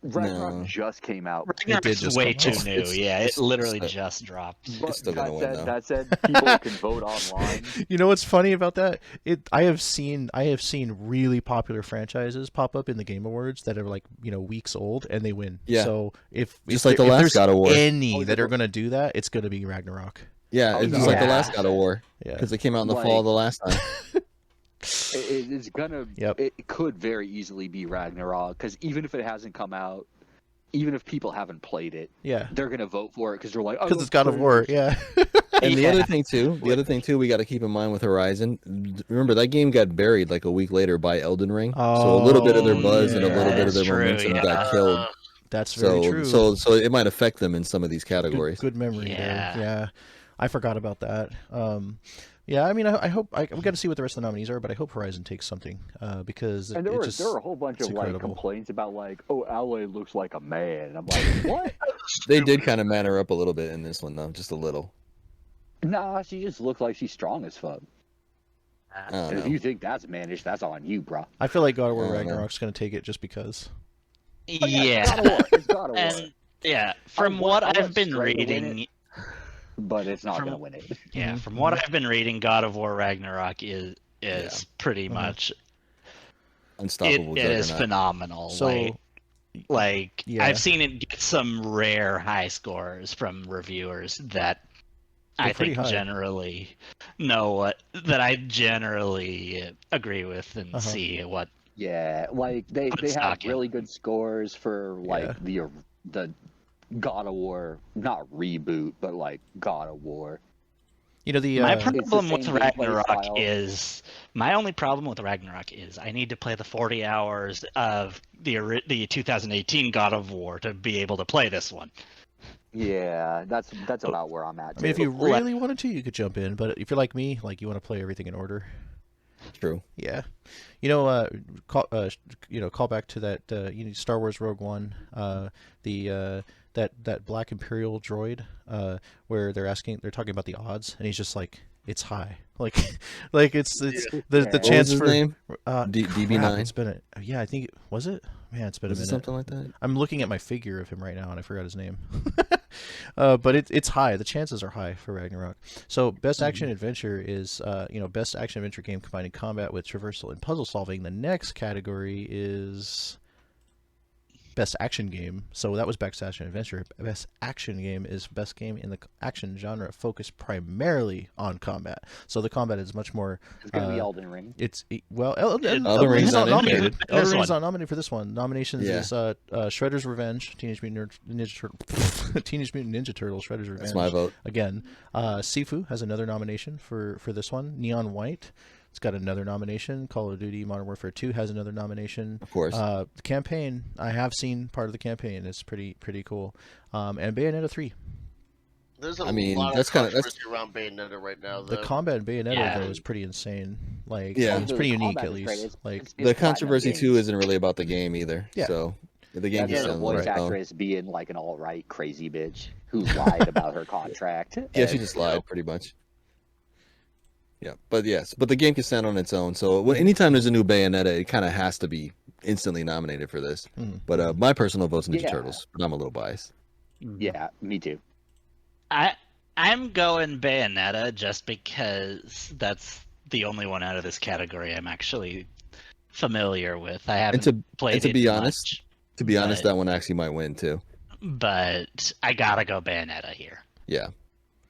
Speaker 2: Ragnarok
Speaker 4: No.
Speaker 2: just came out.
Speaker 3: Ragnarok's
Speaker 1: just
Speaker 3: way
Speaker 1: come
Speaker 3: too
Speaker 1: out.
Speaker 3: new.
Speaker 4: It's-
Speaker 3: Yeah, it literally
Speaker 4: it's-
Speaker 3: just dropped.
Speaker 2: But
Speaker 4: still gonna win, though.
Speaker 2: that said, people can vote online.
Speaker 1: You know what's funny about that? I have seen really popular franchises pop up in the Game Awards that are like weeks old and they win.
Speaker 4: Yeah.
Speaker 1: So if
Speaker 4: Just like the
Speaker 1: if
Speaker 4: last
Speaker 1: there's
Speaker 4: God of War.
Speaker 1: any that are going to do that, it's going to be Ragnarok.
Speaker 4: Yeah, it's just like the last God of War.
Speaker 1: Yeah.
Speaker 4: Because it came out in the fall the last time.
Speaker 2: It's gonna.
Speaker 1: Yep.
Speaker 2: It could very easily be Ragnarok because even if it hasn't come out, even if people haven't played it, they're gonna vote for it because they're like,
Speaker 1: because it's God of War. Yeah.
Speaker 4: And the other thing too, we got to keep in mind with Horizon. Remember that game got buried like a week later by Elden Ring, so a little bit of their buzz and a little bit of their momentum got killed.
Speaker 1: That's very true.
Speaker 4: So it might affect them in some of these categories.
Speaker 1: Good memory there. Yeah, I forgot about that. Yeah, I mean, I hope we got to see what the rest of the nominees are, but I hope Horizon takes something because
Speaker 2: there were a whole bunch of like complaints about like, oh, Aloy looks like a man. I'm like, what?
Speaker 4: They did kind of man her up a little bit in this one though, just a little.
Speaker 2: Nah, she just looks like she's strong as fuck. And if you think that's mannish, that's on you, bro.
Speaker 1: I feel like God of War Ragnarok's going to take it just because.
Speaker 3: Yeah.
Speaker 2: God of War. It's God of War.
Speaker 3: And yeah, from what I've been reading,
Speaker 2: but it's not going to win it.
Speaker 3: Yeah, from what I've been reading, God of War Ragnarok is pretty much
Speaker 4: unstoppable.
Speaker 3: It is phenomenal.
Speaker 1: So,
Speaker 3: I've seen it get some rare high scores from reviewers that I think generally I generally agree with and see what.
Speaker 2: Yeah, like they have really good scores for like the God of War, not reboot, but like God of War.
Speaker 1: You know
Speaker 3: my problem with Ragnarok is my only problem with Ragnarok is I need to play the 40 hours of the 2018 God of War to be able to play this one.
Speaker 2: Yeah, that's about where I'm at.
Speaker 1: I mean, if you really wanted to, you could jump in, but if you're like me, like you want to play everything in order.
Speaker 4: True.
Speaker 1: Yeah, call back to that Star Wars Rogue One, that Black Imperial droid, where they're talking about the odds, and he's just like, it's high, like it's the chance for
Speaker 4: name? DB9.
Speaker 1: It's been I think was it. Man, it's been a minute.
Speaker 4: Something like that.
Speaker 1: I'm looking at my figure of him right now, and I forgot his name. But it's high. The chances are high for Ragnarok. So, best action adventure is best action adventure game combining combat with traversal and puzzle solving. The next category is best action game. So that was best action adventure. Best action game is best game in the action genre focused primarily on combat. So the combat is much more.
Speaker 2: It's going to be Elden Ring.
Speaker 1: Elden Ring's not nominated. Elden Ring's not nominated for this one. Nominations is Shredder's Revenge, Teenage Mutant Ninja Turtles, Shredder's Revenge.
Speaker 4: That's my vote.
Speaker 1: Again, Sifu has another nomination for this one. Neon White. It's got another nomination. Call of Duty Modern Warfare 2 has another nomination.
Speaker 4: Of course.
Speaker 1: The campaign, I have seen part of the campaign. It's pretty cool. And Bayonetta 3.
Speaker 5: There's a lot of controversy around Bayonetta right now. Though.
Speaker 1: The combat in Bayonetta though is pretty insane. It's pretty unique at least.
Speaker 2: It's
Speaker 4: the controversy too isn't really about the game either. Yeah. So the game
Speaker 2: is the voice actress being like an all-right crazy bitch who lied about her contract.
Speaker 4: Yeah, she just lied pretty much. Yeah, but the game can stand on its own. So anytime there's a new Bayonetta, it kind of has to be instantly nominated for this. But my personal vote's Ninja Turtles, but I'm a little biased.
Speaker 2: Yeah, me too.
Speaker 3: I'm going Bayonetta just because that's the only one out of this category I'm actually familiar with. I haven't played it.
Speaker 4: To be honest, that one actually might win too.
Speaker 3: But I gotta go Bayonetta here.
Speaker 4: Yeah.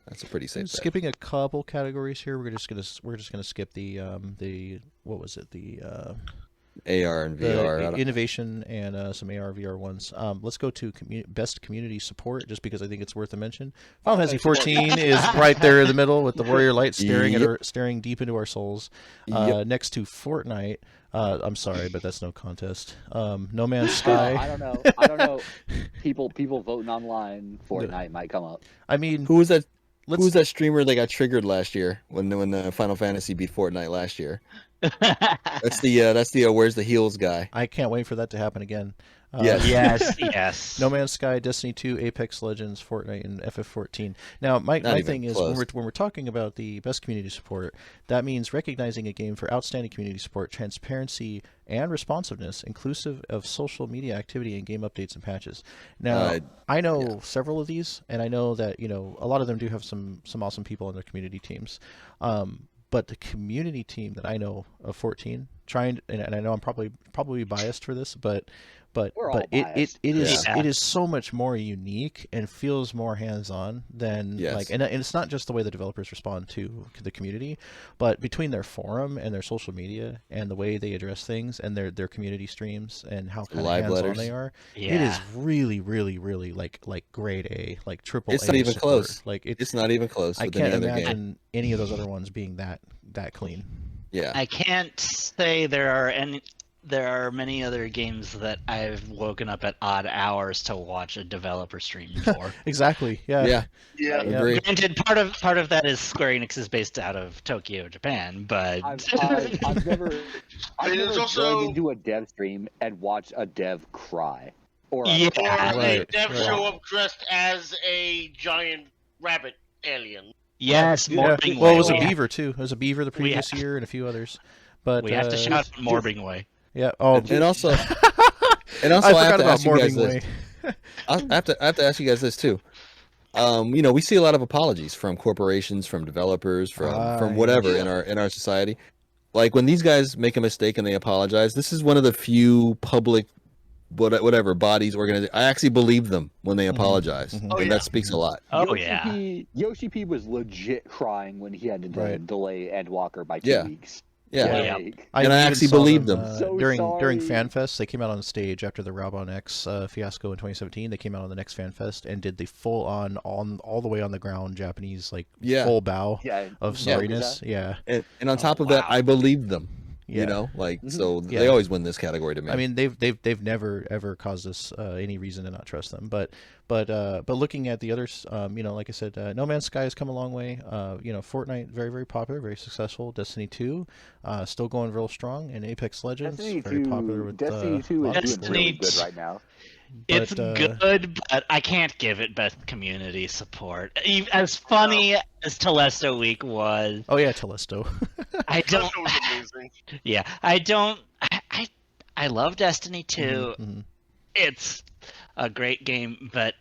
Speaker 4: That's a pretty safe bet.
Speaker 1: Skipping a couple categories here. We're just gonna skip the what was it, the
Speaker 4: AR and VR
Speaker 1: innovation and some AR VR ones. Let's go to best community support, just because I think it's worth a mention. Final Fantasy 14 is right there in the middle with the Warrior Light staring deep into our souls. Next to Fortnite. I'm sorry, but that's no contest. No Man's Sky.
Speaker 2: I don't know. People voting online. Fortnite might come up.
Speaker 1: I mean,
Speaker 4: who was that? Who was that streamer that got triggered last year when Final Fantasy beat Fortnite last year? That's the where's the heels guy.
Speaker 1: I can't wait for that to happen again.
Speaker 3: Yes.
Speaker 1: No Man's Sky, Destiny 2, Apex Legends, Fortnite, and FF14. Now, my thing is when we're talking about the best community support, that means recognizing a game for outstanding community support, transparency, and responsiveness, inclusive of social media activity and game updates and patches. Now, I know several of these, and I know that a lot of them do have some awesome people in their community teams. But the community team that I know of 14, and I know I'm probably biased for this, but but
Speaker 2: We're all
Speaker 1: it
Speaker 2: biased.
Speaker 1: is
Speaker 3: Yeah.
Speaker 1: it is so much more unique and feels more hands-on than like, and it's not just the way the developers respond to the community, but between their forum and their social media and the way they address things and their community streams and how kind of
Speaker 4: Live
Speaker 1: hands-on
Speaker 4: letters.
Speaker 1: they are.
Speaker 3: Yeah.
Speaker 1: It is really, really, really like grade A, like triple.
Speaker 4: It's not even
Speaker 1: support.
Speaker 4: close.
Speaker 1: Like
Speaker 4: It's not even close.
Speaker 1: I
Speaker 4: with
Speaker 1: can't
Speaker 4: any other
Speaker 1: imagine
Speaker 4: game.
Speaker 1: any of those other ones being that clean.
Speaker 4: Yeah.
Speaker 3: I can't say there are many other games that I've woken up at odd hours to watch a developer stream for.
Speaker 1: Exactly. Yeah.
Speaker 4: Yeah.
Speaker 5: Yeah.
Speaker 1: Yeah.
Speaker 4: Agree.
Speaker 3: Granted, part of that is Square Enix is based out of Tokyo, Japan, but
Speaker 2: I've never
Speaker 5: also-
Speaker 2: joined into a dev stream and watched a dev cry. Or a
Speaker 3: Yeah.
Speaker 2: cry.
Speaker 5: Or
Speaker 1: Right,
Speaker 5: Dev
Speaker 1: right.
Speaker 5: show up dressed as a giant rabbit alien.
Speaker 3: yes,
Speaker 1: Yeah.
Speaker 3: Morbing
Speaker 1: Well, it
Speaker 3: Way.
Speaker 1: was a
Speaker 3: We have-
Speaker 1: beaver too. It was a beaver the previous year and a few others. But
Speaker 3: We have to shout out Morbing Way.
Speaker 1: Yeah. Oh,
Speaker 4: And also,
Speaker 1: I
Speaker 4: I
Speaker 1: forgot
Speaker 4: have to
Speaker 1: about
Speaker 4: ask you guys
Speaker 1: Morbing
Speaker 4: this.
Speaker 1: Way.
Speaker 4: I have to ask you guys this too. We see a lot of apologies from corporations, from developers, from whatever
Speaker 1: yes.
Speaker 4: in our society. Like when these guys make a mistake and they apologize, this is one of the few public whatever bodies organizations. I actually believe them when they apologize,
Speaker 1: Mhm.
Speaker 5: Oh,
Speaker 4: and
Speaker 5: yeah.
Speaker 4: that speaks a lot.
Speaker 3: Oh
Speaker 2: Yoshi
Speaker 3: yeah.
Speaker 2: P, Yoshi P was legit crying when he had to
Speaker 1: Right.
Speaker 2: delay Endwalker by 2
Speaker 4: Yeah.
Speaker 2: weeks.
Speaker 4: Yeah,
Speaker 3: Yeah.
Speaker 2: Like,
Speaker 4: And I
Speaker 1: even
Speaker 4: actually
Speaker 1: saw
Speaker 4: believed
Speaker 1: them,
Speaker 4: them.
Speaker 2: So
Speaker 1: during
Speaker 2: sorry.
Speaker 1: FanFest. They came out on stage after the Raubon X fiasco in 2017. They came out on the next FanFest and did the full on all the way on the ground Japanese
Speaker 4: Yeah.
Speaker 1: full bow
Speaker 2: yeah,
Speaker 1: of
Speaker 2: yeah.
Speaker 1: sorriness. Yeah.
Speaker 4: and on top of
Speaker 3: wow.
Speaker 4: that, I believed them.
Speaker 1: Yeah.
Speaker 4: You know, like so
Speaker 1: Yeah.
Speaker 4: they always win this category to me.
Speaker 1: I mean, they've never ever caused us any reason to not trust them. But looking at the others, like I said, No Man's Sky has come a long way. Fortnite very, very popular, very successful. Destiny 2 still going real strong, and Apex Legends
Speaker 2: Destiny
Speaker 1: very
Speaker 2: 2,
Speaker 1: popular with
Speaker 2: Destiny 2
Speaker 1: a lot
Speaker 2: is
Speaker 1: of
Speaker 2: doing
Speaker 1: people.
Speaker 2: really
Speaker 3: Destiny
Speaker 2: good right now.
Speaker 3: It's
Speaker 1: But,
Speaker 3: good, but I can't give it best community support. As funny as Telesto Week was,
Speaker 1: Oh yeah, Telesto.
Speaker 3: I don't.
Speaker 5: That was amazing.
Speaker 3: Yeah, I don't. I love Destiny 2.
Speaker 1: Mhm.
Speaker 3: It's a great game, but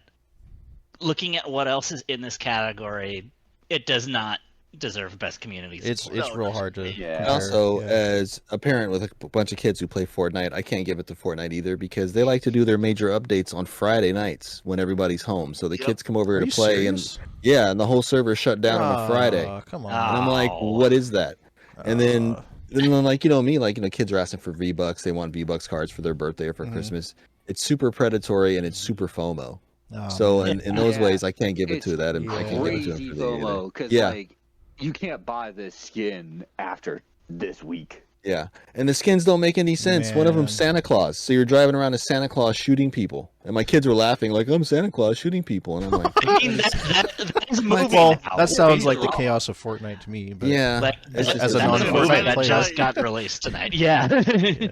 Speaker 3: looking at what else is in this category, it does not deserve best community support.
Speaker 1: It's real hard to.
Speaker 2: Yeah.
Speaker 1: compare.
Speaker 4: Also,
Speaker 1: Yeah.
Speaker 4: as a parent with a bunch of kids who play Fortnite, I can't give it to Fortnite either because they like to do their major updates on Friday nights when everybody's home. So the
Speaker 5: Yep.
Speaker 4: kids come over
Speaker 1: Are
Speaker 4: to
Speaker 1: you
Speaker 4: play,
Speaker 1: serious?
Speaker 4: and the whole server shut down on a Friday.
Speaker 1: Aw, come on.
Speaker 4: And I'm like,
Speaker 3: Oh.
Speaker 4: what is that? And then,
Speaker 1: Aw.
Speaker 4: like kids are asking for V-Bucks. They want V-Bucks cards for their birthday or for
Speaker 1: Mhm.
Speaker 4: Christmas. It's super predatory and it's super FOMO.
Speaker 1: Oh,
Speaker 4: So
Speaker 1: man.
Speaker 4: in those
Speaker 2: Yeah.
Speaker 4: ways, I can't give it
Speaker 2: It's
Speaker 4: to that, and I can't give it to
Speaker 2: Crazy
Speaker 4: him for the either.
Speaker 2: FOMO, because
Speaker 4: Yeah.
Speaker 2: like you can't buy this skin after this week.
Speaker 4: Yeah, and the skins don't make any sense. One of
Speaker 1: Man.
Speaker 4: them's Santa Claus, so you're driving around as Santa Claus shooting people, and my kids were laughing like, "I'm Santa Claus shooting people," and I'm like,
Speaker 3: I mean, that's moving
Speaker 1: well,
Speaker 3: now.
Speaker 1: that sounds like the
Speaker 3: Wow.
Speaker 1: chaos of Fortnite to me. But
Speaker 4: "Yeah,
Speaker 3: Like,
Speaker 4: it's just
Speaker 1: as a
Speaker 3: that's
Speaker 1: non-Fortnite
Speaker 3: movie that
Speaker 1: player.
Speaker 3: just got released tonight. Yeah.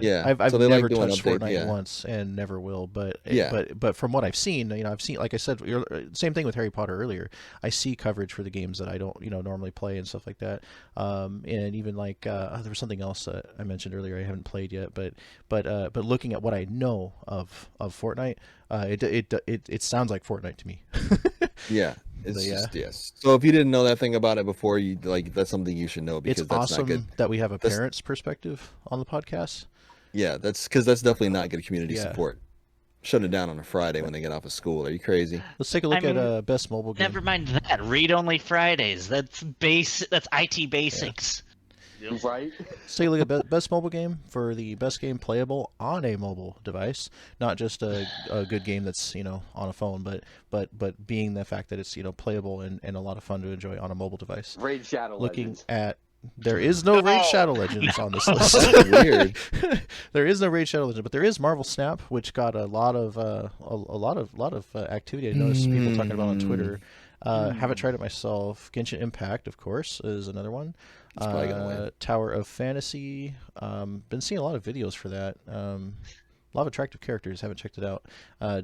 Speaker 4: yeah."
Speaker 1: I've
Speaker 4: so they
Speaker 1: never
Speaker 4: like doing
Speaker 1: touched
Speaker 4: update,
Speaker 1: Fortnite
Speaker 4: yeah.
Speaker 1: once and never will. But
Speaker 4: Yeah.
Speaker 1: but from what I've seen, I've seen, like I said, same thing with Harry Potter earlier. I see coverage for the games that I don't normally play and stuff like that. And even like there was something else that I mentioned earlier I haven't played yet. But looking at what I know of Fortnite, it sounds like Fortnite to me.
Speaker 4: Yeah, it's
Speaker 1: So, yeah.
Speaker 4: just yes. So if you didn't know that thing about it before, you like that's something you should know because
Speaker 1: It's
Speaker 4: that's not good.
Speaker 1: awesome that we have a
Speaker 4: That's-
Speaker 1: parent's perspective on the podcast.
Speaker 4: Yeah, that's definitely not good community
Speaker 1: Yeah.
Speaker 4: support. Shut it down on a Friday when they get off of school. Are you crazy?
Speaker 1: Let's take a look
Speaker 3: I mean,
Speaker 1: at best mobile game.
Speaker 3: Never mind that. Read only Fridays. That's That's IT basics.
Speaker 5: Yep.
Speaker 2: Right?
Speaker 1: Let's take a look at best mobile game for the best game playable on a mobile device, not just a good game that's on a phone, but being the fact that it's playable and a lot of fun to enjoy on a mobile device.
Speaker 2: Raid Shadow
Speaker 1: Looking
Speaker 2: Legends.
Speaker 1: at there is no Raid Shadow Legends on this list.
Speaker 4: That's weird.
Speaker 1: There is no Raid Shadow Legends, but there is Marvel Snap, which got a lot of activity. I noticed people talking about on Twitter. Haven't tried it myself. Genshin Impact, of course, is another one.
Speaker 4: It's probably gonna win.
Speaker 1: Tower of Fantasy. Been seeing a lot of videos for that. A lot of attractive characters. Haven't checked it out.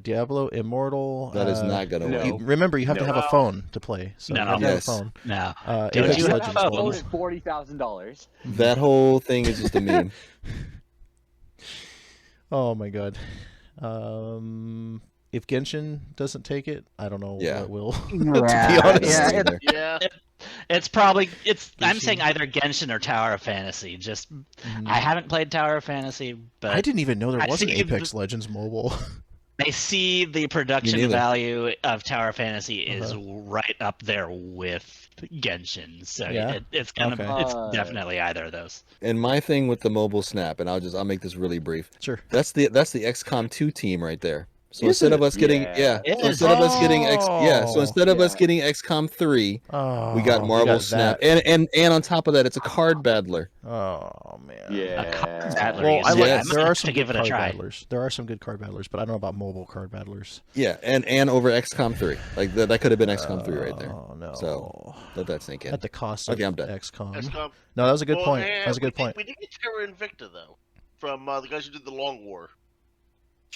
Speaker 1: Diablo Immortal.
Speaker 4: That is not gonna
Speaker 2: no.
Speaker 4: win.
Speaker 1: Remember, you have to
Speaker 2: No.
Speaker 1: have a phone to play. So
Speaker 3: No.
Speaker 1: you have to have a
Speaker 4: Yes.
Speaker 1: phone.
Speaker 3: No.
Speaker 1: Apex
Speaker 3: Don't you have
Speaker 1: Legends
Speaker 3: a
Speaker 1: wins.
Speaker 3: phone?
Speaker 2: Voted $40,000.
Speaker 4: That whole thing is just a meme.
Speaker 1: Oh my god. If Genshin doesn't take it, I don't know
Speaker 4: Yeah.
Speaker 1: what will.
Speaker 3: Yeah,
Speaker 1: to be honest.
Speaker 3: yeah,
Speaker 4: Either.
Speaker 5: Yeah.
Speaker 3: It's probably I'm saying either Genshin or Tower of Fantasy. Just I haven't played Tower of Fantasy, but
Speaker 1: I didn't even know there was an
Speaker 3: see
Speaker 1: Apex Legends mobile.
Speaker 3: I see the production value of Tower of Fantasy is right up there with Genshin, so it's definitely either of those.
Speaker 4: And my thing with the mobile snap, and I'll make this really brief.
Speaker 1: Sure.
Speaker 4: That's the XCOM 2 team right there. So instead of us getting us getting XCOM 3, we got Marvel Snap, and on top of that, it's a card battler.
Speaker 1: Oh man,
Speaker 3: yeah.
Speaker 1: Well, there are some good card battlers. There are some good card battlers, but I don't know about mobile card battlers.
Speaker 4: Yeah, and over XCOM 3, like that could have been XCOM 3 right there.
Speaker 1: Oh no!
Speaker 4: So let that sink in.
Speaker 1: At the cost of XCOM. No, that was a good point. That was a good point.
Speaker 5: We did get Terra Invicta though, from the guys who did the Long War.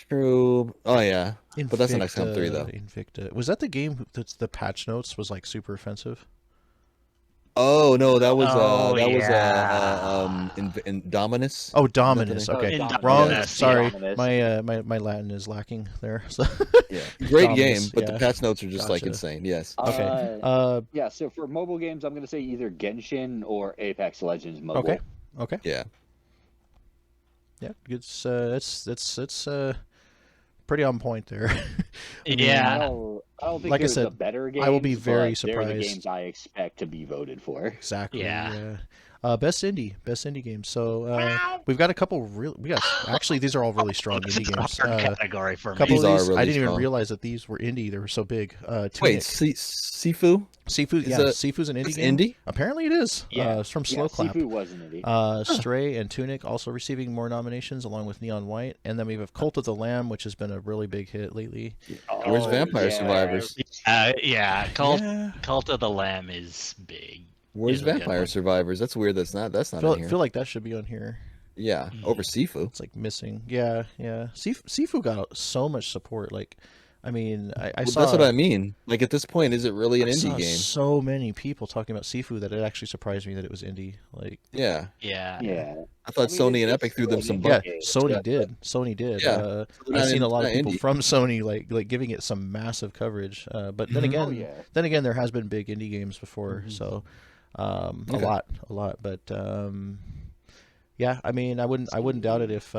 Speaker 4: True. Oh yeah, but that's an XCOM 3 though.
Speaker 1: Invicta. Was that the game that's the patch notes was like super offensive?
Speaker 4: Oh no, that was Indominus.
Speaker 1: Oh, Dominus. Okay,
Speaker 3: Indominus.
Speaker 1: wrong. Sorry,
Speaker 2: Indominus.
Speaker 1: my Latin is lacking there. So
Speaker 4: yeah, great
Speaker 1: Dominus,
Speaker 4: game, but the patch notes are just like insane. Yes.
Speaker 1: Okay.
Speaker 2: Yeah. So for mobile games, I'm gonna say either Genshin or Apex Legends mobile.
Speaker 1: Okay.
Speaker 4: Yeah.
Speaker 1: Yeah, it's pretty on point there.
Speaker 3: Yeah.
Speaker 2: I don't think
Speaker 1: like
Speaker 2: there's
Speaker 1: I said,
Speaker 2: a better game.
Speaker 1: I will be very surprised.
Speaker 2: They're the games I expect to be voted for.
Speaker 1: Exactly.
Speaker 3: Yeah.
Speaker 1: Best indie game. So we've got a couple actually these are all really strong indie games.
Speaker 3: Category for me.
Speaker 1: Couple of these,
Speaker 4: really
Speaker 1: I didn't
Speaker 4: strong.
Speaker 1: even realize that these were indie. They were so big.
Speaker 4: Wait, Sifu?
Speaker 1: Sifu's an indie game.
Speaker 4: Indie?
Speaker 1: Apparently it is.
Speaker 2: Yeah.
Speaker 1: It's from Slow Clap.
Speaker 2: Sifu was an indie.
Speaker 1: Stray and Tunic also receiving more nominations along with Neon White, and then we have Cult of the Lamb, which has been a really big hit lately.
Speaker 4: Where's Vampire Survivors?
Speaker 3: Cult of the Lamb is big.
Speaker 4: Where's Vampire Survivors? That's weird. That's not in here.
Speaker 1: Feel like that should be on here.
Speaker 4: Yeah, over Sifu.
Speaker 1: It's like missing. Yeah. Sifu got so much support. Like, I mean, I saw.
Speaker 4: That's what I mean. Like at this point, is it really an indie
Speaker 1: saw
Speaker 4: game?
Speaker 1: So many people talking about Sifu that it actually surprised me that it was indie. Like,
Speaker 4: yeah.
Speaker 1: I
Speaker 4: thought Sony and Epic threw them some.
Speaker 1: Yeah, Sony did.
Speaker 4: Yeah.
Speaker 1: I've seen a lot of people from Sony like giving it some massive coverage. But then again, there has been big indie games before, so a lot. But yeah, I mean, I wouldn't doubt it if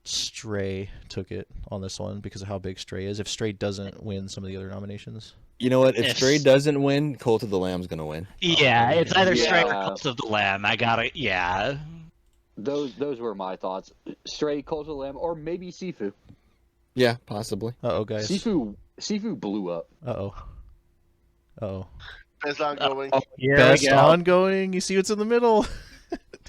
Speaker 1: Stray took it on this one because of how big Stray is. If Stray doesn't win some of the other nominations.
Speaker 4: You know what? If Stray doesn't win, Cult of the Lamb's gonna win.
Speaker 3: Yeah, it's either Stray or Cult of the Lamb. I got it. Yeah.
Speaker 2: Those were my thoughts. Stray, Cult of the Lamb, or maybe Sifu.
Speaker 4: Yeah, possibly.
Speaker 1: Guys.
Speaker 2: Sifu blew up.
Speaker 5: Best ongoing.
Speaker 1: Best ongoing. You see what's in the middle.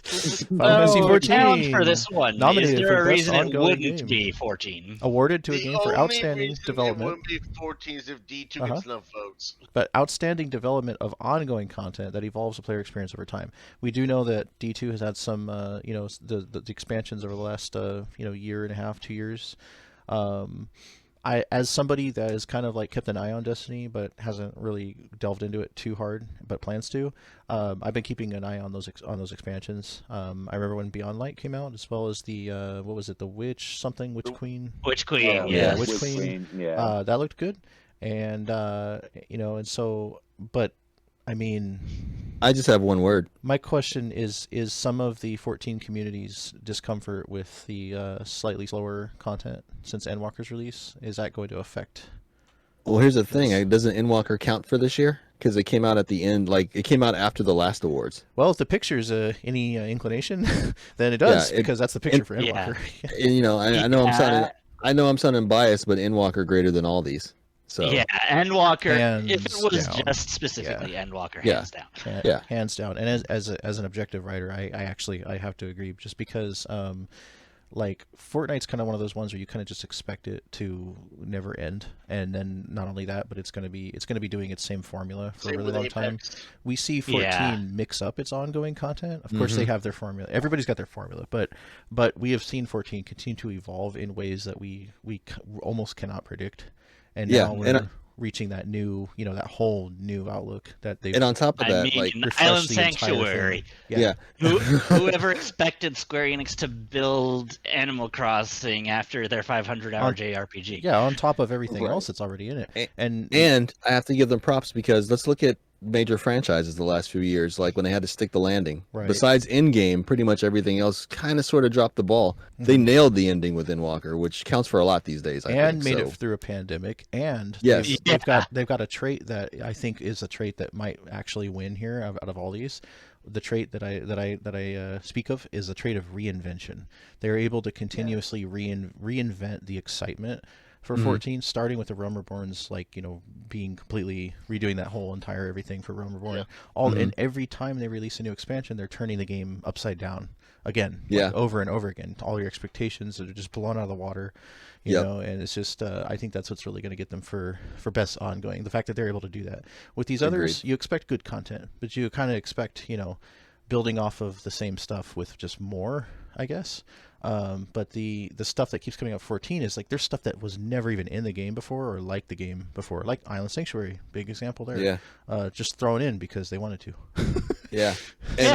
Speaker 1: Final Fantasy 14
Speaker 3: for this one.
Speaker 1: Nominated
Speaker 3: Is there
Speaker 1: for
Speaker 3: a reason it wouldn't
Speaker 1: game.
Speaker 3: be 14?
Speaker 1: Awarded to a game for outstanding development.
Speaker 5: It wouldn't be 14 is if D2 gets enough votes.
Speaker 1: But outstanding development of ongoing content that evolves the player experience over time. We do know that D2 has had some, the expansions over the last, year and a half, 2 years. As somebody that has kind of like kept an eye on Destiny but hasn't really delved into it too hard but plans to, I've been keeping an eye on those expansions. I remember when Beyond Light came out, as well as the what was it, the Witch Queen?
Speaker 3: Witch Queen,
Speaker 1: Witch Queen. Yeah, that looked good, and and so, but I mean,
Speaker 4: I just have one word.
Speaker 1: My question is some of the 14 community's discomfort with the slightly slower content since Endwalker's release, is that going to affect?
Speaker 4: Well, here's the thing. Doesn't Endwalker count for this year? Because it came out at the end, it came out after the last awards.
Speaker 1: Well, if the picture's any inclination, then it does, because that's the picture for Endwalker.
Speaker 4: And, I know I'm sounding biased, but Endwalker greater than all these. So
Speaker 3: yeah, Endwalker. If it was just specifically Endwalker, hands down.
Speaker 1: Hands down. And as an objective writer, I have to agree, just because Fortnite's kind of one of those ones where you kind of just expect it to never end, and then not only that, but it's going to be doing its same formula for a really long time. We see 14 mix up its ongoing content. Of course, they have their formula. Everybody's got their formula, but we have seen 14 continue to evolve in ways that we almost cannot predict. And now reaching that new, that whole new outlook that they've.
Speaker 4: And on top of that,
Speaker 3: Island Sanctuary.
Speaker 4: Yeah.
Speaker 3: Whoever expected Square Enix to build Animal Crossing after their 500-hour JRPG?
Speaker 1: Yeah, on top of everything else that's already in it.
Speaker 4: And I have to give them props because let's look at major franchises the last few years, like when they had to stick the landing.
Speaker 1: Right.
Speaker 4: Besides in-game, pretty much everything else kind of sort of dropped the ball. They nailed the ending with Endwalker, which counts for a lot these days. I think.
Speaker 1: Made it through a pandemic, and
Speaker 4: yes,
Speaker 1: they've got a trait that I think is a trait that might actually win here out of all these. The trait that I speak of is the trait of reinvention. They're able to continuously reinvent the excitement for 14, starting with the Realm Reborn's, being completely redoing that whole entire everything for Realm Reborn. And every time they release a new expansion, they're turning the game upside down again, over and over again. All your expectations are just blown out of the water, you know. And it's just, I think that's what's really going to get them for best ongoing. The fact that they're able to do that. With these others, you expect good content, but you kind of expect, building off of the same stuff with just more, I guess. But the stuff that keeps coming up 14 is there's stuff that was never even in the game before or like the game before, like Island Sanctuary, big example there. Just thrown in because they wanted to.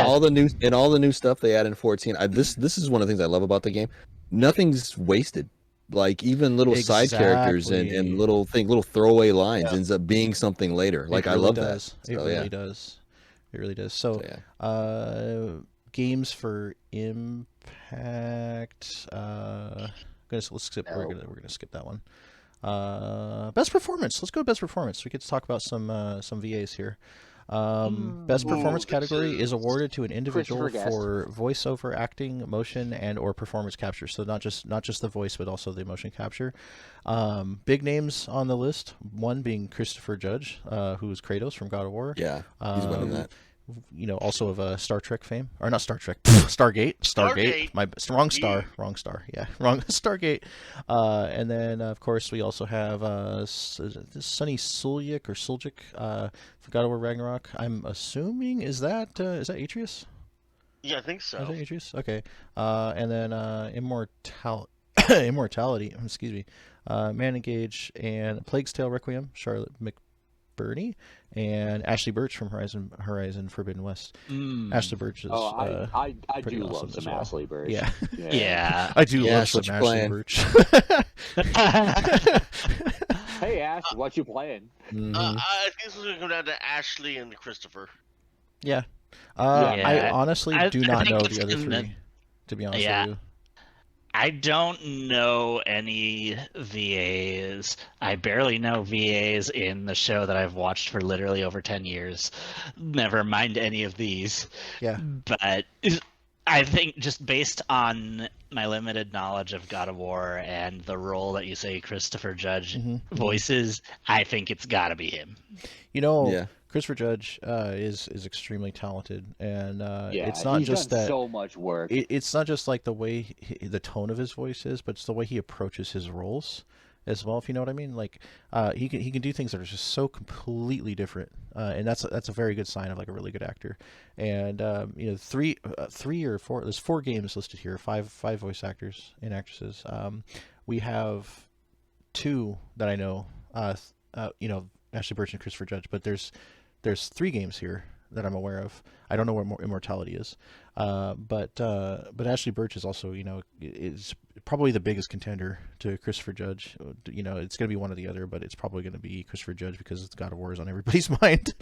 Speaker 1: All the new stuff they add in 14. This is one of the things I love about the game. Nothing's wasted. Like even little side characters and little throwaway lines ends up being something later. I love that. It really does. It really does. So, games for Impact. Let's skip. We're gonna skip that one. Best performance. Let's go to best performance. We get to talk about some VAs here. Best performance category is awarded to an individual for voiceover acting, motion, and or performance capture. So not just the voice, but also the motion capture. Big names on the list. One being Christopher Judge, who's Kratos from God of War.
Speaker 4: Yeah, he's winning that.
Speaker 1: Also of Star Trek fame, or not Star Trek, Stargate. Wrong star. Yeah, wrong Stargate. And then of course we also have Sunny Suljic for God of War Ragnarok. I'm assuming is that Atreus?
Speaker 5: Yeah, I think so.
Speaker 1: Is that Atreus? Okay. And then Immortality. Excuse me. Man Engage and Plague's Tale Requiem. Charlotte McBurney and Ashley Birch from Horizon Forbidden West. Ashley Birch is
Speaker 2: I do
Speaker 1: awesome
Speaker 2: love some
Speaker 1: well.
Speaker 2: Ashley Birch.
Speaker 1: Yeah. I do love some Ashley Birch.
Speaker 2: Hey Ash, what you playing?
Speaker 5: I think this is going to come down to Ashley and Christopher.
Speaker 1: I honestly do not know the other three, to be honest with you.
Speaker 3: I don't know any VAs. I barely know VAs in the show that I've watched for literally over 10 years. Never mind any of these.
Speaker 1: Yeah.
Speaker 3: But I think just based on my limited knowledge of God of War and the role that you say Christopher Judge voices, I think it's got to be him.
Speaker 1: Christopher Judge is extremely talented, and it's not
Speaker 2: he's
Speaker 1: just
Speaker 2: done
Speaker 1: that
Speaker 2: so much work.
Speaker 1: It's not just like the way the tone of his voice is, but it's the way he approaches his roles as well. If you know what I mean, he can do things that are just so completely different, and that's a very good sign of a really good actor. And 3 or 4. There's 4 games listed here. 5 voice actors and actresses. We have 2 that I know. Ashley Birch and Christopher Judge, but there's 3 games here that I'm aware of. I don't know where Immortality is, but Ashley Birch is also is probably the biggest contender to Christopher Judge. It's going to be one or the other, but it's probably going to be Christopher Judge because it's God of War is on everybody's mind.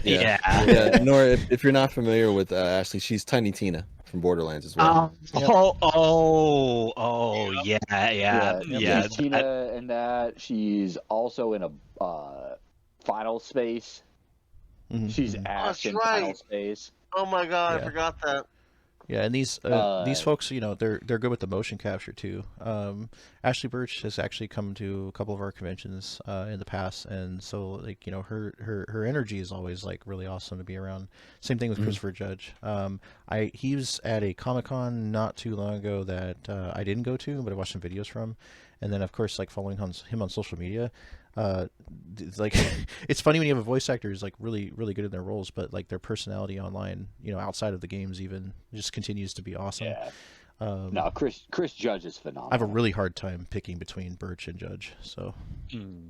Speaker 4: Yeah. Nora, if you're not familiar with Ashley, she's Tiny Tina from Borderlands as well.
Speaker 2: Yeah. Tina in that. She's also in a Final Space. She's Ash in Final Space.
Speaker 5: Oh my god, I forgot that.
Speaker 1: Yeah, and these folks, they're good with the motion capture too. Ashley Birch has actually come to a couple of our conventions in the past, and so her energy is always really awesome to be around. Same thing with Christopher Judge. He was at a Comic-Con not too long ago that I didn't go to, but I watched some videos from, and then of course following him on social media. It's funny when you have a voice actor who's really really good in their roles, but their personality online, outside of the games even, just continues to be awesome.
Speaker 2: No, Chris Judge is phenomenal.
Speaker 1: I have a really hard time picking between Birch and Judge. So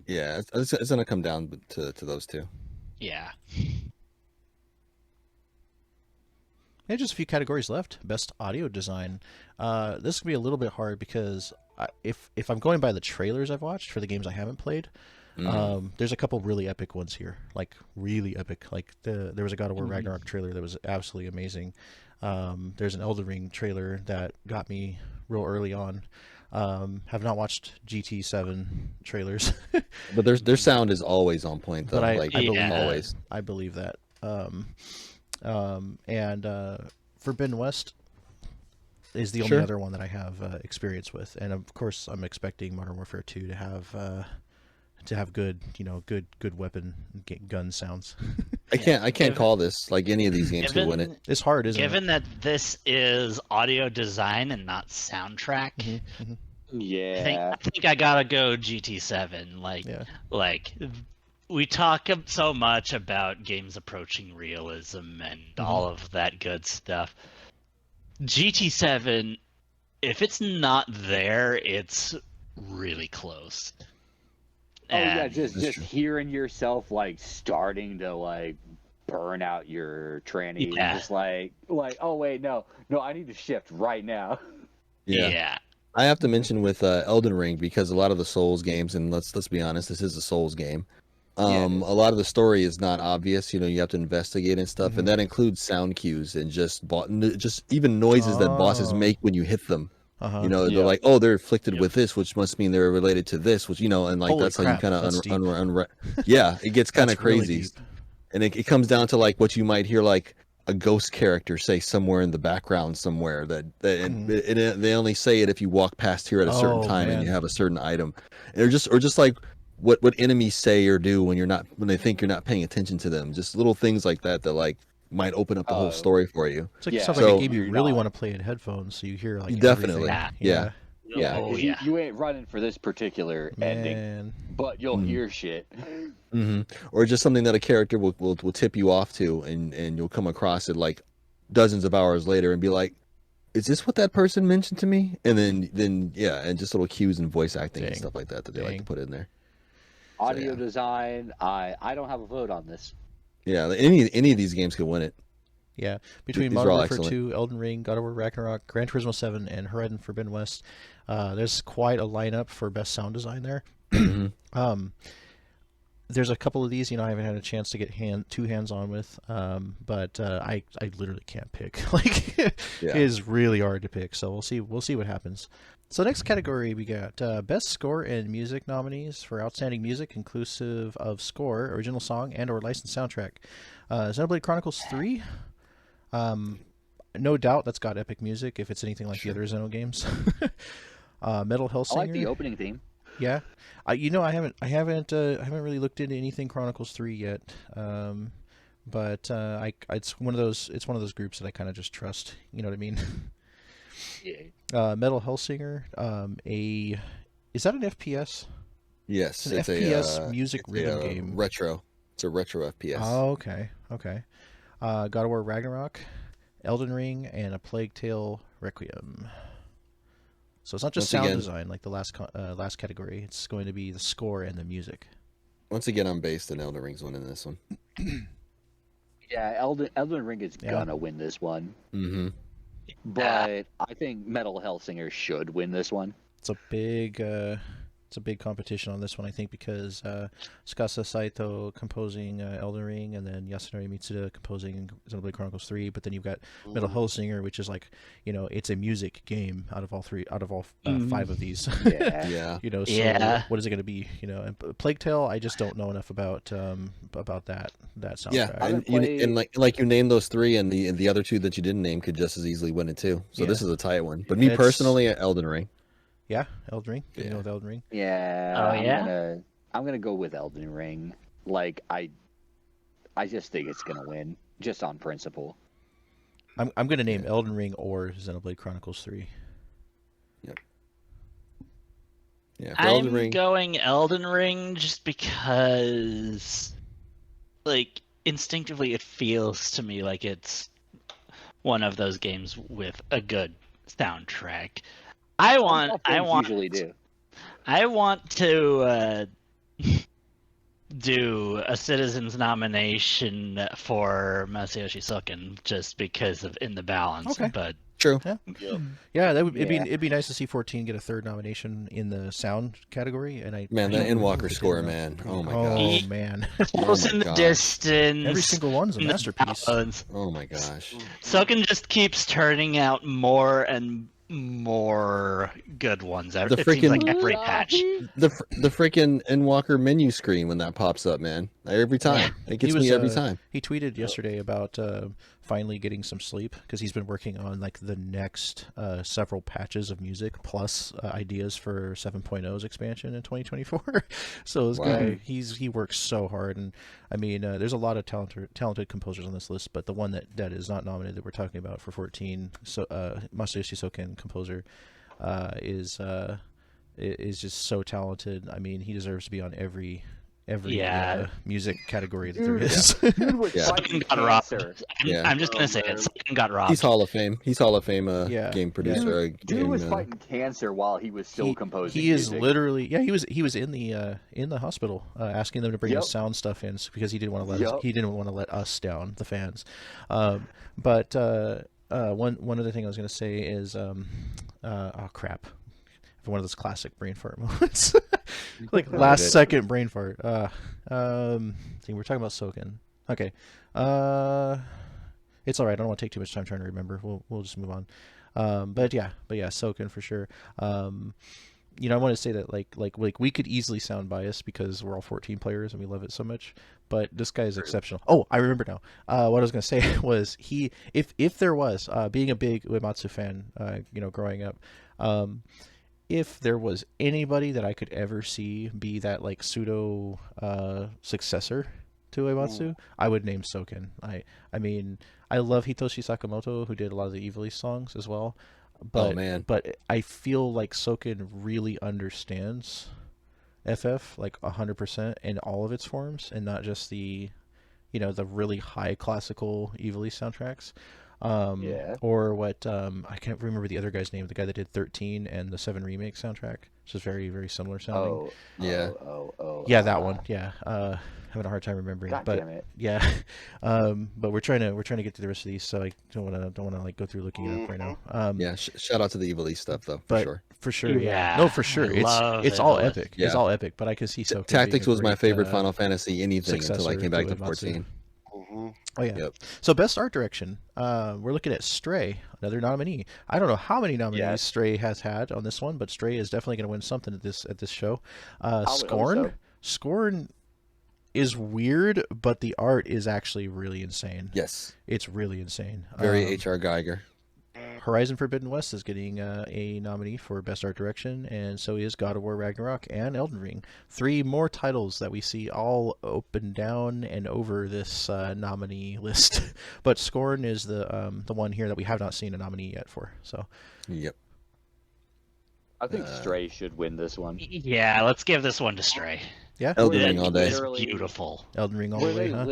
Speaker 4: yeah, it's gonna come down to those two.
Speaker 3: Yeah.
Speaker 1: Yeah, just a few categories left. Best audio design. This could be a little bit hard because if I'm going by the trailers I've watched for the games I haven't played, there's a couple really epic ones here, like really epic. Like there was a God of War Ragnarok trailer that was absolutely amazing. There's an Elden Ring trailer that got me real early on. Have not watched GT7 trailers,
Speaker 4: but their sound is always on point though.
Speaker 1: But I
Speaker 3: believe
Speaker 4: always.
Speaker 1: I believe that. And Forbidden West is the only other one that I have experience with, and of course I'm expecting Modern Warfare 2 to have good, good weapon gun sounds.
Speaker 4: I can't call this like any of these games to win it.
Speaker 1: It's hard, isn't it?
Speaker 3: Given that this is audio design and not soundtrack,
Speaker 2: Yeah,
Speaker 3: I think I gotta go GT7. Like we talk so much about games approaching realism and all of that good stuff. GT7, if it's not there, it's really close.
Speaker 2: Oh yeah, just hearing yourself like starting to like burn out your tranny, just like oh wait, no, I need to shift right now.
Speaker 3: Yeah.
Speaker 4: I have to mention with Elden Ring, because a lot of the Souls games, and let's be honest, this is a Souls game. A lot of the story is not obvious. You have to investigate and stuff, and that includes sound cues and just even noises that bosses make when you hit them. They're like, oh, they're afflicted with this, which must mean they're related to this, which and like
Speaker 1: Holy
Speaker 4: that's
Speaker 1: crap,
Speaker 4: how you kind of
Speaker 1: yeah,
Speaker 4: it gets kind of crazy,
Speaker 1: really
Speaker 4: and it comes down to like what you might hear like a ghost character say somewhere in the background somewhere they only say it if you walk past here at a certain time and you have a certain item, or just like what enemies say or do when they think you're not paying attention to them, just little things like that like might open up the whole story for you.
Speaker 1: It's like sounds like a game you really want to play in headphones, so you hear like
Speaker 4: definitely
Speaker 1: everything.
Speaker 2: You ain't running for this particular ending, but you'll hear shit.
Speaker 4: Or just something that a character will tip you off to, and you'll come across it like dozens of hours later and be like, is this what that person mentioned to me? And then and just little cues and voice acting and stuff like that they like to put in there.
Speaker 2: Audio design, I don't have a vote on this.
Speaker 4: Yeah, any of these games could win it.
Speaker 1: Yeah, between Modern Warfare 2, Elden Ring, God of War Ragnarok, Gran Turismo 7, and Horizon Forbidden West, there's quite a lineup for best sound design there. There's a couple of these, I haven't had a chance to get two hands on with, but I literally can't pick. Like, it is really hard to pick. So we'll see what happens. So next category, we got best score and music nominees for outstanding music, inclusive of score, original song, and/or licensed soundtrack. Xenoblade Chronicles 3. No doubt that's got epic music if it's anything like the other Xeno games. Metal Hellsinger.
Speaker 2: I like the opening theme.
Speaker 1: Yeah, I haven't really looked into anything Chronicles 3 yet. But it's one of those groups that I kind of just trust. You know what I mean? Yeah. Metal Hellsinger. Is that an FPS?
Speaker 4: Yes,
Speaker 1: it's an FPS music rhythm game.
Speaker 4: Retro. It's a retro FPS.
Speaker 1: Oh, okay. God of War Ragnarok, Elden Ring, and A Plague Tale Requiem. So it's not just sound design like the last category. It's going to be the score and the music.
Speaker 4: Once again, I'm based on Elden Ring's winning this one.
Speaker 2: Yeah, Elden Ring is gonna win this one.
Speaker 4: Mm-hmm.
Speaker 2: But I think Metal Hellsinger should win this one.
Speaker 1: It's a big competition on this one, I think, because Tsukasa Saito composing Elden Ring, and then Yasunori Mitsuda composing Xenoblade Chronicles 3. But then you've got Metal Hellsinger, which is like, it's a music game out of all 5 of these.
Speaker 2: Yeah.
Speaker 1: So what is it going to be? And Plague Tale, I just don't know enough about that soundtrack.
Speaker 4: Yeah, and like you named those 3, and the other 2 that you didn't name could just as easily win it too. So this is a tight one. But me personally, Elden Ring.
Speaker 1: Yeah, Elden Ring. You know with Elden Ring.
Speaker 2: Yeah. I'm gonna go with Elden Ring. Like I just think it's gonna win, just on principle.
Speaker 1: I'm gonna name Elden Ring or Xenoblade Chronicles 3.
Speaker 4: Yep. Yeah.
Speaker 3: I'm going Elden Ring just because, like, instinctively it feels to me like it's one of those games with a good soundtrack. I want
Speaker 2: usually do.
Speaker 3: I want to do a citizens nomination for Masayoshi Soken just because of In the Balance.
Speaker 1: Okay.
Speaker 3: But
Speaker 4: True.
Speaker 1: Yeah, it'd be nice to see 14 get a third nomination in the sound category. And
Speaker 4: that Endwalker score, man. Oh my gosh.
Speaker 1: Oh man.
Speaker 3: Close in the distance.
Speaker 1: Every single one's a masterpiece.
Speaker 4: Oh my gosh.
Speaker 3: Soken just keeps turning out more and more good ones. It seems like every patch.
Speaker 4: The freaking Endwalker menu screen when that pops up, man. Every time. It gets me every time.
Speaker 1: He tweeted yesterday about finally getting some sleep because he's been working on like the next several patches of music plus ideas for 7.0's expansion in 2024. So this guy, he works so hard, and I mean, there's a lot of talented composers on this list, but the one that is not nominated that we're talking about for 14, so Masayoshi Soken composer, is just so talented. I mean, he deserves to be on every music category that there is.
Speaker 2: Dude was fighting cancer.
Speaker 3: I'm just gonna say it. Soken got robbed.
Speaker 4: He's Hall of Fame. Game producer.
Speaker 2: Dude was fighting cancer while he was still composing.
Speaker 1: He is
Speaker 2: music.
Speaker 1: literally he was in the hospital asking them to bring his sound stuff in because he didn't want to let us down, the fans. But one other thing I was gonna say is oh crap. One of those classic brain fart moments. Like last second brain fart. We're talking about Soken. Okay. It's all right. I don't want to take too much time trying to remember. We'll just move on. But yeah, Soken for sure. I want to say that like we could easily sound biased because we're all 14 players and we love it so much. But this guy is exceptional. Oh, I remember now. What I was gonna say was if there was being a big Uematsu fan, growing up, if there was anybody that I could ever see be that like pseudo successor to Uematsu, I would name Soken. I mean, I love Hitoshi Sakamoto, who did a lot of the Evil East songs as well. But but I feel like Soken really understands FF like 100% in all of its forms, and not just the really high classical Evil East soundtracks. Or what I can't remember the other guy's name, the guy that did 13 and the 7 remake soundtrack, which is very, very similar sounding. That one. Having a hard time remembering. Damn it. Yeah. But we're trying to get to the rest of these, so I don't want to like go through looking it up right now.
Speaker 4: Shout out to the Evil East stuff though,
Speaker 1: for sure. No, for sure. It's all epic.
Speaker 4: Yeah.
Speaker 1: It's all epic, but I can see Soken.
Speaker 4: Tactics was my favorite Final Fantasy anything until I came back to 14.
Speaker 1: Oh yeah. Yep. So best art direction, we're looking at Stray, another nominee. I don't know how many nominees Stray has had on this one, but Stray is definitely going to win something at this show. Scorn is weird, but the art is actually really insane.
Speaker 4: Yes,
Speaker 1: it's really insane.
Speaker 4: Very H.R. Geiger.
Speaker 1: Horizon Forbidden West is getting a nominee for Best Art Direction, and so is God of War Ragnarok and Elden Ring. 3 more titles that we see all open down and over this nominee list. But Scorn is the one here that we have not seen a nominee yet for. So.
Speaker 4: Yep.
Speaker 2: I think Stray should win this one.
Speaker 3: Yeah, let's give this one to Stray.
Speaker 1: Yeah.
Speaker 4: Elden Ring all day.
Speaker 3: It's beautiful.
Speaker 1: Elden Ring all the way, huh?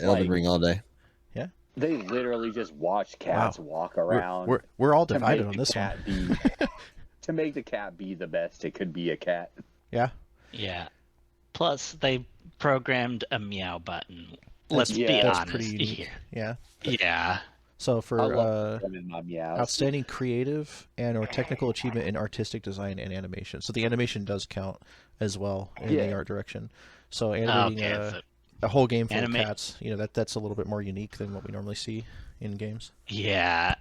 Speaker 4: Elden Ring all day.
Speaker 1: Yeah.
Speaker 2: They literally just watch cats walk around.
Speaker 1: We're all divided on this one.
Speaker 2: To make the cat be the best it could be a cat.
Speaker 1: Yeah.
Speaker 3: Yeah. Plus, they programmed a meow button. Let's be
Speaker 1: that's
Speaker 3: honest.
Speaker 1: Pretty unique. Yeah.
Speaker 3: Yeah.
Speaker 1: So for
Speaker 2: meows.
Speaker 1: outstanding creative and/or technical achievement in artistic design and animation. So the animation does count as well in the art direction. So animating a whole game full of cats, that's a little bit more unique than what we normally see in games.
Speaker 3: Yeah.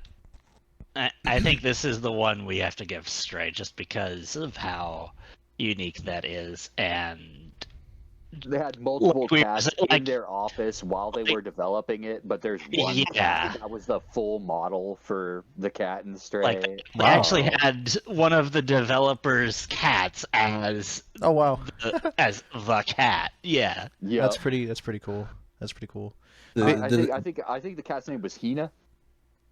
Speaker 3: I think this is the one we have to give Stray just because of how unique that is, and
Speaker 2: they had multiple cats in their office while they were developing it, but there's one cat that was the full model for the cat in Stray.
Speaker 3: They actually had one of the developers' cats as as the cat. Yeah.
Speaker 1: That's pretty cool. I think the cat's name was Hina.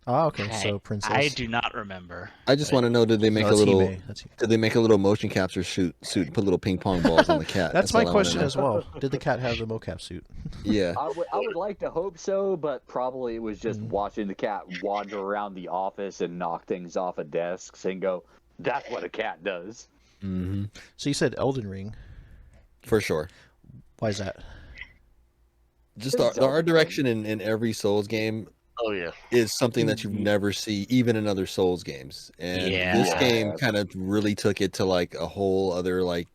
Speaker 1: Oh, okay. So Princess.
Speaker 3: I do not remember.
Speaker 4: I just want to know, did they make a little?
Speaker 1: Hime.
Speaker 4: Did they make a little motion capture suit and put little ping pong balls on the cat?
Speaker 1: That's my question as well. Did the cat have the mocap suit?
Speaker 4: Yeah.
Speaker 2: I would like to hope so, but probably it was just watching the cat wander around the office and knock things off of desks and go, "That's what a cat does."
Speaker 4: Mm-hmm.
Speaker 1: So you said Elden Ring.
Speaker 4: For sure.
Speaker 1: Why is that?
Speaker 4: Just the art direction in every Souls game.
Speaker 5: Oh yeah,
Speaker 4: is something that you never see even in other Souls games, and this game kind of really took it to like a whole other like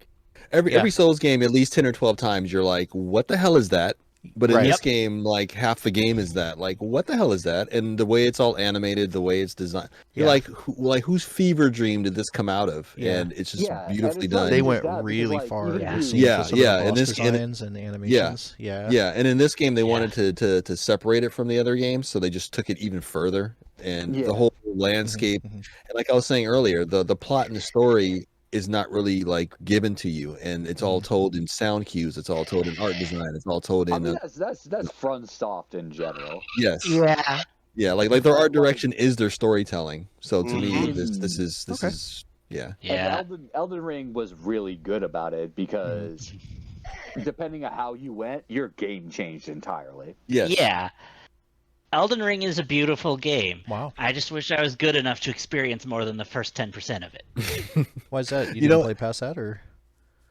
Speaker 4: every Souls game at least 10 or 12 times you're like, what the hell is that? But in this game, like half the game is that, like, what the hell is that? And the way it's all animated, the way it's designed, you're like, whose fever dream did this come out of? And it's just beautifully done.
Speaker 1: They went really far.
Speaker 4: And
Speaker 1: designs and the animations.
Speaker 4: And in this game, they wanted to separate it from the other games, so they just took it even further. And the whole landscape, and like I was saying earlier, the plot and the story is not really like given to you, and it's all told in sound cues, it's all told in art design, it's all told in
Speaker 2: I mean, that's FromSoft in general.
Speaker 4: Yes. Like their art direction is their storytelling. So to me, this is
Speaker 2: Elden Ring was really good about it because depending on how you went, your game changed entirely.
Speaker 3: Elden Ring is a beautiful game.
Speaker 1: Wow.
Speaker 3: I just wish I was good enough to experience more than the first 10% of it.
Speaker 1: Why is that? You didn't play past that, or?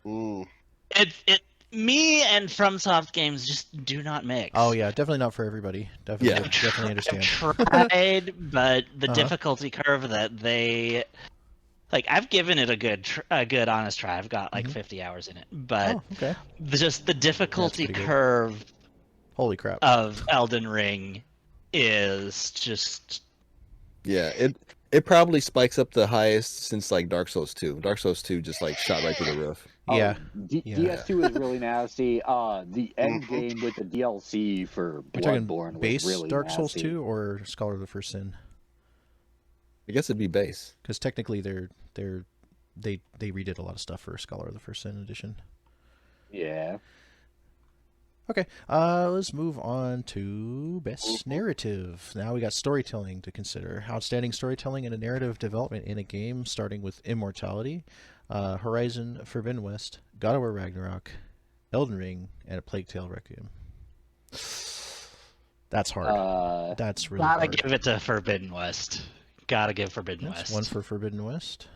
Speaker 3: Me and FromSoft games just do not mix.
Speaker 1: Oh yeah, definitely not for everybody. Definitely understand.
Speaker 3: I've tried, but the difficulty curve that they like, I've given it a good honest try. I've got like 50 hours in it, but just the difficulty curve.
Speaker 1: Holy crap!
Speaker 3: Of Elden Ring is just
Speaker 4: it probably spikes up the highest since like Dark Souls 2. Dark Souls 2 just like shot right through the roof.
Speaker 2: DS2 is really nasty. The end game with the DLC for Bloodborne was really
Speaker 1: Dark
Speaker 2: nasty.
Speaker 1: Souls 2 or Scholar of the First Sin?
Speaker 4: I guess it'd be base,
Speaker 1: because technically they redid a lot of stuff for Scholar of the First Sin edition.
Speaker 2: Yeah.
Speaker 1: Okay, let's move on to Best Narrative. Now we got storytelling to consider. Outstanding storytelling and a narrative development in a game, starting with Immortality, Horizon Forbidden West, God of War Ragnarok, Elden Ring, and A Plague Tale Requiem. That's hard. That's really hard.
Speaker 3: Gotta give it to Forbidden West. Gotta give Forbidden West.
Speaker 1: One for Forbidden West.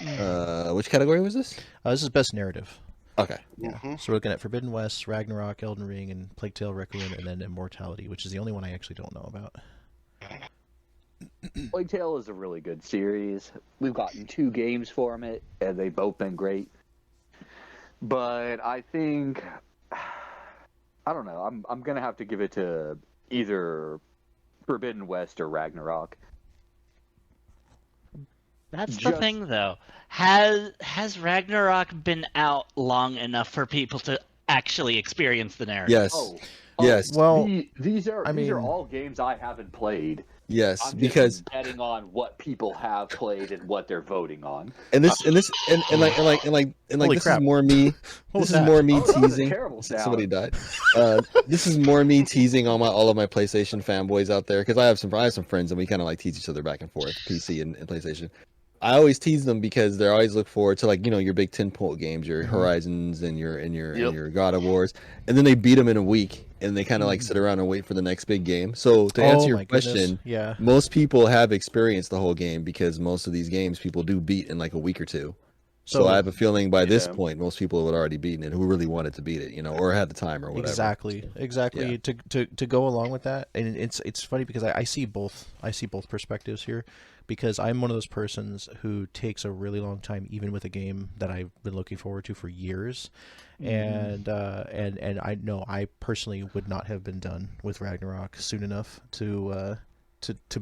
Speaker 4: Which category was this?
Speaker 1: This is Best Narrative.
Speaker 4: Okay.
Speaker 1: Yeah. So we're looking at Forbidden West, Ragnarok, Elden Ring, and Plague Tale Requiem, and then Immortality, which is the only one I actually don't know about.
Speaker 2: Plague Tale is a really good series. We've gotten 2 games from it, and they've both been great. But I think, I don't know. I'm gonna have to give it to either Forbidden West or Ragnarok.
Speaker 3: That's the thing, though. Has Ragnarok been out long enough for people to actually experience the narrative?
Speaker 4: Yes. Yes.
Speaker 1: Well,
Speaker 2: these are all games I haven't played.
Speaker 4: Yes,
Speaker 2: I'm
Speaker 4: because
Speaker 2: just betting on what people have played and what they're voting on.
Speaker 4: And this this is more me. This is more me teasing. Somebody died. This is more me teasing all of my PlayStation fanboys out there, because I have some friends and we kind of like tease each other back and forth, PC and PlayStation. I always tease them because they always look forward to, like, you know, your big tentpole games, your Horizons and your God of Wars, and then they beat them in a week, and they kind of like sit around and wait for the next big game. So to answer your question, most people have experienced the whole game, because most of these games people do beat in like a week or two. So I have a feeling by this point most people would already beaten it who really wanted to beat it, you know, or had the time or whatever.
Speaker 1: Exactly. Yeah. To go along with that, and it's funny because I see both perspectives here. Because I'm one of those persons who takes a really long time, even with a game that I've been looking forward to for years, and I know I personally would not have been done with Ragnarok soon enough to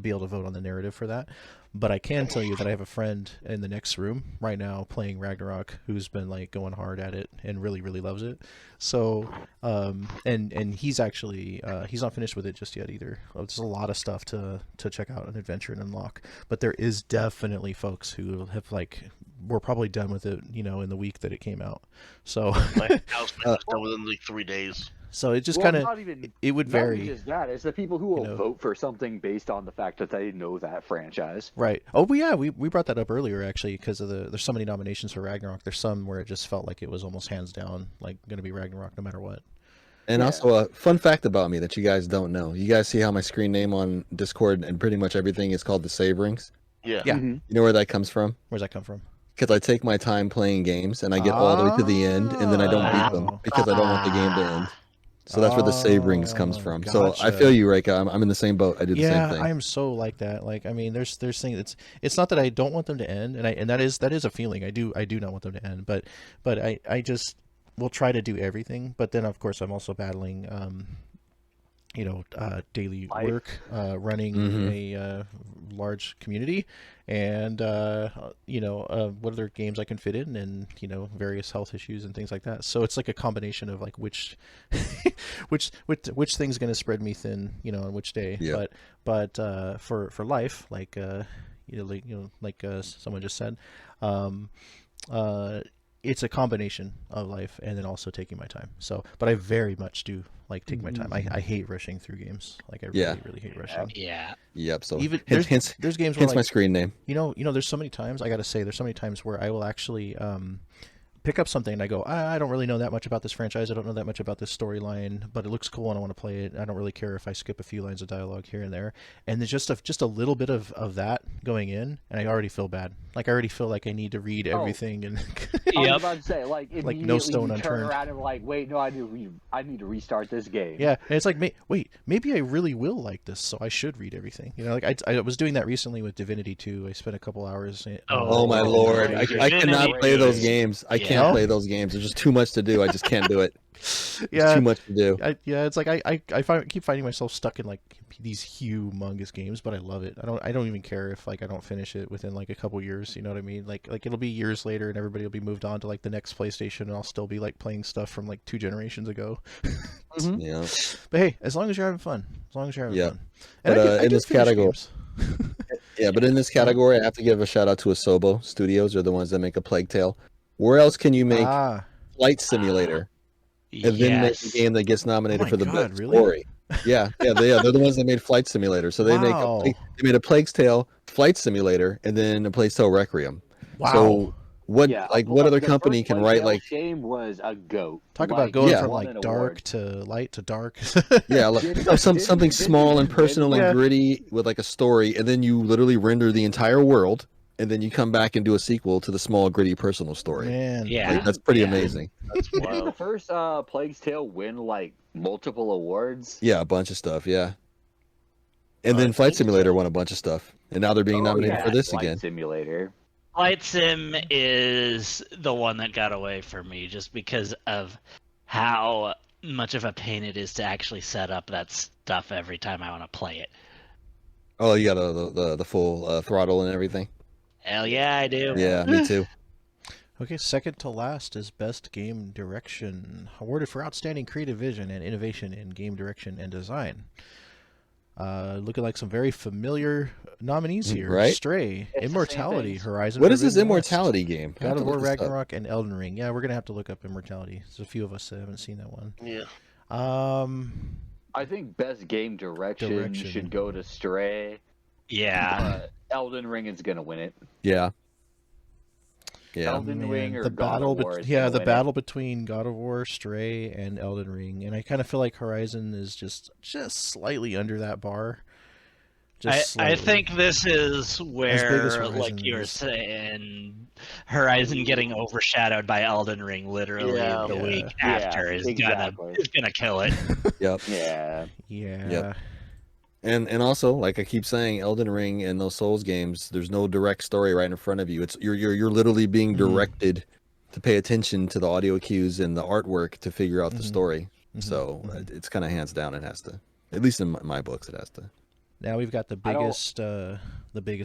Speaker 1: be able to vote on the narrative for that. But I can tell you that I have a friend in the next room right now playing Ragnarok who's been like going hard at it and really, really loves it. So, and he's actually, he's not finished with it just yet either. There's a lot of stuff to check out and adventure and unlock, but there is definitely folks who have we're probably done with it, you know, in the week that it came out. So
Speaker 5: my house was done within like 3 days.
Speaker 1: So it just kind of it would vary.
Speaker 2: Not even just that, it's the people who will vote for something based on the fact that they know that franchise.
Speaker 1: Right. Oh, yeah, we brought that up earlier actually because of there's so many nominations for Ragnarok. There's some where it just felt like it was almost hands down, like going to be Ragnarok no matter what.
Speaker 4: And also a fun fact about me that you guys don't know. You guys see how my screen name on Discord and pretty much everything is called the Save Rings?
Speaker 5: Yeah.
Speaker 1: Yeah.
Speaker 2: Mm-hmm.
Speaker 4: You know where that comes from?
Speaker 1: Where's that come from?
Speaker 4: Because I take my time playing games and I get all the way to the end and then I don't beat them because I don't want the game to end. So that's where the Save Rings comes from.
Speaker 1: Gotcha.
Speaker 4: So I feel you, Reika. I'm in the same boat. I do the same thing.
Speaker 1: Yeah, I'm so like that. Like, I mean, there's things. It's not that I don't want them to end, and that is a feeling. I do not want them to end, but I just will try to do everything. But then, of course, I'm also battling, daily work, running a large community, and what other games I can fit in, and various health issues and things like that. So it's like a combination of like which thing's going to spread me thin, on which day.
Speaker 4: Yeah.
Speaker 1: But for life, like someone just said, it's a combination of life and then also taking my time. So, but I very much do like take my time. I hate rushing through games. Like I really hate rushing.
Speaker 3: Yeah.
Speaker 4: Yep. So
Speaker 1: Even
Speaker 4: hence
Speaker 1: there's games where
Speaker 4: hence my screen name.
Speaker 1: There's so many times I got to say there's so many times where I will actually pick up something and I go, I don't really know that much about this franchise. I don't know that much about this storyline, but it looks cool and I want to play it. I don't really care if I skip a few lines of dialogue here and there. And there's just a little bit of that going in, and I already feel bad. Like I already feel like I need to read everything. And
Speaker 2: I was about to say, like
Speaker 1: no stone
Speaker 2: you turn
Speaker 1: unturned.
Speaker 2: around and like, wait, no, I need to restart this game.
Speaker 1: Yeah, and it's like, wait, maybe I really will like this, so I should read everything. Like I was doing that recently with Divinity 2. I spent a couple hours.
Speaker 4: Oh my lord! I cannot play those games. I can't play those games. There's just too much to do. I just can't do it.
Speaker 1: Yeah,
Speaker 4: too much to do.
Speaker 1: It's like I keep finding myself stuck in like these humongous games, but I love it. I don't even care if like I don't finish it within like a couple years. You know what I mean? Like it'll be years later, and everybody will be moved on to like the next PlayStation, and I'll still be like playing stuff from like 2 generations ago.
Speaker 4: Yeah.
Speaker 1: But hey, as long as you're having fun, fun.
Speaker 4: And
Speaker 1: but
Speaker 4: in this category, but in this category, I have to give a shout out to Asobo Studios. They're the ones that make a Plague Tale. Where else can you make Flight Simulator and then make a game that gets nominated for the best story? Yeah, they're the ones that made Flight Simulator. So they made a Plague Tale Flight Simulator and then a Plague Tale Requiem.
Speaker 1: Wow.
Speaker 4: So what other company can write like
Speaker 2: game was a goat.
Speaker 1: Talk about going from like dark to light to dark.
Speaker 4: Yeah, like something small and personal and gritty with like a story, and then you literally render the entire world. And then you come back and do a sequel to the small, gritty, personal story.
Speaker 1: Man,
Speaker 4: like, that's pretty amazing.
Speaker 2: Didn't the first Plague's Tale win like multiple awards?
Speaker 4: Yeah, a bunch of stuff. Yeah, and then Flight Simulator won a bunch of stuff, and now they're being nominated for this again.
Speaker 2: Simulator.
Speaker 3: Flight Sim is the one that got away for me, just because of how much of a pain it is to actually set up that stuff every time I want to play it.
Speaker 4: Oh, you got the full throttle and everything.
Speaker 3: Hell yeah, I do.
Speaker 4: Yeah, me too.
Speaker 1: Okay, second to last is Best Game Direction, awarded for outstanding creative vision and innovation in game direction and design. Looking like some very familiar nominees here.
Speaker 4: Right?
Speaker 1: Stray, Immortality, Horizon.
Speaker 4: What is this Immortality game?
Speaker 1: God of War, Ragnarok, and Elden Ring. Yeah, we're gonna have to look up Immortality. There's a few of us that haven't seen that one.
Speaker 5: Yeah.
Speaker 2: I think Best Game Direction should go to Stray.
Speaker 3: Yeah.
Speaker 2: Elden Ring is gonna win it.
Speaker 4: Yeah.
Speaker 2: Elden Ring or
Speaker 1: the
Speaker 2: God of War.
Speaker 1: The battle between God of War, Stray, and Elden Ring, and I kind of feel like Horizon is just slightly under that bar.
Speaker 3: I think this is where,
Speaker 1: Horizon
Speaker 3: like you were saying, Horizon getting overshadowed by Elden Ring literally the week after is gonna kill it.
Speaker 4: Yep.
Speaker 2: Yeah.
Speaker 1: Yep.
Speaker 4: And also, like I keep saying, Elden Ring and those Souls games, there's no direct story right in front of you. It's you're literally being directed to pay attention to the audio cues and the artwork to figure out the story. So it's kind of hands down. It has to, at least in my books, it has to.
Speaker 1: Now we've got the biggest.
Speaker 2: I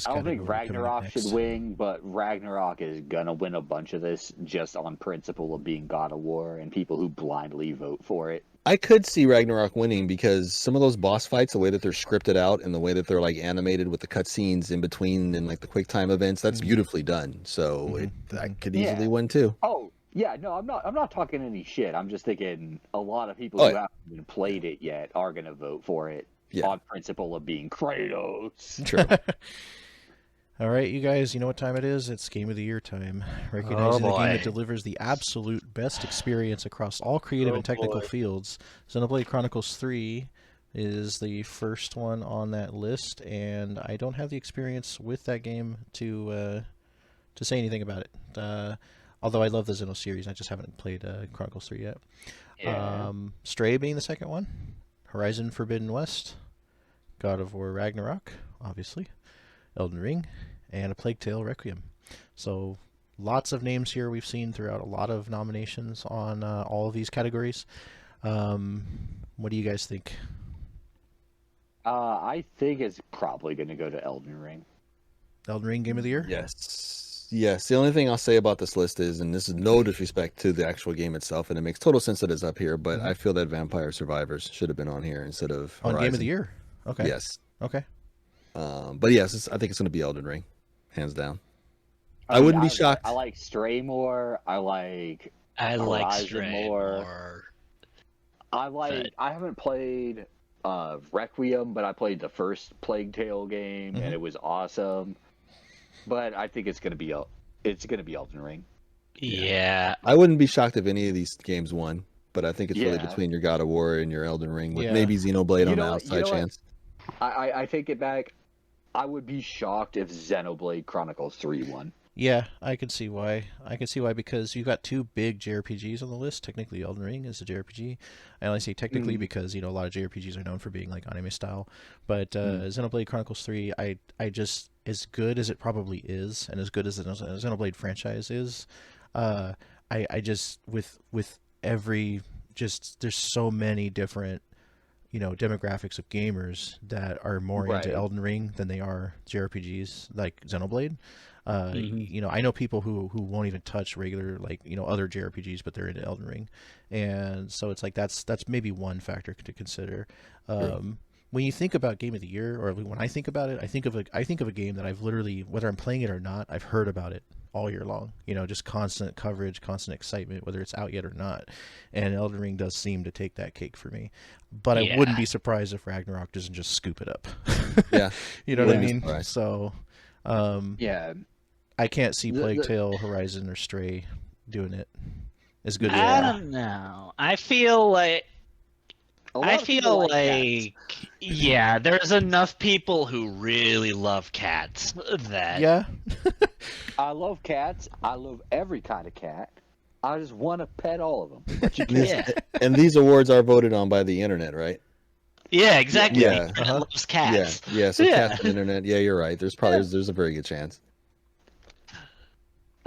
Speaker 2: don't think Ragnarok should win, but Ragnarok is gonna win a bunch of this just on principle of being God of War and people who blindly vote for it.
Speaker 4: I could see Ragnarok winning because some of those boss fights, the way that they're scripted out and the way that they're like animated with the cutscenes in between and like the quick time events, that's beautifully done. So that could easily win too.
Speaker 2: Oh, Yeah, no, I'm not talking any shit. I'm just thinking a lot of people
Speaker 4: Oh,
Speaker 2: who
Speaker 4: yeah.
Speaker 2: haven't even played it yet are gonna vote for it
Speaker 4: Yeah.
Speaker 2: on principle of being Kratos.
Speaker 4: True.
Speaker 1: All right, you guys, you know what time it is? It's Game of the Year time. Recognizing the game that
Speaker 3: boy.
Speaker 1: delivers the absolute best experience across all creative and technical fields. Xenoblade Chronicles 3 is the first one on that list, and I don't have the experience with that game to say anything about it. Although I love the Xeno series, I just haven't played Chronicles 3 yet.
Speaker 2: Yeah.
Speaker 1: Stray being the second one, Horizon Forbidden West, God of War Ragnarok, obviously, Elden Ring, and A Plague Tale Requiem. So lots of names here we've seen throughout a lot of nominations on all of these categories. What do you guys think?
Speaker 2: I think it's probably gonna go to Elden Ring.
Speaker 1: Elden Ring Game of the Year?
Speaker 4: Yes. The only thing I'll say about this list is, and this is no disrespect to the actual game itself, and it makes total sense that it's up here, but I feel that Vampire Survivors should have been on here instead of Horizon.
Speaker 1: On Game of the Year? Okay.
Speaker 4: Yes.
Speaker 1: Okay.
Speaker 4: But yes, I think it's going to be Elden Ring, hands down. I wouldn't be shocked.
Speaker 2: I like Stray more. I like Horizon
Speaker 3: Stray more.
Speaker 2: I haven't played Requiem, but I played the first Plague Tale game and it was awesome. But I think it's gonna be Elden Ring.
Speaker 3: Yeah.
Speaker 4: I wouldn't be shocked if any of these games won, but I think it's really between your God of War and your Elden Ring, with maybe Xenoblade on the outside chance.
Speaker 2: I take it back. I would be shocked if Xenoblade Chronicles 3 won.
Speaker 1: Yeah, I can see why. Because you've got two big JRPGs on the list. Technically, Elden Ring is a JRPG. I only say technically because a lot of JRPGs are known for being like anime style. But Xenoblade Chronicles 3, I just, as good as it probably is, and as good as the Xenoblade franchise is, I just with every there's so many different demographics of gamers that are more into Elden Ring than they are JRPGs like Xenoblade. I know people who won't even touch regular other JRPGs, but they're into Elden Ring, and so it's like that's maybe one factor to consider. When you think about Game of the Year, or when I think about it, I think of a game that I've literally, whether I'm playing it or not, I've heard about it all year long. Just constant coverage, constant excitement, whether it's out yet or not. And Elden Ring does seem to take that cake for me. But I wouldn't be surprised if Ragnarok doesn't just scoop it up.
Speaker 4: Yeah,
Speaker 1: you know what I mean. So, I can't see Plague Tale, Horizon, or Stray doing it as good as
Speaker 3: I don't know. I feel like there's enough people who really love cats that
Speaker 2: I love cats. I love every kind of cat. I just want to pet all of them. But you
Speaker 4: can't. And these awards are voted on by the internet, right?
Speaker 3: Yeah, exactly.
Speaker 4: Yeah,
Speaker 3: loves cats.
Speaker 4: Yeah. So cats on the internet. Yeah, you're right. There's a very good chance.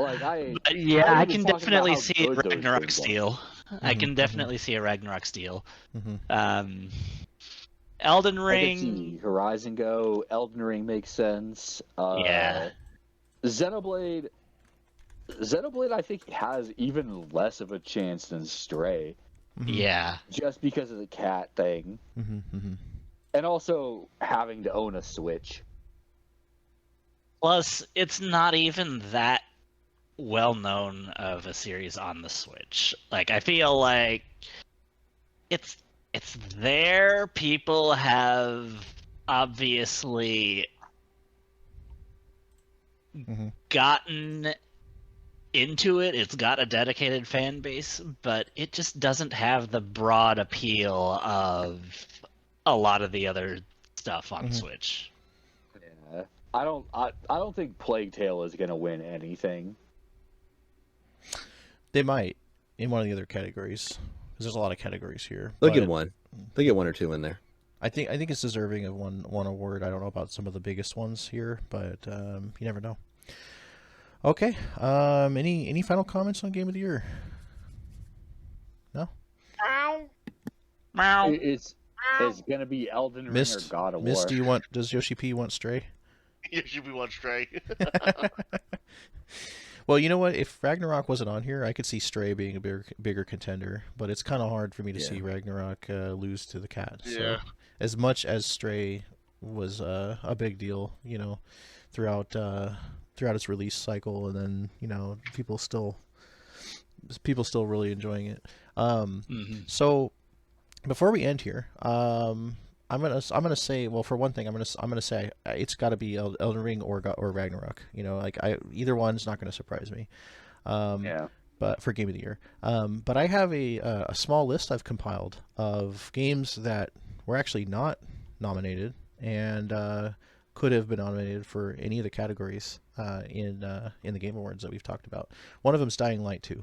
Speaker 2: I
Speaker 3: can definitely see a Ragnarok steal. I can definitely see a Ragnarok steal. Elden Ring.
Speaker 2: I can see Horizon go. Elden Ring makes sense. Xenoblade, I think, has even less of a chance than Stray.
Speaker 3: Yeah.
Speaker 2: Just because of the cat thing. And also having to own a Switch.
Speaker 3: Plus, it's not even that well known of a series on the Switch. Like, I feel like it's there. People have obviously gotten into it. It's got a dedicated fan base, but it just doesn't have the broad appeal of a lot of the other stuff on Switch.
Speaker 2: Yeah. I don't think Plague Tale is going to win anything.
Speaker 1: They might in one of the other categories, because there's a lot of categories here.
Speaker 4: They'll get one. They get one or two in there.
Speaker 1: I think it's deserving of one award. I don't know about some of the biggest ones here, but you never know. Okay. Any final comments on Game of the Year? No.
Speaker 2: It's gonna be Elden Ring or God of War.
Speaker 1: Does Yoshi P want Stray?
Speaker 5: Yoshi P wants Stray.
Speaker 1: Well, you know what? If Ragnarok wasn't on here, I could see Stray being a bigger contender, but it's kind of hard for me to see Ragnarok lose to the cat. So, as much as Stray was a big deal, throughout its release cycle, and then people still people still really enjoying it. So before we end here, I'm gonna say, well, for one thing, I'm gonna say it's got to be Elden Ring or Ragnarok. You know, like either one's not gonna surprise me. But for Game of the Year, but I have a small list I've compiled of games that were actually not nominated and could have been nominated for any of the categories in the Game Awards that we've talked about. One of them's Dying Light 2.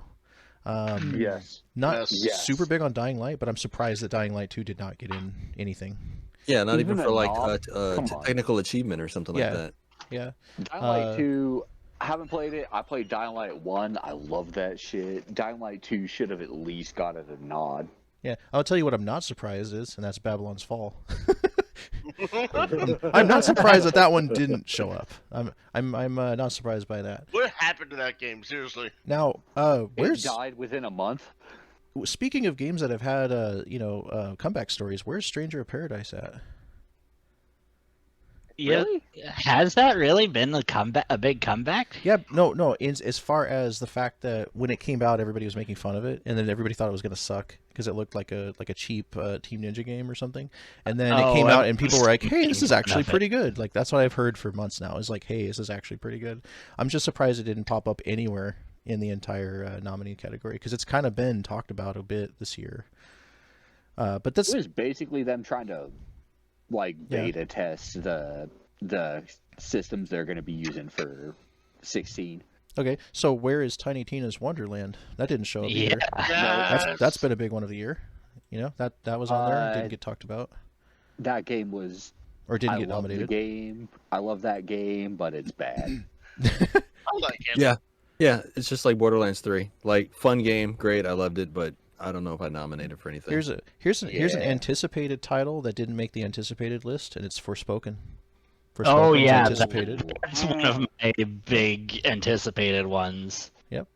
Speaker 2: Yes.
Speaker 1: Not super big on Dying Light, but I'm surprised that Dying Light 2 did not get in anything.
Speaker 4: Yeah, not even for like technical achievement or something like that.
Speaker 1: Yeah.
Speaker 2: Dying Light 2, I haven't played it. I played Dying Light 1. I love that shit. Dying Light 2 should have at least got it a nod.
Speaker 1: Yeah, I'll tell you what I'm not surprised is, and that's Babylon's Fall. I'm not surprised that one didn't show up. I'm not surprised by that.
Speaker 5: What happened to that game? Seriously.
Speaker 1: Now,
Speaker 2: It died within a month.
Speaker 1: Speaking of games that have had comeback stories, where's Stranger of Paradise at?
Speaker 3: Yeah, really? Has that really been a big comeback?
Speaker 1: Yeah, no. As far as the fact that when it came out, everybody was making fun of it, and then everybody thought it was going to suck because it looked like a cheap Team Ninja game or something. And then it came out, and people were like, "Hey, this is actually pretty good." Like that's what I've heard for months now. Is like, "Hey, this is actually pretty good." I'm just surprised it didn't pop up anywhere in the entire nominee category because it's kind of been talked about a bit this year. But this
Speaker 2: it was basically them trying to beta test the systems they're going to be using for 16.
Speaker 1: Okay, so where is Tiny Tina's Wonderland? That didn't show up either.
Speaker 5: Yes.
Speaker 1: That's been a big one of the year. You know, that was on there, didn't get talked about.
Speaker 2: That game was
Speaker 1: didn't get nominated.
Speaker 2: I love that game, but it's bad.
Speaker 5: I like it.
Speaker 4: Yeah, it's just like Borderlands 3. Like fun game, great, I loved it, but I don't know if I nominated for anything.
Speaker 1: Here's an anticipated title that didn't make the anticipated list, and it's Forspoken.
Speaker 3: Anticipated. That's one of my big anticipated ones.
Speaker 1: Yep.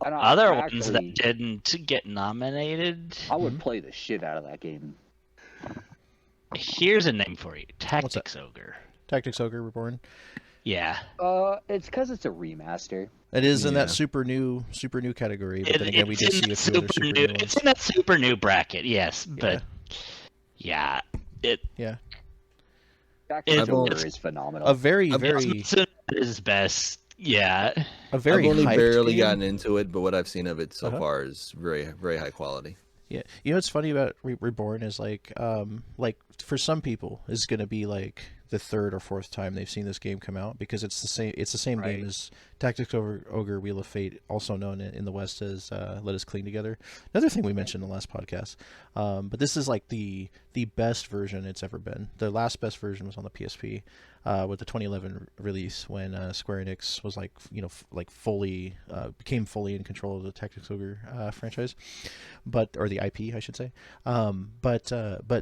Speaker 3: Other ones that didn't get nominated.
Speaker 2: I would play the shit out of that game.
Speaker 3: Here's a name for you: Tactics Ogre.
Speaker 1: Tactics Ogre Reborn.
Speaker 3: Yeah.
Speaker 2: It's because it's a remaster.
Speaker 1: It is in that super new category, but then again, we did see a few other super new ones.
Speaker 3: It's in that super new bracket, yes, but yeah.
Speaker 2: Tactics Ogre is phenomenal.
Speaker 1: A very
Speaker 3: is best. Yeah.
Speaker 4: I've only barely gotten into it, but what I've seen of it so far is very, very high quality.
Speaker 1: Yeah, you know what's funny about Reborn is like for some people it's gonna be like the third or fourth time they've seen this game come out because it's the same game as Tactics Ogre Wheel of Fate, also known in the West as Let Us Cling Together. Another thing we mentioned in the last podcast, but this is like the best version it's ever been. The last best version was on the PSP with the 2011 release when Square Enix was fully became fully in control of the Tactics Ogre franchise, or the IP, I should say. But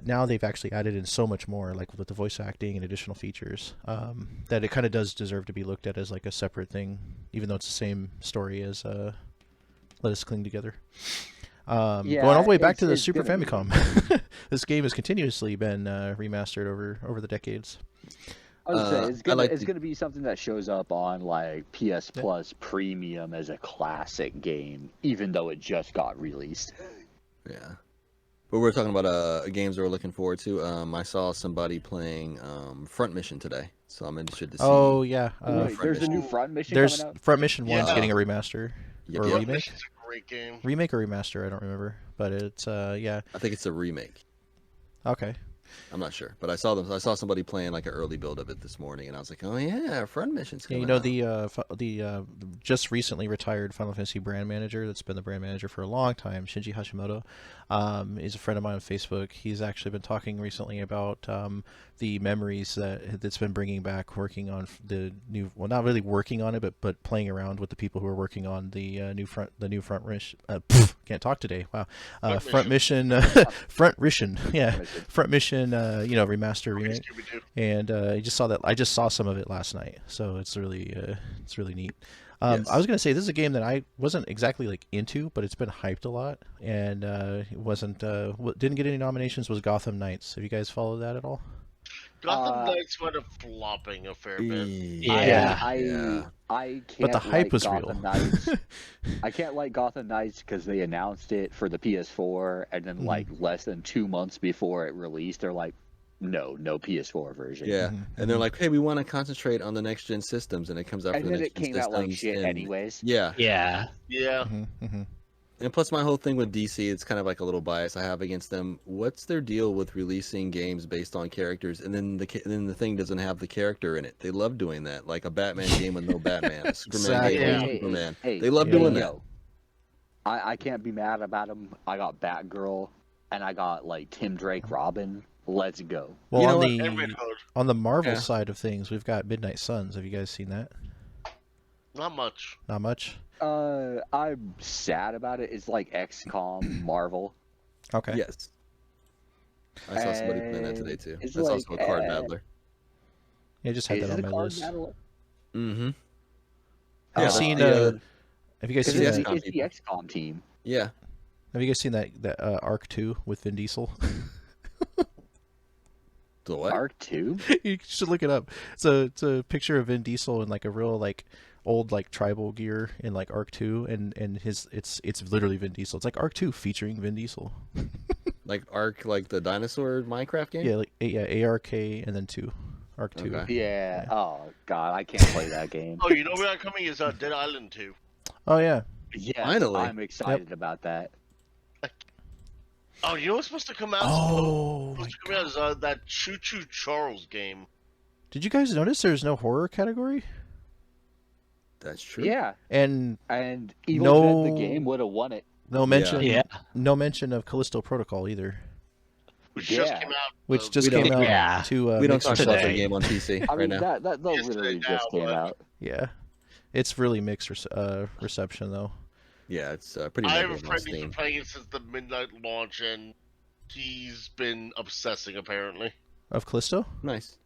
Speaker 1: now they've actually added in so much more, like with the voice acting and additional features, that it kind of does deserve to be looked at as like a separate thing, even though it's the same story as Let Us Cling Together. Going all the way back to the Super Famicom, this game has continuously been remastered over the decades.
Speaker 2: I would say it's gonna be something that shows up on like PS Plus Premium as a classic game, even though it just got released.
Speaker 4: Yeah, but we're talking about games that we're looking forward to. I saw somebody playing Front Mission today, so I'm interested to see.
Speaker 1: Oh yeah,
Speaker 2: there's a new Front Mission.
Speaker 1: There's
Speaker 2: coming out?
Speaker 1: Front Mission 1's getting a remaster or a remake.
Speaker 5: It's a great game.
Speaker 1: Remake or remaster, I don't remember, but it's I
Speaker 4: think it's a remake.
Speaker 1: Okay.
Speaker 4: I'm not sure, but I saw somebody playing like an early build of it this morning, and I was like, oh yeah, Front Mission's coming out.
Speaker 1: The just recently retired Final Fantasy brand manager that's been the brand manager for a long time, Shinji Hashimoto, is a friend of mine on Facebook. He's actually been talking recently about the memories that's been bringing back working on the new, well, not really working on it, but playing around with the people who are working on the new Front Mission. Can't talk today. Wow. Front Mission, Front Mission, remaster remake. And I just saw some of it last night, so it's really neat. I was gonna say this is a game that I wasn't exactly like into, but it's been hyped a lot, and it didn't get any nominations. Was Gotham Knights? Have you guys followed that at all?
Speaker 5: Gotham Knights went up flopping a fair bit.
Speaker 3: Yeah.
Speaker 2: I can't
Speaker 1: But the hype
Speaker 2: like
Speaker 1: was
Speaker 2: Gotham
Speaker 1: real.
Speaker 2: Knights. I can't like Gotham Knights because they announced it for the PS4, and then like less than 2 months before it released, they're like, no PS4 version.
Speaker 4: Yeah, and they're like, hey, we want to concentrate on the next gen systems, and it comes out
Speaker 2: And
Speaker 4: for the
Speaker 2: then
Speaker 4: next
Speaker 2: it
Speaker 4: gen
Speaker 2: came
Speaker 4: systems.
Speaker 2: out like shit
Speaker 4: and,
Speaker 2: anyways.
Speaker 4: Yeah,
Speaker 3: Yeah.
Speaker 5: Yeah.
Speaker 4: and plus my whole thing with DC, it's kind of like a little bias I have against them. What's their deal with releasing games based on characters, and then the thing doesn't have the character in it? They love doing that, like a Batman game with no Batman, a Superman game with no Superman. They love doing that.
Speaker 2: I can't be mad about them. I got Batgirl, and I got like Tim Drake Robin. Let's go.
Speaker 1: Well,
Speaker 4: You know
Speaker 1: on the Marvel side of things, we've got Midnight Suns. Have you guys seen that?
Speaker 5: Not much.
Speaker 1: Not much.
Speaker 2: I'm sad about it. It's like XCOM Marvel.
Speaker 1: Okay.
Speaker 4: Yes. I saw somebody playing that today too.
Speaker 2: It's
Speaker 4: That's
Speaker 2: like,
Speaker 4: also a card battler.
Speaker 1: Yeah, I just had that on my list.
Speaker 4: Mm-hmm.
Speaker 1: Have you seen? Have you guys seen
Speaker 2: It's
Speaker 1: that?
Speaker 2: the XCOM team.
Speaker 4: Yeah.
Speaker 1: Have you guys seen that Arc 2 with Vin Diesel?
Speaker 4: The what?
Speaker 2: Arc 2?
Speaker 1: You should look it up. It's a picture of Vin Diesel in like a real like old like tribal gear in like Arc 2, and it's literally Vin Diesel. It's like Arc 2 featuring Vin Diesel.
Speaker 4: Like Ark, like the dinosaur Minecraft game?
Speaker 1: Yeah, like ARK and then 2. Arc 2.
Speaker 4: Okay.
Speaker 2: Yeah. Oh god, I can't play that game.
Speaker 5: Oh, you know what coming is Dead Island 2.
Speaker 1: Oh yeah.
Speaker 2: Yes,
Speaker 4: Finally.
Speaker 2: I'm excited about that.
Speaker 5: Oh, you know what's supposed to come out?
Speaker 1: Oh,
Speaker 5: Supposed to come out is that Choo Choo Charles game.
Speaker 1: Did you guys notice there's no horror category?
Speaker 4: That's true.
Speaker 2: Yeah.
Speaker 1: And
Speaker 2: Evil Dead the game would have won it.
Speaker 1: no mention.
Speaker 3: Yeah.
Speaker 1: No mention of Callisto Protocol either.
Speaker 5: Which just came out.
Speaker 1: Which just
Speaker 4: We don't-
Speaker 1: came out
Speaker 3: Yeah.
Speaker 1: to
Speaker 4: We don't
Speaker 1: mixer
Speaker 4: talk about
Speaker 3: today.
Speaker 4: the game on PC
Speaker 2: I
Speaker 4: right
Speaker 2: mean,
Speaker 4: now.
Speaker 2: that literally
Speaker 5: Yes,
Speaker 2: just came
Speaker 5: but-
Speaker 2: out.
Speaker 1: Yeah, it's really mixed reception though.
Speaker 4: Yeah, it's pretty
Speaker 5: I have a
Speaker 4: negative on
Speaker 5: friend who's been
Speaker 4: Steam.
Speaker 5: playing it since the midnight launch, and he's been obsessing apparently.
Speaker 1: Of Callisto?
Speaker 4: Nice.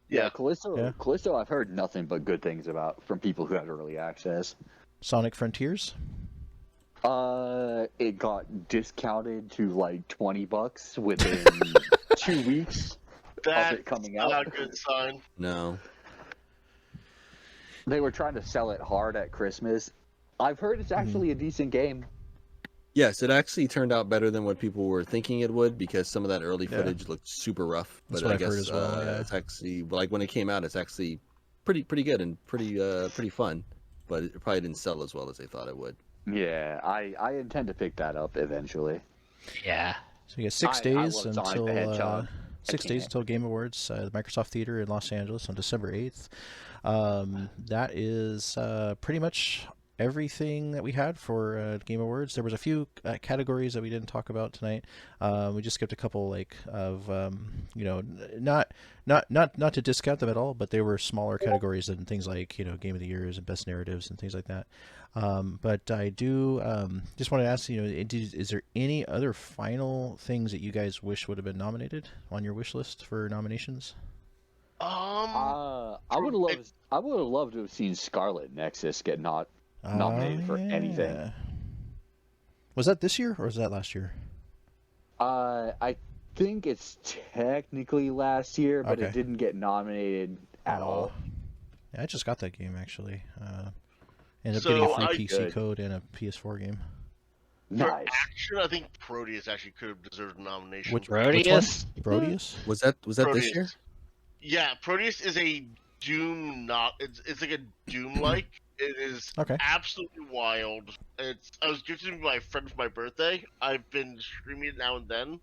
Speaker 2: Yeah, Callisto.
Speaker 1: Yeah.
Speaker 2: Callisto, I've heard nothing but good things about from people who had early access.
Speaker 1: Sonic Frontiers?
Speaker 2: It got discounted to like $20 within 2 weeks of
Speaker 5: That's
Speaker 2: it coming
Speaker 5: not
Speaker 2: out.
Speaker 5: a good sign.
Speaker 4: No.
Speaker 2: They were trying to sell it hard at Christmas. I've heard it's actually a decent game.
Speaker 4: Yes, it actually turned out better than what people were thinking it would, because some of that early footage looked super rough.
Speaker 1: That's
Speaker 4: But
Speaker 1: what
Speaker 4: I
Speaker 1: I've
Speaker 4: guess
Speaker 1: heard as well, yeah.
Speaker 4: it's actually, like, when it came out, it's actually pretty good and pretty fun. But it probably didn't sell as well as they thought it would.
Speaker 2: Yeah, I intend to pick that up eventually.
Speaker 3: Yeah.
Speaker 1: So we got 6
Speaker 2: I
Speaker 1: days
Speaker 2: love Sonic
Speaker 1: until
Speaker 2: the Hedgehog.
Speaker 1: 6 days until Game Awards, the Microsoft Theater in Los Angeles on December 8th. That is pretty much everything that we had for Game Awards. There was a few categories that we didn't talk about tonight. We just skipped a couple, like of not to discount them at all, but they were smaller categories than things like Game of the Years and Best Narratives and things like that. But I do just want to ask, is there any other final things that you guys wish would have been nominated on your wish list for nominations?
Speaker 2: I would have loved to have seen Scarlet Nexus get nominated for anything.
Speaker 1: Was that this year or was that last year?
Speaker 2: I think it's technically last year, but
Speaker 1: Okay.
Speaker 2: it didn't get nominated at all.
Speaker 1: Yeah, I just got that game actually. Ended up
Speaker 5: So,
Speaker 1: getting a free
Speaker 5: I-
Speaker 1: PC
Speaker 2: Good.
Speaker 1: code and a PS4 game.
Speaker 5: For
Speaker 2: Nice.
Speaker 5: action, I think Proteus actually could have deserved a nomination.
Speaker 1: Which
Speaker 3: Proteus?
Speaker 1: Proteus?
Speaker 4: Was that this
Speaker 5: Proteus.
Speaker 4: year?
Speaker 5: Yeah, Proteus is a Doom it's like a Doom like. It is
Speaker 1: Okay.
Speaker 5: absolutely wild. I was gifted to my friend for my birthday. I've been streaming it now and then.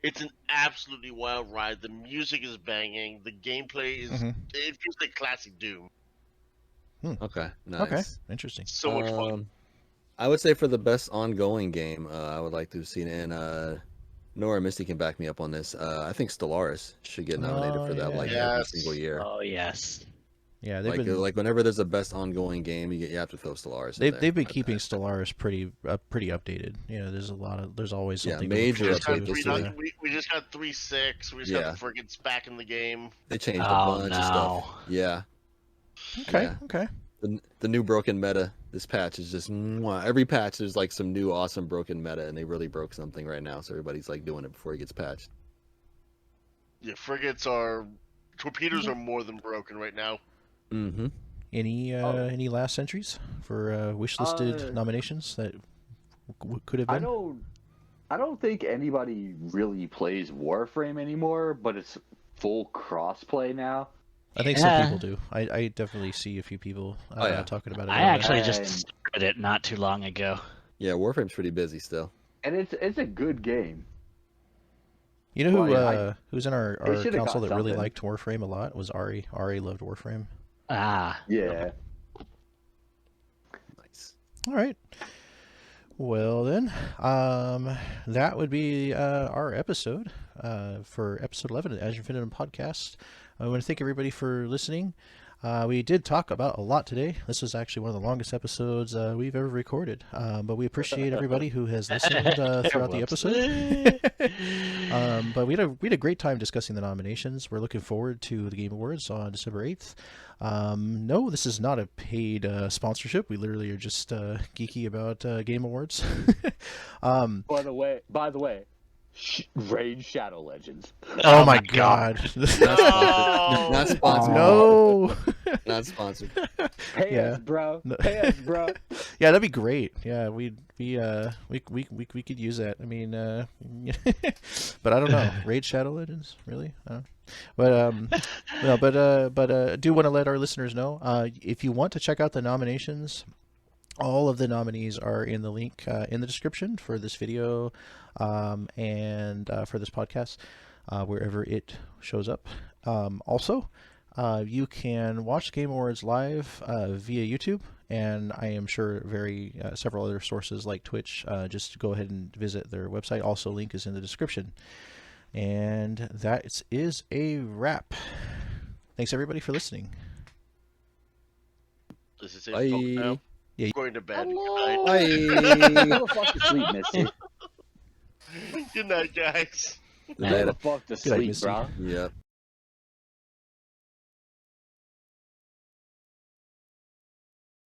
Speaker 5: It's an absolutely wild ride. The music is banging. The gameplay is it feels like classic Doom.
Speaker 4: Okay, nice.
Speaker 1: Okay, interesting.
Speaker 5: So much fun.
Speaker 4: I would say for the best ongoing game, I would like to have seen it. And Nora Misty can back me up on this. I think Stellaris should get nominated for that, like every
Speaker 5: Yes.
Speaker 4: single year.
Speaker 3: Oh yes.
Speaker 1: Yeah, they've been
Speaker 4: Like whenever there's a best ongoing game, you have to throw Stellaris. in there.
Speaker 1: they've been keeping Stellaris pretty updated. There's always
Speaker 4: Yeah,
Speaker 1: something
Speaker 4: major
Speaker 1: going
Speaker 5: We just got
Speaker 1: forward
Speaker 4: update
Speaker 1: to.
Speaker 4: this
Speaker 5: three,
Speaker 4: year.
Speaker 5: we just got 3.6. We just
Speaker 4: Yeah.
Speaker 5: got frigates back in the game.
Speaker 4: They changed a
Speaker 3: Oh
Speaker 4: bunch of
Speaker 3: no.
Speaker 4: stuff. Yeah,
Speaker 1: Okay,
Speaker 4: Yeah.
Speaker 1: okay.
Speaker 4: the new broken meta. This patch is just every patch. There's like some new awesome broken meta, and they really broke something right now. So everybody's like doing it before it gets patched.
Speaker 5: Yeah, torpedoes are more than broken right now.
Speaker 4: Mm-hmm.
Speaker 1: Any last entries for wishlisted nominations that could have been?
Speaker 2: I don't think anybody really plays Warframe anymore, but it's full crossplay now.
Speaker 1: I think some people do. I definitely see a few people talking about it.
Speaker 3: I actually just started it not too long ago.
Speaker 4: Yeah, Warframe's pretty busy still.
Speaker 2: And it's a good game.
Speaker 1: You know who who's in our council that really liked Warframe a lot was Ari. Ari loved Warframe.
Speaker 3: Ah.
Speaker 2: Yeah.
Speaker 4: Nice.
Speaker 1: All right. Well then, that would be our episode for episode 11 of the Azure Infinitum podcast. I want to thank everybody for listening. We did talk about a lot today. This was actually one of the longest episodes we've ever recorded, but we appreciate everybody who has listened throughout the episode. But we had a great time discussing the nominations. We're looking forward to the Game Awards on December 8th. No, this is not a paid sponsorship. We literally are just geeky about Game Awards.
Speaker 2: By the way, Raid Shadow Legends.
Speaker 1: Oh my god.
Speaker 4: Not sponsored.
Speaker 1: No.
Speaker 4: Not sponsored.
Speaker 2: Pay us, bro. Pay us, bro.
Speaker 1: Yeah, that'd be great. Yeah, we could use that. I mean, but I don't know. Raid Shadow Legends, really? I don't know. But I do want to let our listeners know if you want to check out the nominations. All of the nominees are in the link in the description for this video and for this podcast, wherever it shows up. Also, you can watch the Game Awards live via YouTube, and I am sure several other sources like Twitch. Just go ahead and visit their website. Also, link is in the description. And that is a wrap. Thanks everybody for listening.
Speaker 5: This is it, folks, now.
Speaker 1: Yeah.
Speaker 5: I'm going to bed.
Speaker 2: Hello.
Speaker 5: Good night.
Speaker 2: Go the fuck to sleep, Misty.
Speaker 5: Good night, guys.
Speaker 2: Go the fuck to sleep,
Speaker 1: Misty.
Speaker 2: bro.
Speaker 4: Yep.